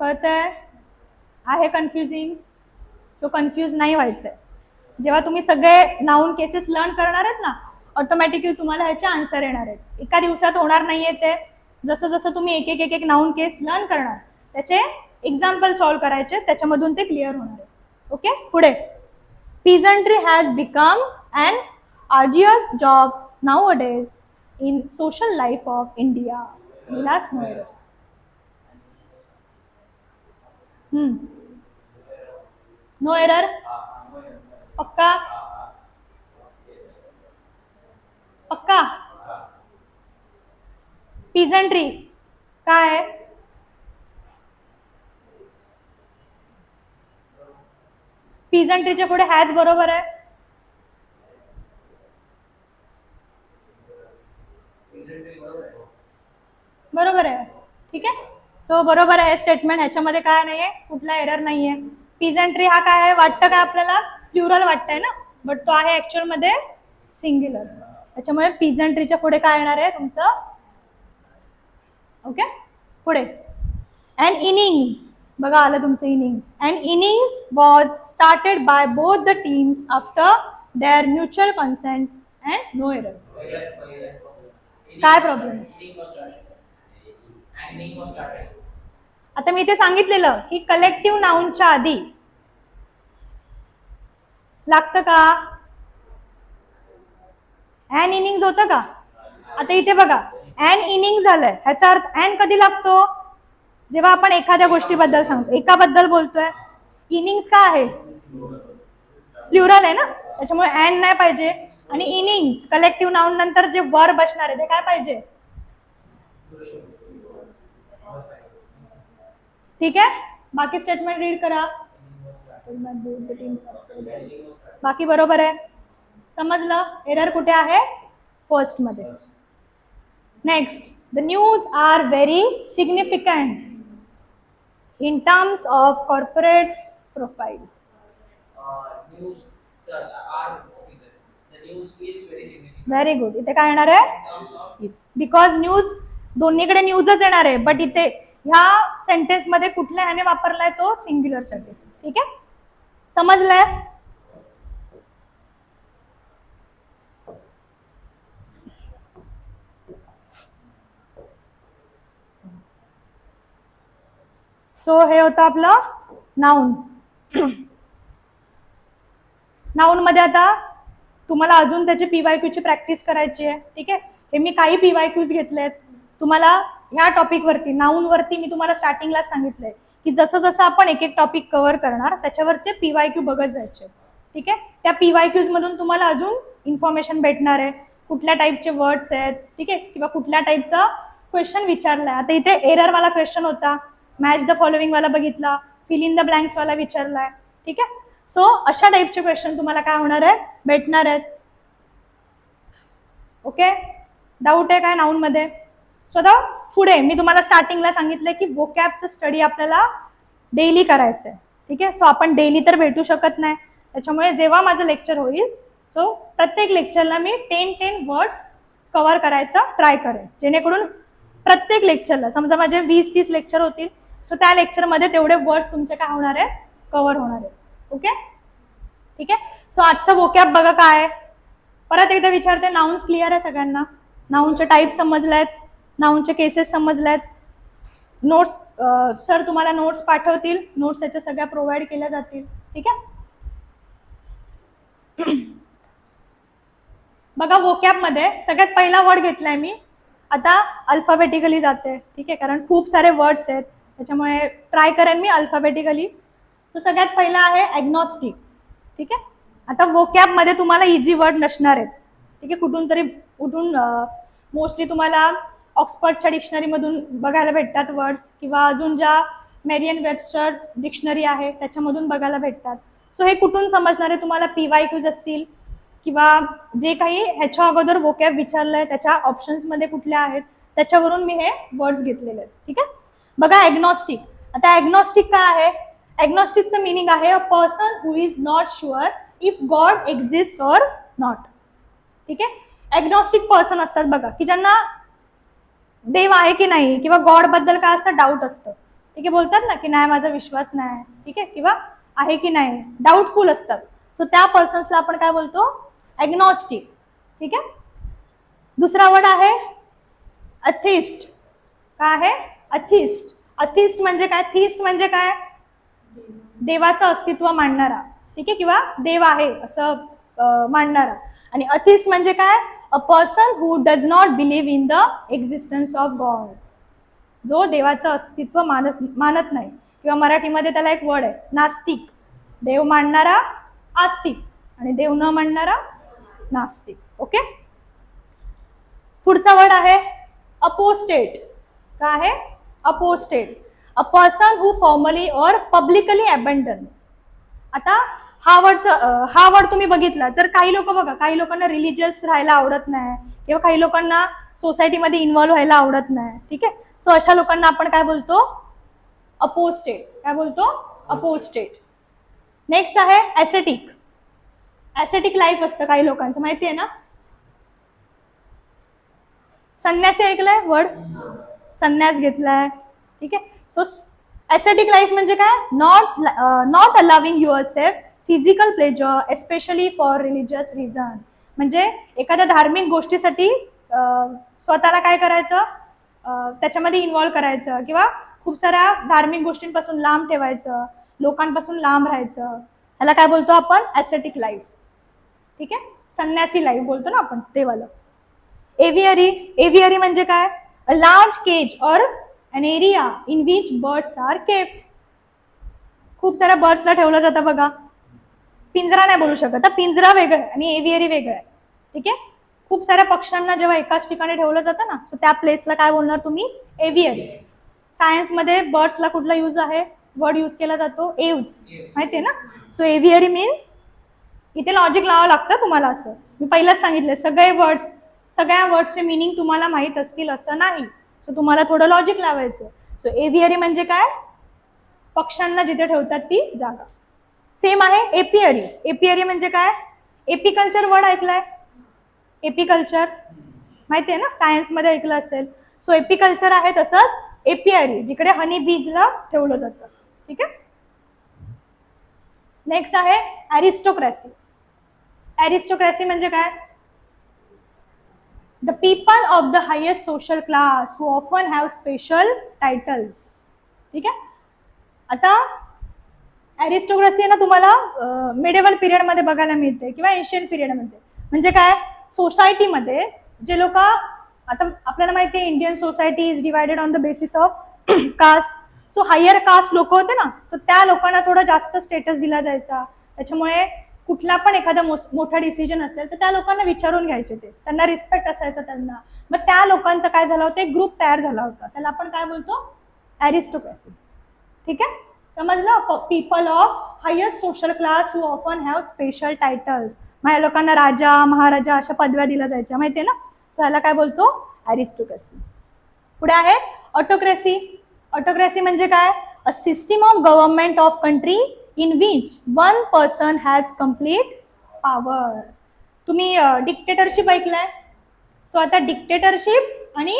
कळतंय, आहे कन्फ्युजिंग. सो कन्फ्यूज नाही व्हायचंय. जेव्हा तुम्ही सगळे नाऊन केसेस लर्न करणार आहेत ना, ऑटोमॅटिकली तुम्हाला ह्याचे आन्सर येणार आहेत. एका दिवसात होणार नाहीये ते. जसं जसं तुम्ही एक एक नाऊन केस लर्न करणार त्याचे एक्झाम्पल सॉल्व्ह करायचे, त्याच्यामधून ते क्लिअर होणार आहे. ओके, पुढे. Peasantry has become an arduous job nowadays in social life of India. Vilas Noir. No error. पक्का पक्का. पिझंट्री काय आहे? पिझंट्रीच्या पुढे हॅज बरोबर आहे. बरोबर आहे. ठीक आहे, सो बरोबर आहे स्टेटमेंट, ह्याच्यामध्ये काय नाहीये, कुठला एरर नाहीये. पिझंट्री हा काय आहे, वाटतं का आपल्याला प्लुरल वाटतंय ना, बट तो आहे ऍक्च्युअल मध्ये सिंग्युलर. त्याच्यामुळे पिझंट्रीच्या पुढे काय येणार आहे तुमचं. ओके, पुढे. अँड इनिंग्स, बघा आलं तुमचं innings. And innings was started by both the teams after their mutual consent and no error. काय प्रॉब्लेम? आता मी ते सांगितलेलं की कलेक्टिव्ह नाउनच्या आधी लागतं का ॲन इनिंग्स होतं का? आता इथे बघा ॲन इनिंग झालंय, ह्याचा अर्थ ॲन कधी लागतो? जेव्हा आपण एखाद्या गोष्टीबद्दल सांगतो, एकाबद्दल बोलतोय. इनिंग्स का आहे? प्लुरल आहे ना, त्याच्यामुळे ॲन नाही पाहिजे. आणि इनिंग्स कलेक्टिव्ह नाउन नंतर जे वर बसणार आहे ते काय पाहिजे? ठीक आहे, बाकी स्टेटमेंट रीड करा. बाकी बरोबर आहे, समजलं. एरर कुठे आहे? फर्स्ट मध्ये. Next, the news are very significant in terms of corporate's profile. News are the news is very significant. Very good. इथे काय येणार आहे? बिकॉज न्यूज दोन्हीकडे न्यूजच येणार आहे, बट इथे ह्या सेंटेन्स मध्ये कुठल्या ह्याने वापरलाय तो सिंग्युलर साठी. ठीक आहे, समजलंय. सो हे होतं आपलं नाउन. नाउन मध्ये आता तुम्हाला अजून त्याची PYQ ची प्रॅक्टिस करायची आहे. ठीक आहे, हे मी काही PYQs घेतलेत तुम्हाला ह्या टॉपिक वरती. नाउन वरती मी तुम्हाला स्टार्टिंगला सांगितलंय की जसं जसं आपण एक एक टॉपिक कव्हर करणार त्याच्यावरचे PYQ बघत जायचे. ठीक आहे, त्या PYQs मधून तुम्हाला अजून इन्फॉर्मेशन भेटणार आहे, कुठल्या टाईपचे वर्ड्स आहेत. ठीक आहे, किंवा कुठल्या टाईपचा क्वेश्चन विचारलाय. आता इथे एरर वाला क्वेश्चन होता, मॅच द फॉलोइंग वाला बघितला, फिल इन द ब्लँक्स वाला विचारलाय. ठीक आहे, सो अशा टाईपचे क्वेश्चन तुम्हाला काय होणार आहेत? भेटणार आहेत. ओके, डाऊट आहे काय नाउन मध्ये? सो आता पुढे मी तुम्हाला स्टार्टिंगला सांगितलंय की वोकॅबचं स्टडी आपल्याला डेली करायचंय. ठीक आहे, सो आपण डेली तर भेटू शकत नाही, त्याच्यामुळे जेव्हा माझं लेक्चर होईल सो प्रत्येक लेक्चरला मी 10 वर्ड्स कव्हर करायचा ट्राय करेन, जेणेकरून प्रत्येक लेक्चरला समजा माझे 20-30 लेक्चर होतील, सो त्या लेक्चरमध्ये तेवढे वर्ड्स तुमचे काय होणार आहेत? कव्हर होणार आहेत. ओके, ठीक आहे. सो आजचा वोकॅब बघा काय आहे. परत एकदा विचारते, नाउन्स क्लिअर आहे सगळ्यांना? नाउनचे टाईप समजलेत, नाउनचे केसेस समजलेत. नोट्स सर तुम्हाला नोट्स पाठवतील, नोट्स याच्या सगळ्या प्रोव्हाइड केल्या जातील. ठीक आहे, बघा वोकॅब मध्ये सगळ्यात पहिला वर्ड घेतलाय मी. आता अल्फाबेटिकली जाते. ठीक आहे, कारण खूप सारे वर्ड्स आहेत त्याच्यामुळे ट्राय करेन मी अल्फाबेटिकली. सो सगळ्यात पहिला आहे ॲग्नॉस्टिक. ठीक आहे, आता वोकॅब मध्ये तुम्हाला इझी वर्ड नसणार आहेत. ठीक आहे, कुठून तरी उठून मोस्टली तुम्हाला ऑक्सफर्डच्या डिक्शनरीमधून बघायला भेटतात वर्ड्स, किंवा अजून ज्या मेरियन वेबस्टर डिक्शनरी आहे त्याच्यामधून बघायला भेटतात. सो हे कुठून समजणार आहे तुम्हाला? PYQs असतील किंवा जे काही ह्याच्या अगोदर वोकॅब विचारलंय त्याच्या ऑप्शन्समध्ये कुठल्या आहेत त्याच्यावरून मी हे वर्ड्स घेतलेले आहेत. ठीक आहे, बघा ॲग्नॉस्टिक. आता ॲग्नॉस्टिक काय आहे? ॲग्नॉस्टिकचं मिनिंग आहे a person who is not sure if God exist or not. ठीक आहे, ॲग्नॉस्टिक पर्सन असतात बघा की ज्यांना देव आहे की नाही किंवा गॉड बद्दल काय असतं? डाऊट असतं. ठीक आहे, बोलतात ना की नाही माझा विश्वास नाही. ठीक आहे, किंवा आहे की नाही डाऊटफुल असतात. सो त्या पर्सन्सला आपण काय बोलतो? ॲग्नॉस्टिक. ठीक आहे, दुसरा वर्ड आहे अथिस्ट. काय आहे? अथिस्ट. अथिस्ट म्हणजे काय, थिस्ट म्हणजे काय, देवाचं अस्तित्व मानणारा, ठीक आहे, किंवा देव आहे असं मानणारा. आणि अथिस्ट म्हणजे काय, a person who does not believe in the existence of God, जो देवाचं अस्तित्व मानत नाही, किंवा मराठीमध्ये त्याला एक वर्ड आहे नास्तिक. देव मानणारा आस्तिक आणि देव न मानणारा नास्तिक. ओके, पुढचा वर्ड आहे अपोस्टेट. काय आहे, apostate, a person who formally और पब्लिकली अबंडन्स. आता हा वर्ड तुम्ही बघितला तर काही लोक बघा, काही लोकांना रिलिजियस राहायला आवडत नाही, किंवा काही लोकांना सोसायटीमध्ये इन्व्हॉल्व्ह व्हायला आवडत नाही, ठीक आहे. सो अशा लोकांना आपण काय बोलतो, अपोस्टेट. काय बोलतो, अपोस्टेट. नेक्स्ट आहे ॲसेटिक. ॲसेटिक लाईफ असतं काही लोकांचं, माहिती आहे ना. संन्यासी ऐकलाय वर्ड, संन्यास घेतलाय, ठीक आहे. सो ॲसेटिक लाईफ म्हणजे काय, not allowing your self physical pleasure especially for religious reason. म्हणजे एखाद्या धार्मिक गोष्टीसाठी स्वतःला काय करायचं, त्याच्यामध्ये इन्व्हॉल्व्ह करायचं, किंवा खूप साऱ्या धार्मिक गोष्टींपासून लांब ठेवायचं, लोकांपासून लांब राहायचं, ह्याला काय बोलतो आपण, ॲसेटिक लाईफ, ठीक आहे. संन्यासी लाईफ बोलतो ना आपण ते वालं. एव्हियरी. एव्हियरी म्हणजे काय, अ लार्ज केज और an area in which birds are kept. खूप साऱ्या बर्ड्सला ठेवलं जातं बघा. पिंजरा नाही बोलू शकत, पिंजरा वेगळा आहे आणि एव्हियरी वेगळं आहे, ठीक आहे. खूप साऱ्या पक्ष्यांना जेव्हा एकाच ठिकाणी ठेवलं जातं ना, सो त्या प्लेसला काय बोलणार तुम्ही, एव्हियरी. सायन्समध्ये बर्ड्सला कुठला यूज आहे, वर्ड यूज केला जातो एव्ज, माहिती आहे ना. सो एव्हियरी मीन्स, इथे लॉजिक लावावं लागतं तुम्हाला. असं मी पहिलाच सांगितलं, सगळ्या वर्ड्सचे मिनिंग तुम्हाला माहीत असतील असं नाही, सो तुम्हाला थोडं लॉजिक लावायचं. सो एव्हियरी म्हणजे काय, पक्ष्यांना जिथे ठेवतात ती जागा. सेम आहे एपियरी. एपियरी म्हणजे काय, एपिकल्चर वर्ड ऐकलाय, एपिकल्चर माहिती आहे ना, सायन्समध्ये ऐकलं असेल. सो एपिकल्चर आहे तसंच एपियरी, जिकडे हनी बीजला ठेवलं जातं, ठीक आहे. नेक्स्ट आहे ॲरिस्टोक्रॅसी. ॲरिस्टोक्रॅसी म्हणजे काय, the people of the highest social class who often have special titles, ठीक आहे. आता ॲरिस्टोक्रॅसी ना तुम्हाला मिडेवल पिरियडमध्ये बघायला मिळते, किंवा एशियन पिरियडमध्ये. म्हणजे काय, सोसायटीमध्ये जे लोक, आता आपल्याला माहिती आहे Indian society is divided on the basis of caste. So higher caste लोक होते ना, सो त्या लोकांना थोडा जास्त स्टेटस दिला जायचा. त्याच्यामुळे कुठला पण एखादा मोठा डिसिजन असेल तर त्या लोकांना विचारून घ्यायचे, ते त्यांना रिस्पेक्ट असायचा त्यांना. मग त्या लोकांचा काय झालं होतं, एक ग्रुप तयार झाला होता, त्याला आपण काय बोलतो, ॲरिस्टोक्रॅसी, ठीक आहे. समजलं, people of highest social class who often have special titles. मग या लोकांना राजा महाराजा अशा पदव्या दिल्या जायच्या, माहिती आहे ना. सो ह्याला काय बोलतो, ॲरिस्टोक्रॅसी. पुढे आहे ऑटोक्रॅसी. ऑटोक्रॅसी म्हणजे काय, a system of government of country in which one person has complete power. तुम्ही डिक्टेटरशिप ऐकलाय. सो आता डिक्टेटरशिप आणि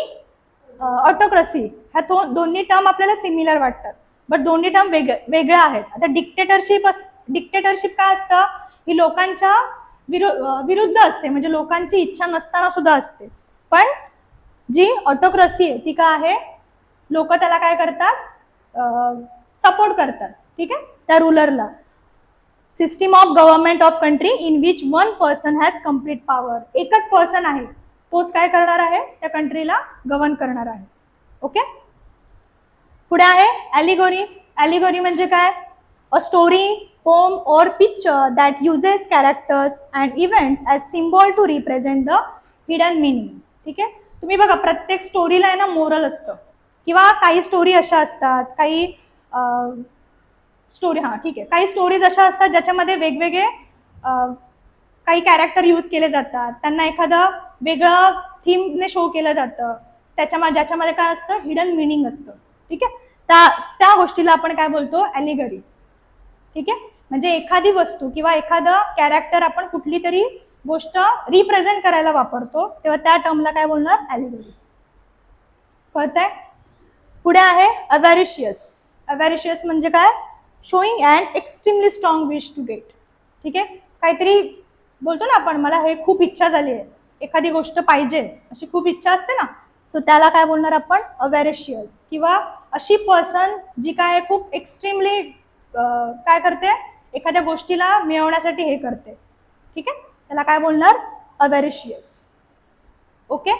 ऑटोक्रॅसी ह्या दोन्ही टर्म आपल्याला सिमिलर वाटतात, बट दोन्ही टर्म वेगळ्या आहेत. आता डिक्टेटरशिप काय असतं, ही लोकांच्या विरुद्ध असते, म्हणजे लोकांची इच्छा नसताना सुद्धा असते. पण जी ऑटोक्रॅसी आहे ती काय आहे, लोक त्याला काय करतात, सपोर्ट करतात, ठीक आहे, त्या रूलरला. System of government of country in which one person has complete power. एकच पर्सन आहे, तोच काय करणार आहे, त्या कंट्रीला गव्हर्न करणार आहे. ओके, पुढे आहे ॲलिगोरी. ॲलिगोरी म्हणजे काय, अ story, poem or picture that uses characters and events as symbol to represent the hidden meaning, ठीक आहे. तुम्ही बघा, प्रत्येक स्टोरीला आहे ना मोरल असतं, किंवा काही स्टोरी अशा असतात, काही स्टोरी, हां ठीक आहे, काही स्टोरीज अशा असतात ज्याच्यामध्ये वेगवेगळे काही कॅरेक्टर यूज केले जातात, त्यांना एखादं वेगळं थीमने शो केलं जातं, ज्याच्यामध्ये काय असतं, हिडन मिनिंग असतं, ठीक आहे. त्या गोष्टीला आपण काय बोलतो, ॲलिगरी, ठीक आहे. म्हणजे एखादी वस्तू किंवा एखादं कॅरेक्टर आपण कुठली तरी गोष्ट रिप्रेझेंट करायला वापरतो, तेव्हा त्या टर्मला काय बोलणार, ॲलिगरी. कळतंय. पुढे आहे अवॅरिशियस. अवॅरिशियस म्हणजे काय, showing and extremely strong wish to get, ठीक आहे. काहीतरी बोलतो ना आपण, मला हे खूप इच्छा झाली आहे, एखादी गोष्ट पाहिजे अशी खूप इच्छा असते ना, सो त्याला काय बोलणार आपण, अवॅरिशियस. किंवा अशी पर्सन जी काय खूप एक्स्ट्रीमली काय करते, एखाद्या गोष्टीला मिळवण्यासाठी हे करते. ठीक आहे, त्याला काय बोलणार, अव्हेरिशियस. ओके,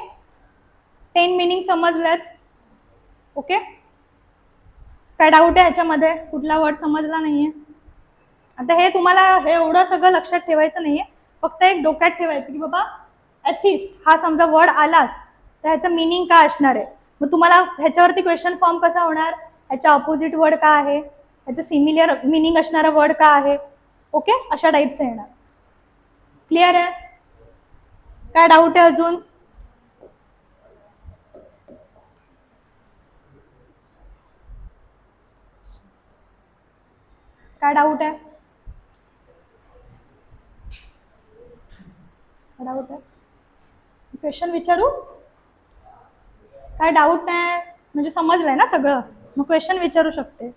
10 मिनिंग समजलेत. ओके, काय डाऊट आहे ह्याच्यामध्ये, कुठला वर्ड समजला नाहीये? आता हे तुम्हाला हे एवढं सगळं लक्षात ठेवायचं नाहीये, फक्त एक डोक्यात ठेवायचं की बाबा एथिस्ट हा समजा वर्ड आलाच तर ह्याचं मिनिंग काय असणार आहे. मग तुम्हाला ह्याच्यावरती क्वेश्चन फॉर्म कसा होणार, ह्याच्या ऑपोजिट वर्ड का आहे, ह्याचं सिमिलर मिनिंग असणारा वर्ड का आहे. ओके, अशा टाईपचं येणार. क्लिअर आहे? काय डाऊट आहे अजून? काय डाऊट आहे? डाऊट आहे, क्वेश्चन विचारू? काय डाऊट नाही म्हणजे समजलंय ना सगळं, मग क्वेश्चन विचारू शकते.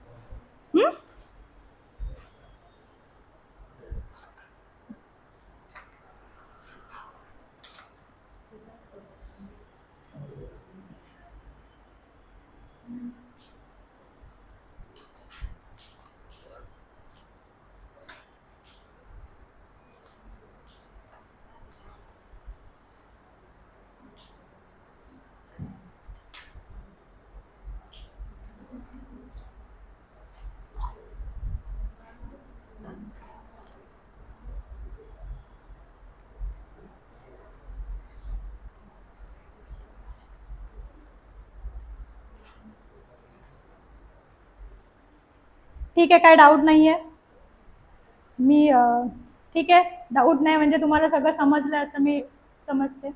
ठीक आहे, काय डाऊट नाही आहे. मी ठीक आहे, डाऊट नाही म्हणजे तुम्हाला सगळं समजलं असं मी समजते.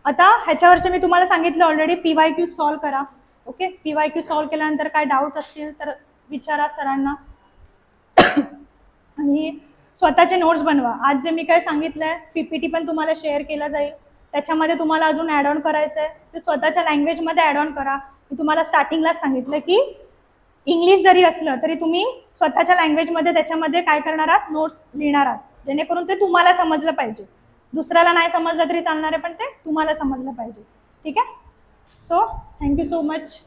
आता ह्याच्यावरचे मी तुम्हाला सांगितलं ऑलरेडी, PYQ सॉल्व करा. ओके, PYQ सॉल्व केल्यानंतर काय डाऊट असतील तर विचारा सरांना. आणि स्वतःचे नोट्स बनवा. आज जे मी काय सांगितलं आहे PPT पण तुम्हाला शेअर केला जाईल, त्याच्यामध्ये तुम्हाला अजून ॲड ऑन करायचं आहे ते स्वतःच्या लँग्वेजमध्ये ॲड ऑन करा. मी तुम्हाला स्टार्टिंगलाच सांगितलं की इंग्लिश जरी असलं तरी तुम्ही स्वतःच्या लँग्वेजमध्ये त्याच्यामध्ये काय करणार आहात, नोट्स लिहिणार आहात, जेणेकरून ते तुम्हाला समजलं पाहिजे. दुसऱ्याला नाही समजलं तरी चालणार आहे, पण ते तुम्हाला समजलं पाहिजे. ठीक आहे, सो थँक्यू सो मच.